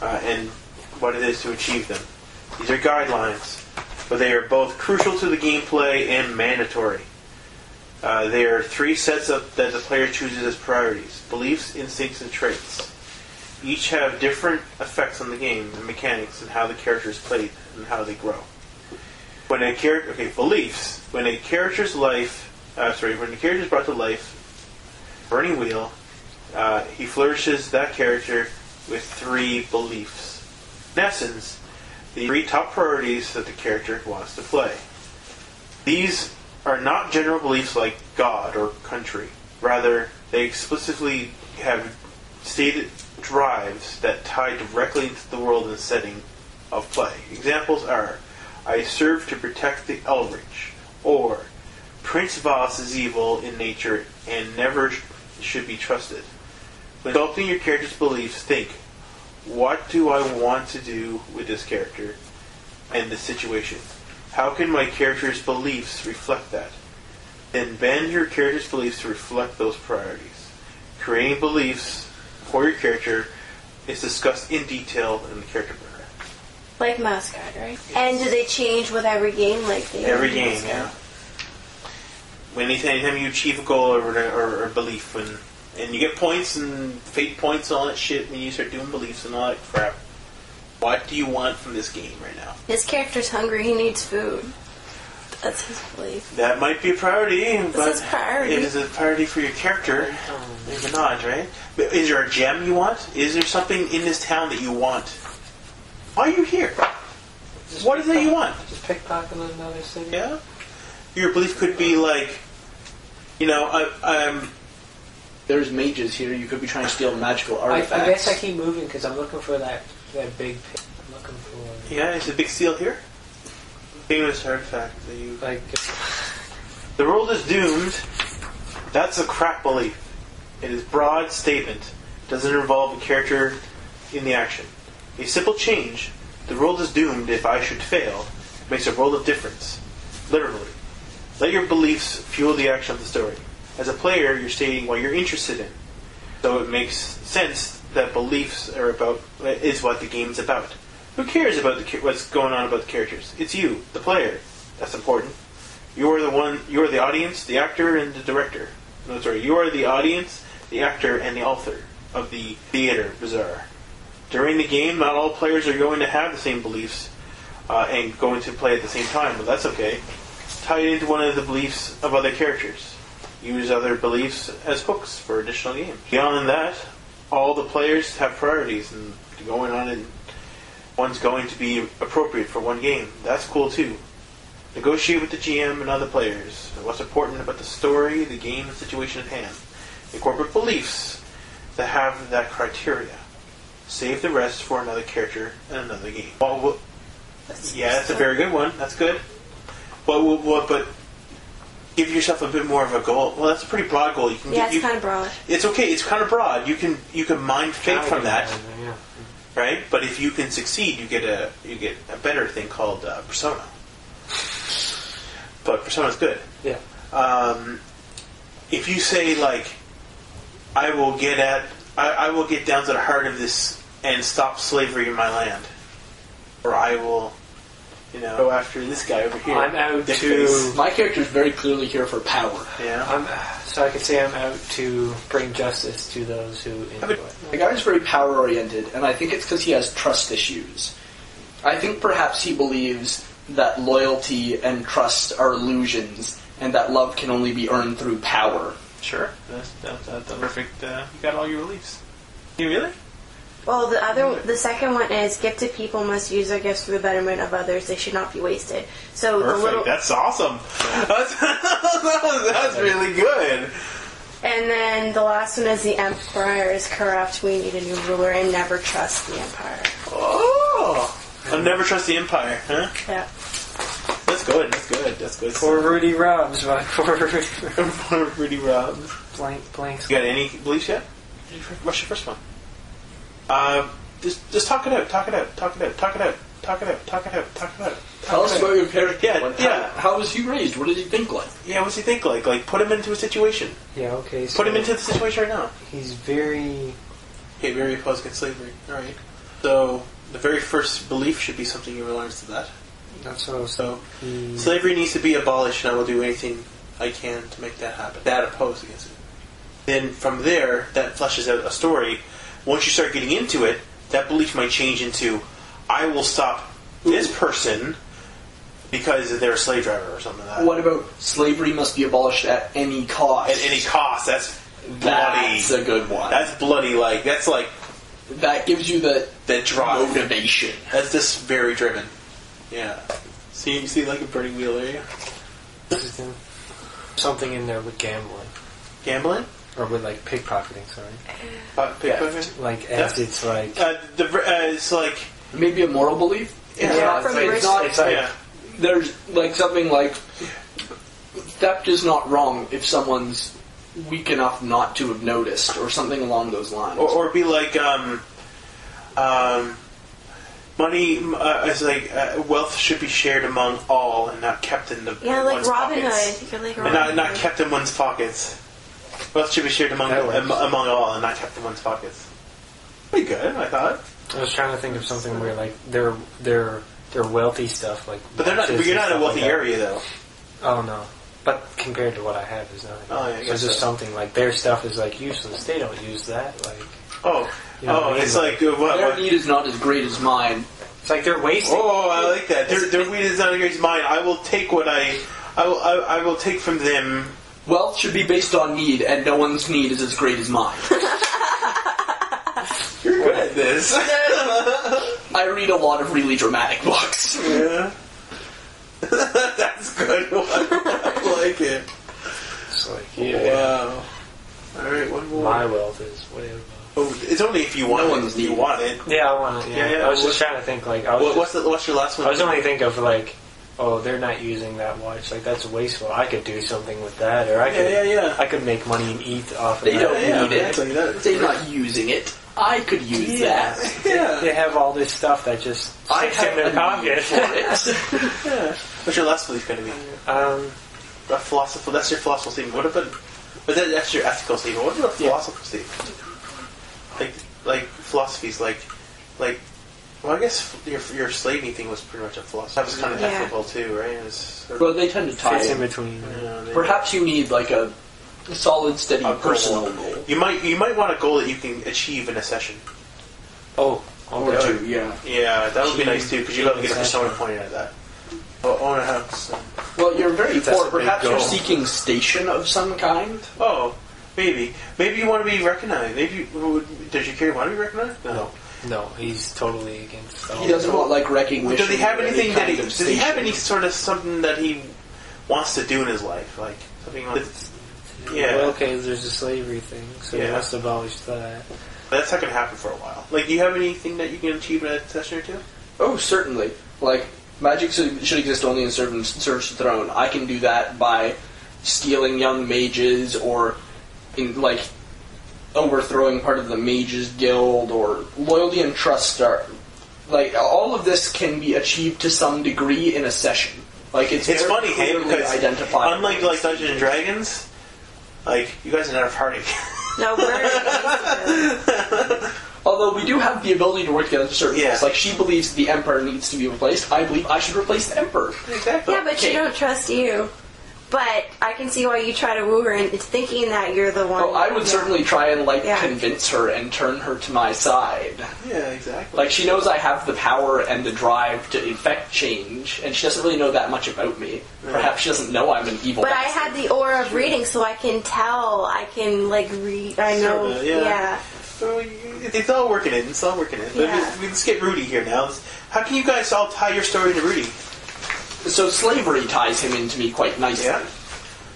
and what it is to achieve them. These are guidelines, but they are both crucial to the gameplay and mandatory. They are 3 sets that the player chooses as priorities: beliefs, instincts, and traits. Each have different effects on the game, the mechanics, and how the character is played and how they grow. Beliefs. When a character's is brought to life, burning wheel, he flourishes that character with 3 beliefs. In essence, the 3 top priorities that the character wants to play. These are not general beliefs like God or country. Rather, they explicitly have stated drives that tie directly into the world and setting of play. Examples are: I serve to protect the Elrich, or Prince Voss is evil in nature and never should be trusted. When sculpting your character's beliefs, think, what do I want to do with this character and this situation? How can my character's beliefs reflect that? Then bend your character's beliefs to reflect those priorities. Creating beliefs for your character is discussed in detail in the character program. Like Mascot, right? And do they change with every game? Like they Every game, yeah. anytime you achieve a goal or a belief, and you get points and fate points and all that shit when you start doing beliefs and all that crap. What do you want from this game right now? His character's hungry. He needs food. That's his belief. That might be a priority, but his priority. it is a priority for your character. There's a nod, right? But is there a gem you want? Is there something in this town that you want? Why are you here? What is it you want? Just pickpocket another city? Yeah? Your belief could be like, I'm... There's mages here. You could be trying to steal magical artifacts. I guess I keep moving because I'm looking for that big pig. I'm looking for... Yeah, is a big seal here? Famous artifact that you... Like... The world is doomed. That's a crap belief. It is broad statement. Doesn't involve a character in the action. A simple change. The world is doomed if I should fail. Makes a world of difference. Literally. Let your beliefs fuel the action of the story. As a player, you're stating what you're interested in. So it makes sense that beliefs is what the game's about. Who cares about what's going on about the characters? It's you, the player. That's important. You are the audience, the actor, and the director. No, sorry, you are the audience, the actor, and the author of the theater bazaar. During the game, not all players are going to have the same beliefs and going to play at the same time, but that's okay. Tie it into one of the beliefs of other characters. Use other beliefs as hooks for additional games. Beyond that, all the players have priorities and going on, and one's going to be appropriate for one game. That's cool too. Negotiate with the GM and other players. What's important about the story, the game, the situation at hand. Incorporate beliefs that have that criteria. Save the rest for another character and another game. That's a very good one. That's good. But give yourself a bit more of a goal. Well, that's a pretty broad goal. It's kind of broad. It's okay. It's kind of broad. You can mine fate from that, right? But if you can succeed, you get a better thing called persona. But persona's good. Yeah. If you say like, I will get down to the heart of this and stop slavery in my land, or I will, go after this guy over here. I'm out to... My character's very clearly here for power. Yeah. So I could say I'm out to bring justice to those who enjoy it. The guy's very power-oriented, and I think it's because he has trust issues. I think perhaps he believes that loyalty and trust are illusions, and that love can only be earned through power. Sure. That's perfect. You got all your beliefs. You really? Well, the second one is gifted people must use their gifts for the betterment of others. They should not be wasted. So perfect. That's awesome. That's really good. And then the last one is the Empire is corrupt. We need a new ruler and never trust the Empire. Oh, I'll never trust the Empire, huh? Yeah. That's good. That's good. Poor Rudy Robs, right? Poor Rudy Robs. Blanks. You got any beliefs yet? What's your first one? Just talk it out. Tell us about your character. Yeah. How was he raised? What did he think like? Yeah, what's he think like? Like, put him into a situation. Yeah, okay. So put him into the situation right now. He's very... Okay, very opposed against slavery. Alright. So, the very first belief should be something you learn to that. That's what I was saying. Slavery needs to be abolished, and I will do anything I can to make that happen. That opposed against it. Then, from there, that fleshes out a story. Once you start getting into it, that belief might change into, I will stop this person because they're a slave driver or something like that. What about slavery must be abolished at any cost? At any cost. That's bloody. That's a good one. That's bloody. That's like... That gives you the drive. Motivation. That's just very driven. Yeah. See like a burning wheel area? Something in there with gambling. Gambling? Or with like pickpocketing, sorry. Pickpocketing? Like as it's like... it's like... Maybe a moral belief? Yeah, it's like there's like something like theft is not wrong if someone's weak enough not to have noticed, or something along those lines. Or be like, money is like wealth should be shared among all and not kept in like one's Robin pockets. Hood. Like and not kept in one's pockets. Wealth should be shared among all and not kept in one's pockets. Pretty good, I thought. I was trying to think of something where like they're wealthy stuff like. But they're not. But you're not in a wealthy area though. Oh no. But compared to what I have is nothing. Oh, yeah, I so guess just so. something like their stuff is like useless. They don't use that. Like Oh, you know what I mean? it's like what? Their need is not as great as mine. It's like they're wasting. Oh, I like that. Their weed is not as great as mine. I will take what I will take from them. Wealth should be based on need, and no one's need is as great as mine. You're good at this. I read a lot of really dramatic books. Yeah. That's a good one. I like it. It's like Wow. Alright, one more. my wealth is way above. Oh, it's only if you want No it. one's If you needed. want it. Yeah, I want it. Yeah. Yeah, I was what- just trying to think like What's your last one? I was only thinking of like, oh, they're not using that watch. Like that's wasteful. I could do something with that, or I could, Yeah. I could make money and eat off of They that. don't Yeah, need it. exactly. That- They're not using it. I could use that. Yeah. They have all this stuff that just I sticks in have their a pocket. need for it. Yeah. What's your last belief going to be? A philosophical. That's your philosophical statement. What about? But that's your ethical statement. What about a philosophical statement? Like philosophies, like. Well, I guess your slaving thing was pretty much a philosophy. That was kind of Yeah. ethical too, right? It was sort of, Well, they tend to tie Fits in in. between. Perhaps you need like a solid, steady A personal goal. goal. You might want a goal that you can achieve in a session. Oh, Or okay. two, yeah. Yeah, that would be Achieve nice too, because you'd be able to get a persona pointed at that. Own a house. Well, you're very That's poor. a big Perhaps you're goal. seeking station of some kind. Oh, maybe you want to be recognized. Maybe does your character want to be recognized? No. No, he's totally against. He doesn't want like recognition. Does he have or any anything that kind he? of Does he have station. any sort of something that he wants to do in his life, like something like? Yeah. Well, okay, there's a slavery thing, so Yeah. he must abolish that. That's not going to happen for a while. Like, do you have anything that you can achieve in a session or two? Oh, certainly. Like, magic should exist only in service to the throne. I can do that by stealing young mages, or in like overthrowing part of the mages guild, or loyalty and trust are like all of this can be achieved to some degree in a session. Like it's very funny, hey, clearly because identifiable. unlike like Dungeons and Dragons, like you guys are not a party. No, we're Although we do have the ability to work together to certain Yeah. things. Like she believes the emperor needs to be replaced. I believe I should replace the emperor. Exactly. yeah, but she don't trust you. But I can see why you try to woo her into thinking that you're the one. Well, I would Yeah. certainly try and Yeah. convince her and turn her to my side. Yeah, exactly. Like she knows I have the power and the drive to effect change, and she doesn't really know that much about me. Perhaps she doesn't know I'm an evil. But I bastard. had the aura of reading, so I can tell. I can like read. I know. Sorta, yeah. Yeah. So it's all working in. It's all working in. But Yeah. let's get Rudy here now. How can you guys all tie your story to Rudy? So slavery ties him into me quite nicely. Yeah.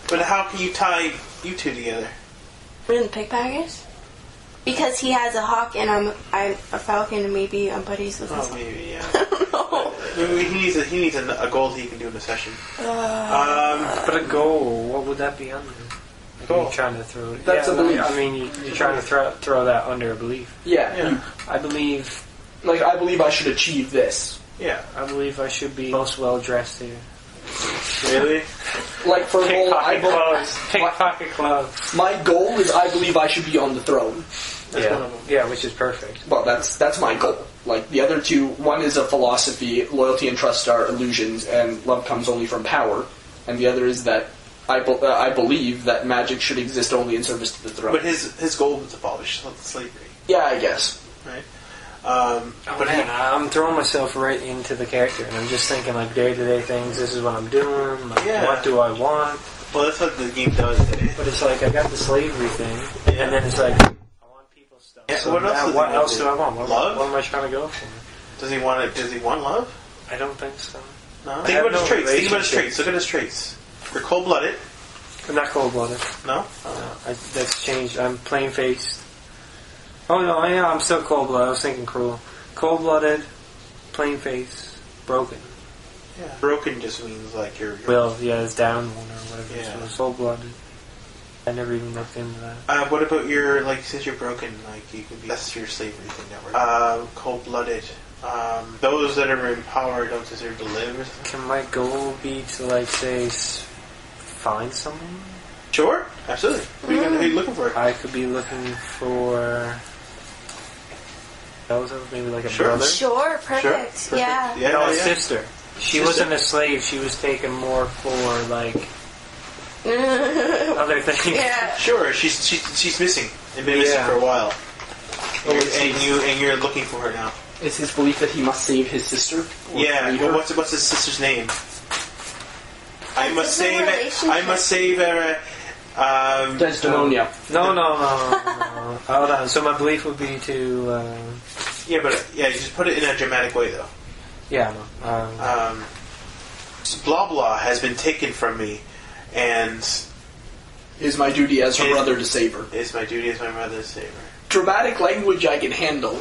But how can you tie you two together? We're in the pickpocket. Because he has a hawk and I'm a falcon, and maybe I'm buddies with Oh, his. maybe, yeah. No. Maybe he needs a goal that he can do in a session. But a goal, what would that be under? Like Goal. You're trying to throw. That's a belief. I mean, you're trying to throw that under a belief. Yeah. Yeah. I believe I believe I should achieve this. Yeah. I should be most well dressed here. Really? Like for a goal, Pickpocket clothes. my goal is I believe I should be on the throne. That's one of them. Yeah, which is perfect. Well, that's my goal. Like the other two, one is a philosophy, loyalty and trust are illusions, and love comes only from power. And the other is that I believe that magic should exist only in service to the throne. But his goal was to abolish slavery, Yeah, I guess. right? But man, I'm throwing myself right into the character, and I'm just thinking like day-to-day things. This is what I'm doing. Like, Yeah. what do I want? Well, that's what the game does today. But it's like I got the slavery thing, Yeah. and then it's like I want people's stuff. Yeah, So what else now, does he what want else to do do? I want? Love? What am I trying to go for? Does he want it? Does he want love? I don't think so. No. I Think have about his no traits. Think about his relationship. traits. Look at his traits. You're cold-blooded. I'm not cold-blooded. No. That's changed. I'm plain-faced. Oh no, I'm still cold-blooded. I was thinking cruel. Cold-blooded, plain-faced, broken. Yeah. Broken just means like you're. Well, yeah, it's down one or whatever. Yeah. So cold-blooded. I never even looked into that. What about your since you're broken? Like you can be. That's your slavery thing that we're. Cold-blooded. Those that are in power don't deserve to live. Or something. Can my goal be to, like, say, find someone? Sure. Absolutely. What are you looking for? I could be looking for... maybe like a Sure. brother? Sure, perfect. Sure. Perfect. Yeah. Yeah. No, a yeah. sister. She wasn't a slave. She was taken more for, like, other thing. Yeah. Sure, she's missing and been missing Yeah. for a while. Well, And you're looking for her now. It's his belief that he must save his sister. or Yeah. free her. Well, what's his sister's name? I must This is a save. relationship. I must save her. Desdemonia. No. Hold on. So my belief would be to. Yeah, but you just put it in a dramatic way though. Yeah, no. Blah blah has been taken from me, and It is my duty as her It- brother to save her. it's my duty as my mother to save her. Dramatic language I can handle.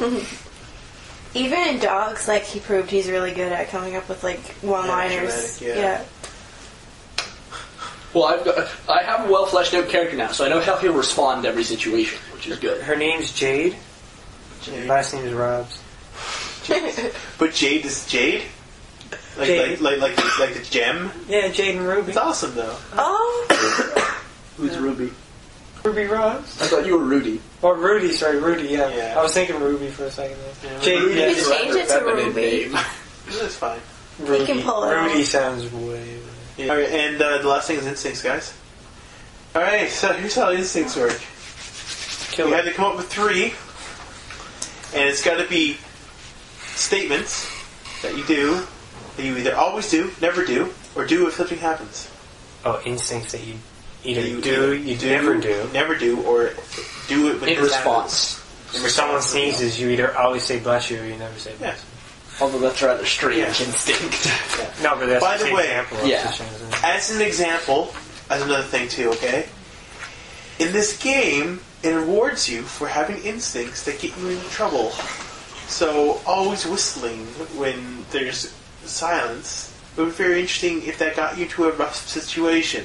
Even in dogs, like, he proved he's really good at coming up with, like, one-liners. dramatic, yeah. Well, I have a well fleshed out character now, so I know how he'll respond to every situation, which is good. Her name's Jade. Jade. Last name is Robs. But Jade is Jade? Like Jade. like the gem? Yeah, Jade and Ruby. It's awesome though. Oh! Who's Ruby? Ruby Robs. I thought you were Rudy. Or Rudy, sorry, Rudy, yeah. Yeah. I was thinking Ruby for a second there. Yeah, Jade, Ruby. yeah. You can change it to Feminine Ruby. name. That's fine. We can pull it Rudy off. sounds way... Yeah. Alright, and the last thing is instincts, guys. Alright, so here's how instincts work. Kill You it. have to come up with 3, and it's got to be statements that you do, that you either always do, never do, or do if something happens. Oh, instincts that you either You do, you never do. or do it when In it response. happens. In If someone response to something sneezes, you either always say bless you or you never say else. bless Although that's rather strange Yeah. instinct. you. No, but that's By just the an way, example of yeah. such things, isn't it? As an example, as another thing too, okay? In this game, it rewards you for having instincts that get you in trouble. So, always whistling when there's silence would be very interesting if that got you to a rough situation.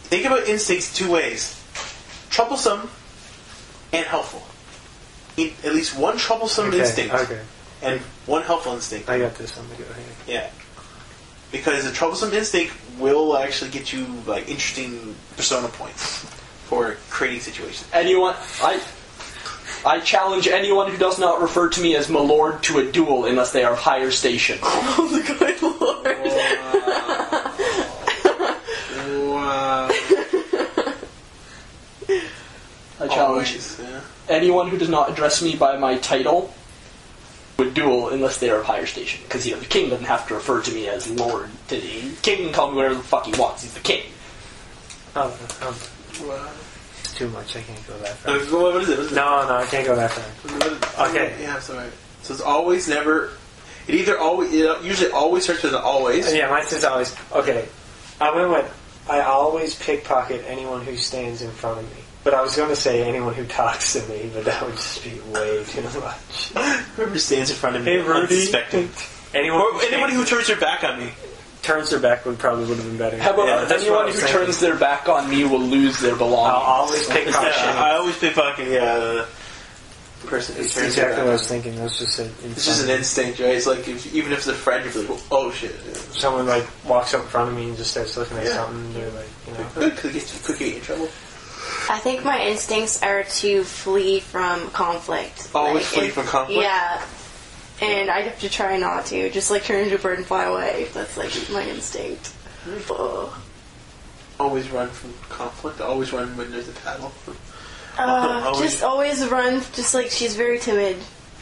Think about instincts 2 ways. Troublesome and helpful. Need at least one troublesome instinct Okay, and one helpful instinct. I got this. I'm gonna go ahead. Yeah. Because a troublesome instinct will actually get you like interesting persona points for creating situations. Anyone, I challenge anyone who does not refer to me as my lord to a duel unless they are of higher station. Oh, the good lord. Wow. I challenge Always, yeah. anyone who does not address me by my title to a duel unless they are of higher station. Because, the king doesn't have to refer to me as lord. The king can call me whatever the fuck he wants. He's the king. Oh, Wow. it's too much. I can't go that far. What is it? What is it? No, I can't go that far. Okay. Yeah, sorry. So it's always, never. It either always. It usually always starts with an always. Yeah, mine says always. Okay, I went with I always pickpocket anyone who stands in front of me. But I was going to say anyone who talks to me, but that would just be way too much. Whoever stands in front of me, Hey, Rudy. unsuspecting. Anyone Or anybody who turns their back on me. turns their back would have been better. How about Yeah, that's what I anyone was who thinking. turns their back on me will lose their I'll belongings. always pickpocket. Yeah, I always pickpocket. Yeah, the person who It's turns their exactly back what I on was thinking. That's just It's just an instinct, right? It's like even if it's a friend, you're like, oh shit. Someone like walks up in front of me and just starts looking at Yeah. something. They're like, you know. Good, because it could get you in trouble. I think my instincts are to flee from conflict. Always flee from conflict? Yeah. And I have to try not to. Just like turn into a bird and fly away. That's like my instinct. Ugh. Always run from conflict. Always run when there's a battle. Always- Just always run. Just like she's very timid.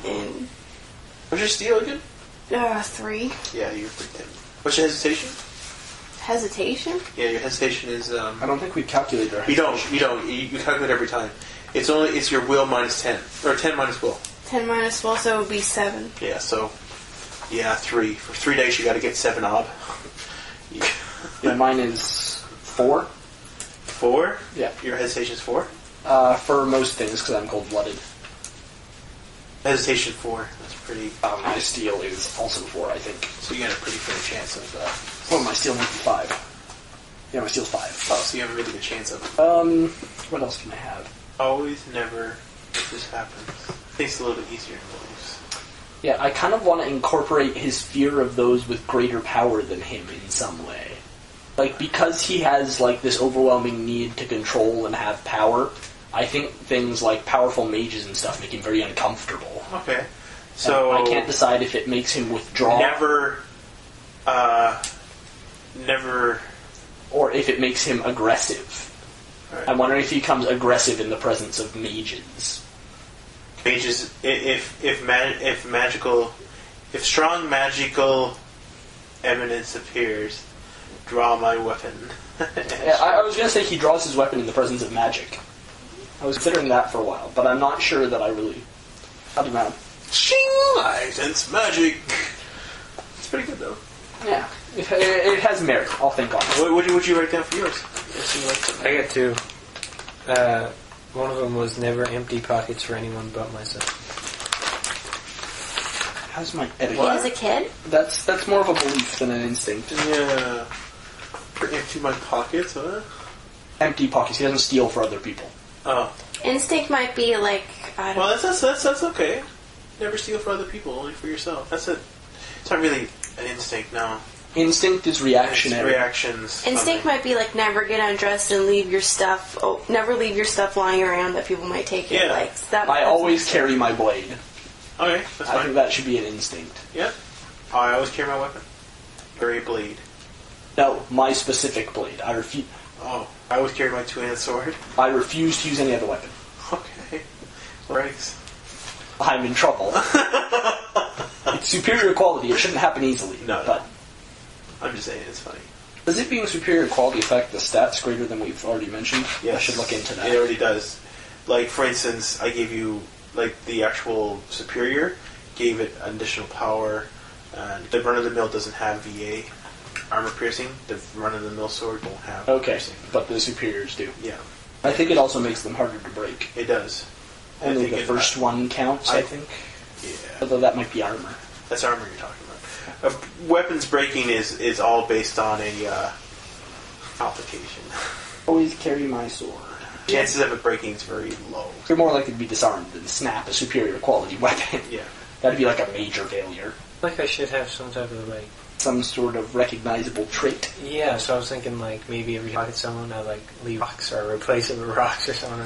And What's your steal again? 3. Yeah, you're pretty timid. What's your hesitation? Hesitation? Yeah, your hesitation is I don't think we calculated our You don't. You calculate every time. It's your will minus 10 or 10 minus will. 10 minus 12, so it would be 7. Yeah. So 3. For 3 days, you got to get 7 odd. Yeah, mine is 4. 4. Yeah. Your hesitation is 4. For most things, because I'm cold-blooded. Hesitation 4. That's pretty. My steel is also 4, I think. So you got a pretty fair chance of. Oh, my steel might be 5. Yeah, my steel's 5. Oh, so you have a really good chance of. What else can I have? Always, never. If this happens, makes it a little bit easier to lose. Yeah, I kind of want to incorporate his fear of those with greater power than him in some way. Like, because he has, like, this overwhelming need to control and have power, I think things like powerful mages and stuff make him very uncomfortable. Okay. So And I can't decide if it makes him withdraw. Never or if it makes him aggressive. Right. I'm wondering if he becomes aggressive in the presence of mages. Mages, if strong magical eminence appears, draw my weapon. Yeah, I was going to say he draws his weapon in the presence of magic. I was considering that for a while, but I'm not sure that I really... I don't know. Shing! I sense magic! It's pretty good, though. Yeah. It has merit, I'll think on it. What would you write down for yours? I got 2. One of them was never empty pockets for anyone but myself. How's my etiquette? What? As a kid? That's more of a belief than an instinct. Yeah. Empty my pockets, huh? Empty pockets. He doesn't steal for other people. Oh. Instinct might be like, I don't know. Well, that's okay. Never steal for other people, only for yourself. That's it. It's not really an instinct, no. Instinct is reactionary. It's reactions. Instinct might be like never get undressed and leave your stuff. Oh, never leave your stuff lying around that people might take it. Yeah. Like that. I always carry my blade. Okay, that's I fine. think that should be an instinct. Yeah. I always carry my weapon. Carry a blade. No, my specific blade. I refuse. Oh, I always carry my two-handed sword. I refuse to use any other weapon. Okay. Breaks. I'm in trouble. It's superior quality. It shouldn't happen easily. No. But I'm just saying, it's funny. does it being superior quality affect the stats greater than we've already mentioned? Yes. I should look into that. It already does. Like, for instance, I gave you, like, the actual superior, gave it additional power, and the run-of-the-mill doesn't have VA armor piercing. The run-of-the-mill sword won't have Okay, piercing. but the superiors do. Yeah, I think it also makes them harder to break. it does. Only I think the first one counts, I think. Yeah, Although that might be armor. that's armor you're talking about. Weapons breaking is all based on a application. Always carry my sword. Chances of it breaking is very low. You're more likely to be disarmed than snap a superior quality weapon. Yeah. That'd be like a major failure. Like I should have some type of like... Some sort of recognizable trait. Yeah, so I was thinking like maybe every pocket someone I like leave rocks or replace it with rocks or something. Or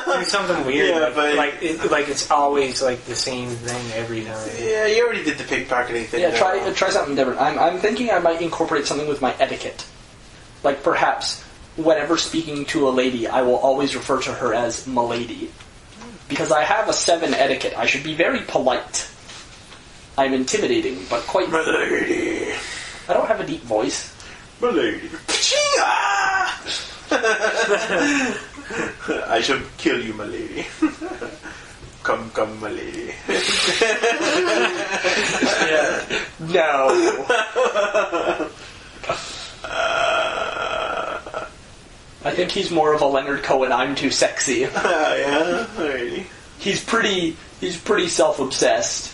like, do something weird. Yeah, like, but it's always like the same thing every time. Yeah, you already did the pickpocketing thing. Yeah, try something different. I'm thinking I might incorporate something with my etiquette. Like perhaps, whenever speaking to a lady, I will always refer to her as m'lady. Because I have a 7 etiquette, I should be very polite. I'm intimidating, but quite... My lady. I don't have a deep voice. My lady. I shall kill you, my lady. Come, my lady. Yeah. No. I think he's more of a Leonard Cohen, I'm too sexy. Yeah, lady. He's pretty self-obsessed.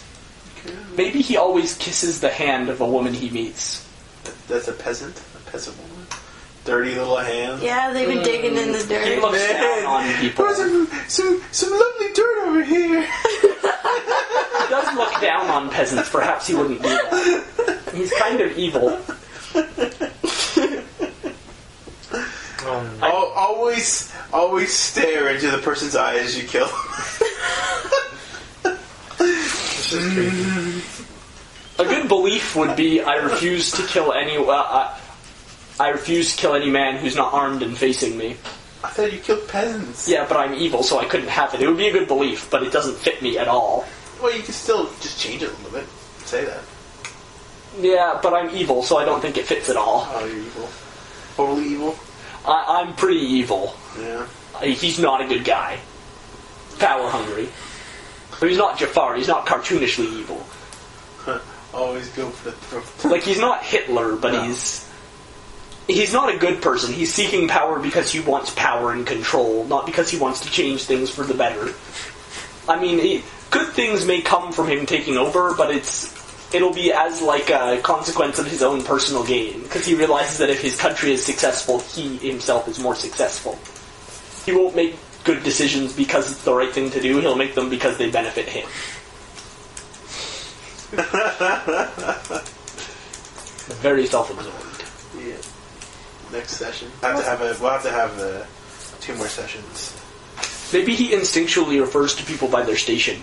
Maybe he always kisses the hand of a woman he meets. That's a peasant woman. Dirty little hands. Yeah, they've been digging in the He dirt. looks down on people. There's some lovely dirt over here. He does look down on peasants. Perhaps he wouldn't do that. He's kind of evil. Always stare into the person's eyes as you kill them. This is creepy. A good belief would be I refuse to kill any man who's not armed and facing me. I thought you killed peasants. Yeah, but I'm evil, so I couldn't have it. It would be a good belief, but it doesn't fit me at all. Well, you can still just change it a little bit. Say that. Yeah, but I'm evil, so I don't think it fits at all. Oh, you're evil. Totally evil. I'm pretty evil. Yeah. He's not a good guy. Power hungry. But he's not Jafar, he's not cartoonishly evil. Always go for the throat. Like, he's not Hitler, but No. he's not a good person. He's seeking power because he wants power and control, not because he wants to change things for the better. I mean, good things may come from him taking over, but it'll be as like a consequence of his own personal gain, because he realizes that if his country is successful, he himself is more successful. He won't make good decisions because it's the right thing to do, he'll make them because they benefit him. Very self-absorbed. Yeah. Next session. We'll have to have 2 more sessions. Maybe he instinctually refers to people by their station.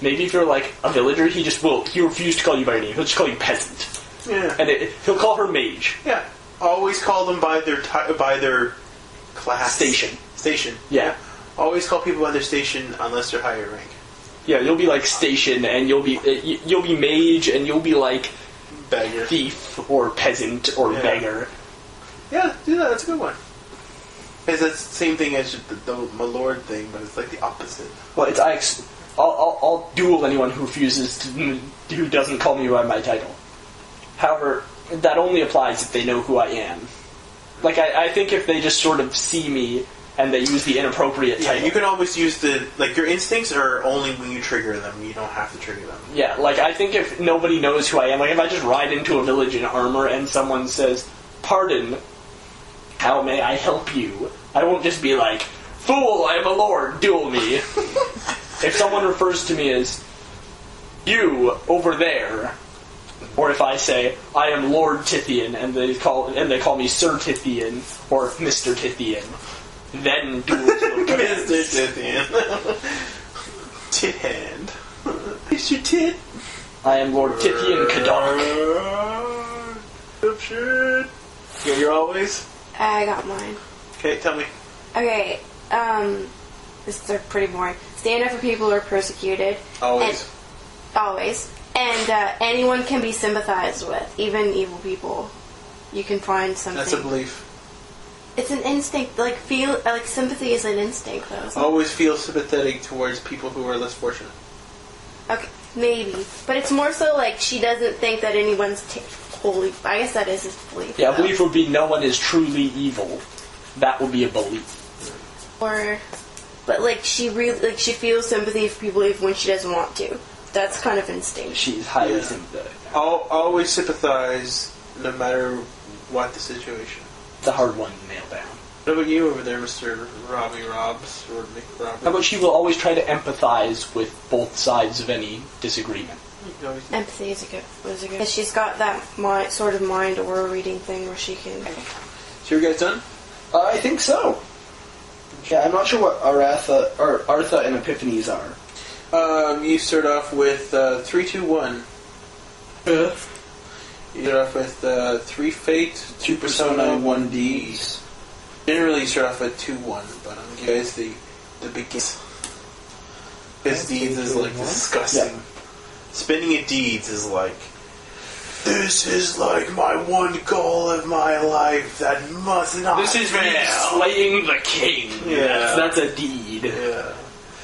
Maybe if you're like a villager, he refused to call you by your name. He'll just call you peasant. Yeah. And he'll call her mage. Yeah. Always call them by their class. Station. Yeah. Always call people by their station unless they're higher rank. Yeah, you'll be like station, and you'll be mage, and you'll be like Beggar. thief or peasant or beggar. Yeah, do that. That's a good one. Because that's the same thing as the my lord thing, but it's like the opposite. Well, I'll duel anyone who who doesn't call me by my title. However, that only applies if they know who I am. Like, I think if they just sort of see me and they use the inappropriate title. Yeah, you can always use your instincts are only when you trigger them. You don't have to trigger them. Yeah, like, I think if nobody knows who I am, like, if I just ride into a village in armor and someone says, "Pardon, how may I help you?" I won't just be like, "Fool, I am a lord, duel me." If someone refers to me as, "You, over there," or if I say, "I am Lord Tithian," and they call me Sir Tithian or Mr. Tithian, then duels will commence. Mr. Tithian. Tit hand. Mr. Tit. I am Lord Tithian Kadark. Shit. Yeah, you're always? I got mine. Okay, tell me. Okay, this is pretty boring. Stand up for people who are persecuted. Always. Always. And anyone can be sympathized with, even evil people. You can find something. That's a belief. It's an instinct. Like sympathy is an instinct, though. Isn't it? Always feel sympathetic towards people who are less fortunate. Okay, maybe, but it's more so like she doesn't think that anyone's holy. I guess that is his belief. Yeah, a belief would be no one is truly evil. That would be a belief. But like she feels sympathy for people even when she doesn't want to. That's kind of instinct. She's highly sympathetic. Always sympathize, no matter what the situation. It's a hard one to nail down. What about you over there, Mr. Robbie Robs or Nick Robbie? How about she will always try to empathize with both sides of any disagreement? Empathy is a good. She's got that sort of mind aura reading thing where she can. So you guys done? I think so. Yeah, I'm not sure what Artha and Epiphanies are. You start off with 3, 2, 1. You start off with 3 fate, 2 persona, 1 deeds. Generally, you start off with 2, 1, but I'm gonna give you guys the biggest. Because deeds is like disgusting. Yeah. Spinning at deeds is like, this is like my one goal of my life that must not This is me slaying the king. Yeah. That's a deed. Yeah.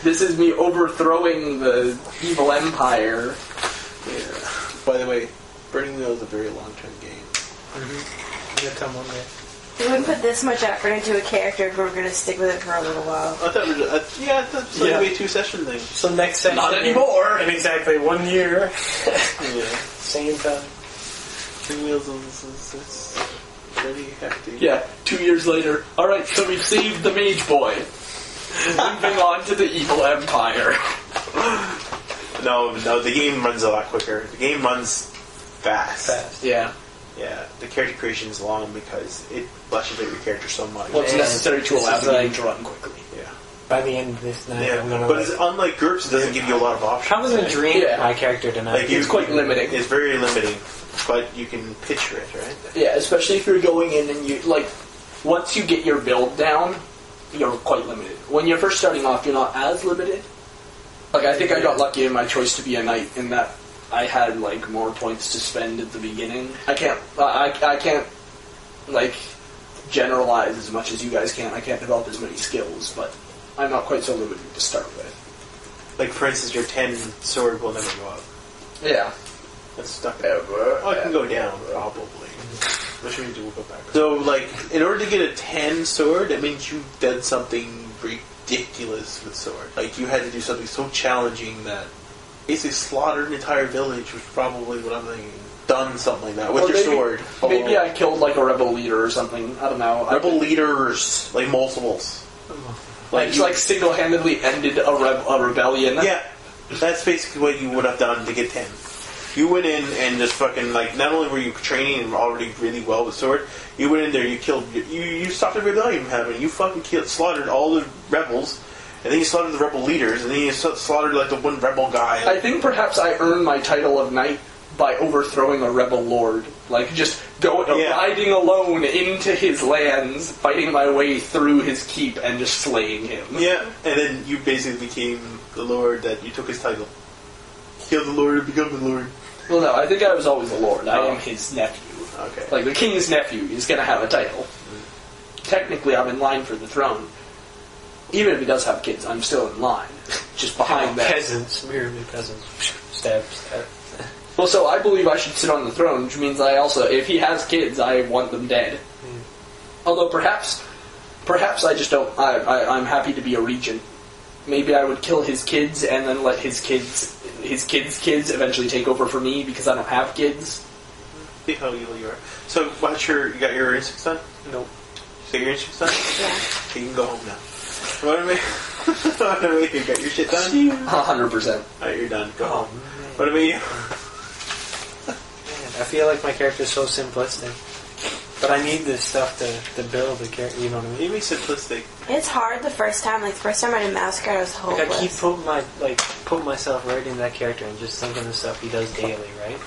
This is me overthrowing the evil empire. Yeah. By the way, Burning Wheel is a very long-term game. Mm-hmm. It'll come one day. We wouldn't put this much effort into a character if we were going to stick with it for a little while. I thought it was, I thought it was going to be a 2-session thing. So next session. Not anymore! In exactly 1 year. Yeah. Same time. Burning Wheels is pretty hefty. Yeah, 2 years later. Alright, so we've saved the mage boy. Moving on to the evil empire. No, the game runs a lot quicker. The game runs fast. Yeah. Yeah, the character creation is long because it fleshes out your character so much. Well, it's necessary to allow the game to run quickly. Yeah. By the end of this night, I'm gonna. But it's unlike GURPS, it doesn't give you a lot of options. How was a dream Yeah. my character tonight? Like It's quite limiting. It's very limiting, but you can picture it, right? Yeah, especially if you're going in and you, like, once you get your build down, you're quite limited. When you're first starting off, you're not as limited. Like, I think I got lucky in my choice to be a knight in that I had, like, more points to spend at the beginning. I can't, like, generalize as much as you guys can. I can't develop as many skills, but I'm not quite so limited to start with. Like, for instance, your 10 sword will never go up. Yeah. That's stuck there. Oh, it can go down, probably. Which means we'll go back. So, like, in order to get a 10 sword, that means you did something ridiculous with sword. Like, you had to do something so challenging that basically slaughtered an entire village, was probably what I'm thinking. Done something like that with your sword. Maybe I killed, like, a rebel leader or something. I don't know. Rebel leaders, like multiples. Like, just, like, single-handedly ended a rebellion. Yeah, that's basically what you would have done to get 10. You went in and just fucking, like, not only were you training and already really well with sword, you went in there, you killed, you stopped a rebellion from happening. You fucking slaughtered all the rebels, and then you slaughtered the rebel leaders, and then you slaughtered, like, the one rebel guy. I think perhaps I earned my title of knight by overthrowing a rebel lord. Like, just riding alone into his lands, fighting my way through his keep, and just slaying him. Yeah, and then you basically became the lord that you took his title. Kill the lord and become the lord. Well, no, I think I was always a lord. I am his nephew. Okay. Like, the king's nephew is going to have a title. Technically, I'm in line for the throne. Even if he does have kids, I'm still in line. Just behind that. Peasants, merely peasants. Stab. Well, so I believe I should sit on the throne, which means I also, if he has kids, I want them dead. Although perhaps I just don't. I'm happy to be a regent. Maybe I would kill his kids and then let his kids' kids eventually take over for me because I don't have kids. See how evil you are. So, you got your instincts done? Nope. So your instincts done? Yeah. Okay, you can go home now. What about me? You got your shit done? 100%. Alright, you're done. Go home. Man. What about you? I feel like my character's so simplistic. But I need this stuff to build the character, you know what I mean? You mean simplistic. It's hard the first time. Like, the first time I did Massacre, I was hopeless. Like, I keep putting myself right in that character and just thinking the stuff he does daily, right?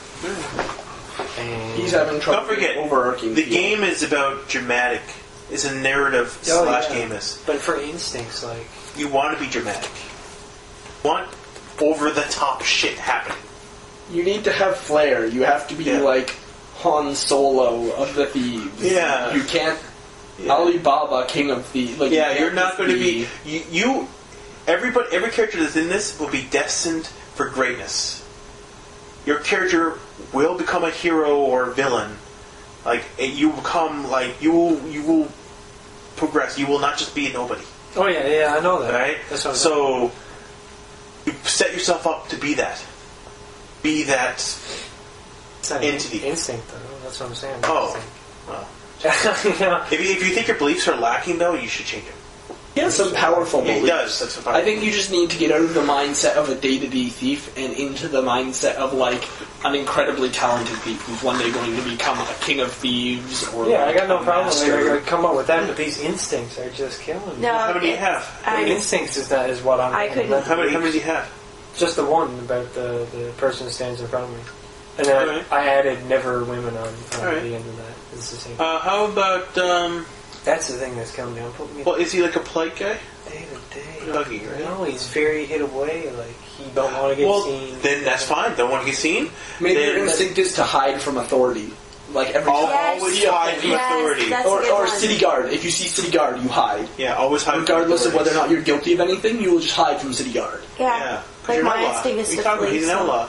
And He's having trouble. Don't forget, overarching. the game is about dramatic. It's a narrative slash game-is. But for instincts, like... You want to be dramatic. You want over-the-top shit happening. You need to have flair. You have to be like Han Solo of the Thieves. Yeah. You can't... Alibaba, King of Thieves. Like, you're not going to be... Every character that's in this will be destined for greatness. Your character will become a hero or villain. Like, you become, like, you will progress. You will not just be a nobody. Oh, yeah, I know that. Right? That's what so, you set yourself up to be that. Be that it's not entity. Instinct, though. That's what I'm saying. Oh. Well. Yeah. If you think your beliefs are lacking, though, you should change them. He has some powerful Yeah, beliefs. he does. That's what I think you just need to get out of the mindset of a day-to-day thief and into the mindset of, like, an incredibly talented thief who's one day going to become a king of thieves or Yeah, like I got no a problem. master. I come up with that, but these instincts are just killing me. No, How many do you have? Instincts is what I'm... I couldn't- How many do you have? Just the one about the person who stands in front of me. And then Alright. I added never women on Alright. the end of that. It's the same. How about, That's the thing that's coming down. Put me well, is he like a polite guy? day to day. Buggy, right? No, he's very hid away. Like, he don't want to get seen. Then that's fine. Don't want to get seen. Maybe then your instinct is to hide from authority. Like every time. Always hide from authority. That's a good Or one. city guard. If you see city guard, you hide. Yeah, always hide. Regardless from of whether or not authorities. you're guilty of anything, you will just hide from city guard. Yeah. 'Cause Like, you're an my outlaw. instinct is What are you to talking about? flee. He's an outlaw.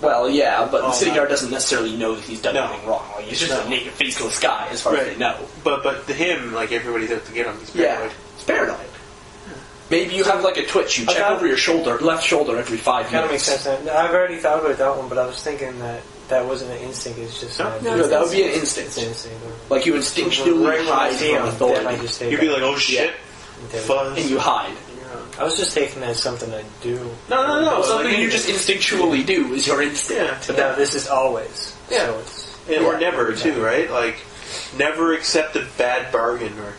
Well, yeah, but the city no. guard doesn't necessarily know that he's done No. anything wrong. Like, he's just No. a naked, faceless guy, as far as Right. they know. But to him, like everybody's out to get him. He's Yeah, paranoid. it's paranoid. Maybe you have like a twitch. You check over your shoulder, left shoulder, every 5 Kind of minutes. makes sense. Now. I've already thought about that one, but I was thinking that wasn't an instinct. It's just No. No, No, that would be an It's instinct. an instinct. Like you instinctually Right when I hide see from him, authority, then I just take You'd be it. like, oh shit, fuzz. and you hide. I was just taking that as something I do. No. Something like, you just instinctually do is your instinct. Yeah. But now this is always. Yeah. So it's, Or never too, right? Like, never accept a bad bargain or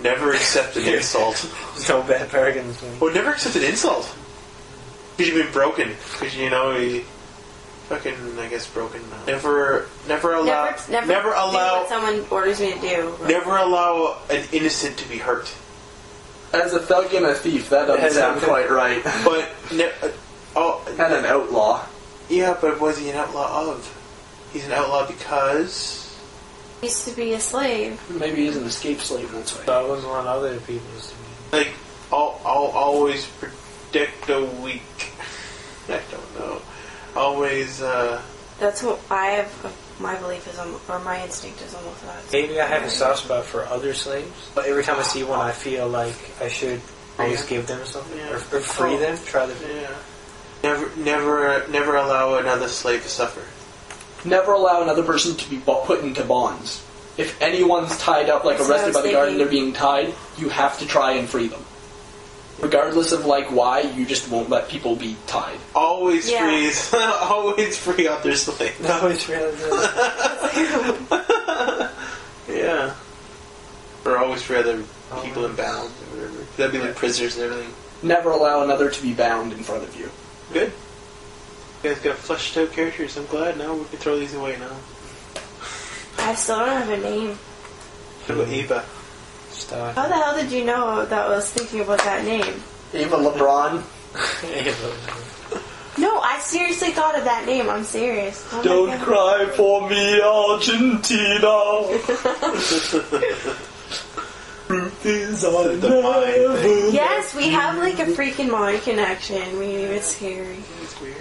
never accept an insult. there's no bad bargains. Man. Or never accept an insult. Because you've been broken. Because you fucking, I guess, broken. Never allow. Never do allow. what someone orders me to do. Never allow an innocent to be hurt. As a thug and a thief, that doesn't sound quite right. But And an outlaw. yeah, but was he an outlaw of? He's an outlaw because I used to be a slave. Maybe he's an escaped slave, and that's So why. I wouldn't want other people's to be. like I'll always predict a weak. I don't know. Always. That's what I have. My belief is, or my instinct is almost that. Maybe I have a soft spot for other slaves, but every time I see one, I feel like I should always give them something Yeah. or free them. Try to. Yeah. Never allow another slave to suffer. Never allow another person to be put into bonds. If anyone's tied up, like That's what I arrested was by the guard and thinking. they're being tied, you have to try and free them. Regardless of like why, you just won't let people be tied. Always Yeah. always free other slaves. Always realize Yeah. Or always free other people in bounds or whatever. That'd be like prisoners and everything. Never allow another to be bound in front of you. Good. You guys got fleshed out characters. I'm glad now we can throw these away now. I still don't have a name. What about Eva? Stuff. How the hell did you know that I was thinking about that name? Ava LeBron. No, I seriously thought of that name. I'm serious. Oh my Don't God. cry for me, Argentina. Ruth is on The mind thing. Yes, we have like a freaking mind connection. It's scary. It's weird.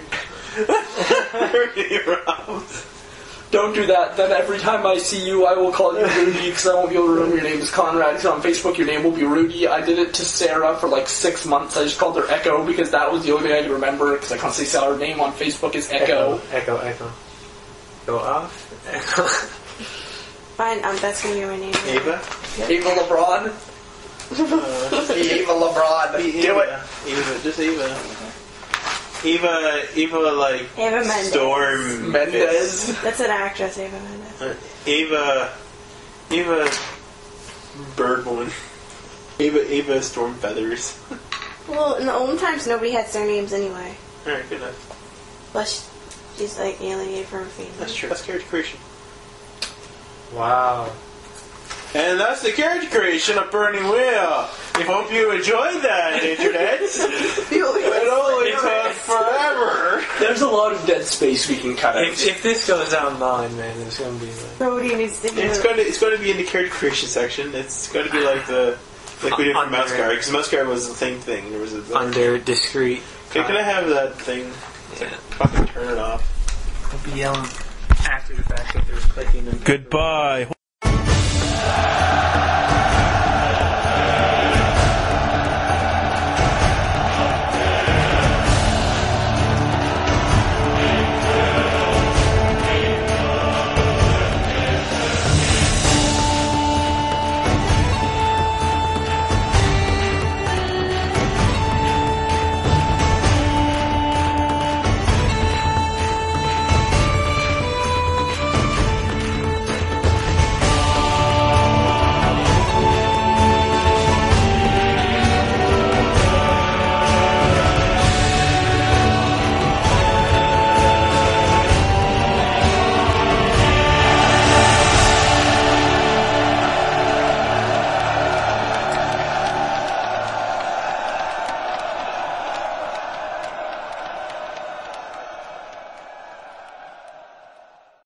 Don't do that. Then every time I see you, I will call you Rudy because I won't be able to remember your name is Conrad. Because on Facebook, your name will be Rudy. I did it to Sarah for like 6 months. I just called her Echo because that was the only thing I could remember because I can't say her name on Facebook is Echo. Echo. Go off. Echo. Fine, that's gonna be my name. Ava? Ava LeBron. Be Ava LeBron. Be Do it. Eva, just Eva. Eva, like Ava Mendes. Storm Mendez. That's an actress, Ava Mendes. Eva Birdwoman. Eva Storm Feathers. Well, in the old times, nobody had surnames anyway. Alright, good enough. Plus, she's like alienated from her family. That's true. That's character creation. Wow. And that's the character creation of Burning Wheel. We hope you enjoyed that, Internet. It only took forever. There's a lot of dead space we can cut out. If this goes online, man, it's gonna be like. Nobody needs to hear It's going to be in the character creation section. It's going to be like we did for Under- Mouse Guard, because Mouse Guard was the same thing. There was a Under discreet. Can I have that thing? Yeah. Fucking turn it off. I'll be yelling after the fact that there's clicking and. Goodbye.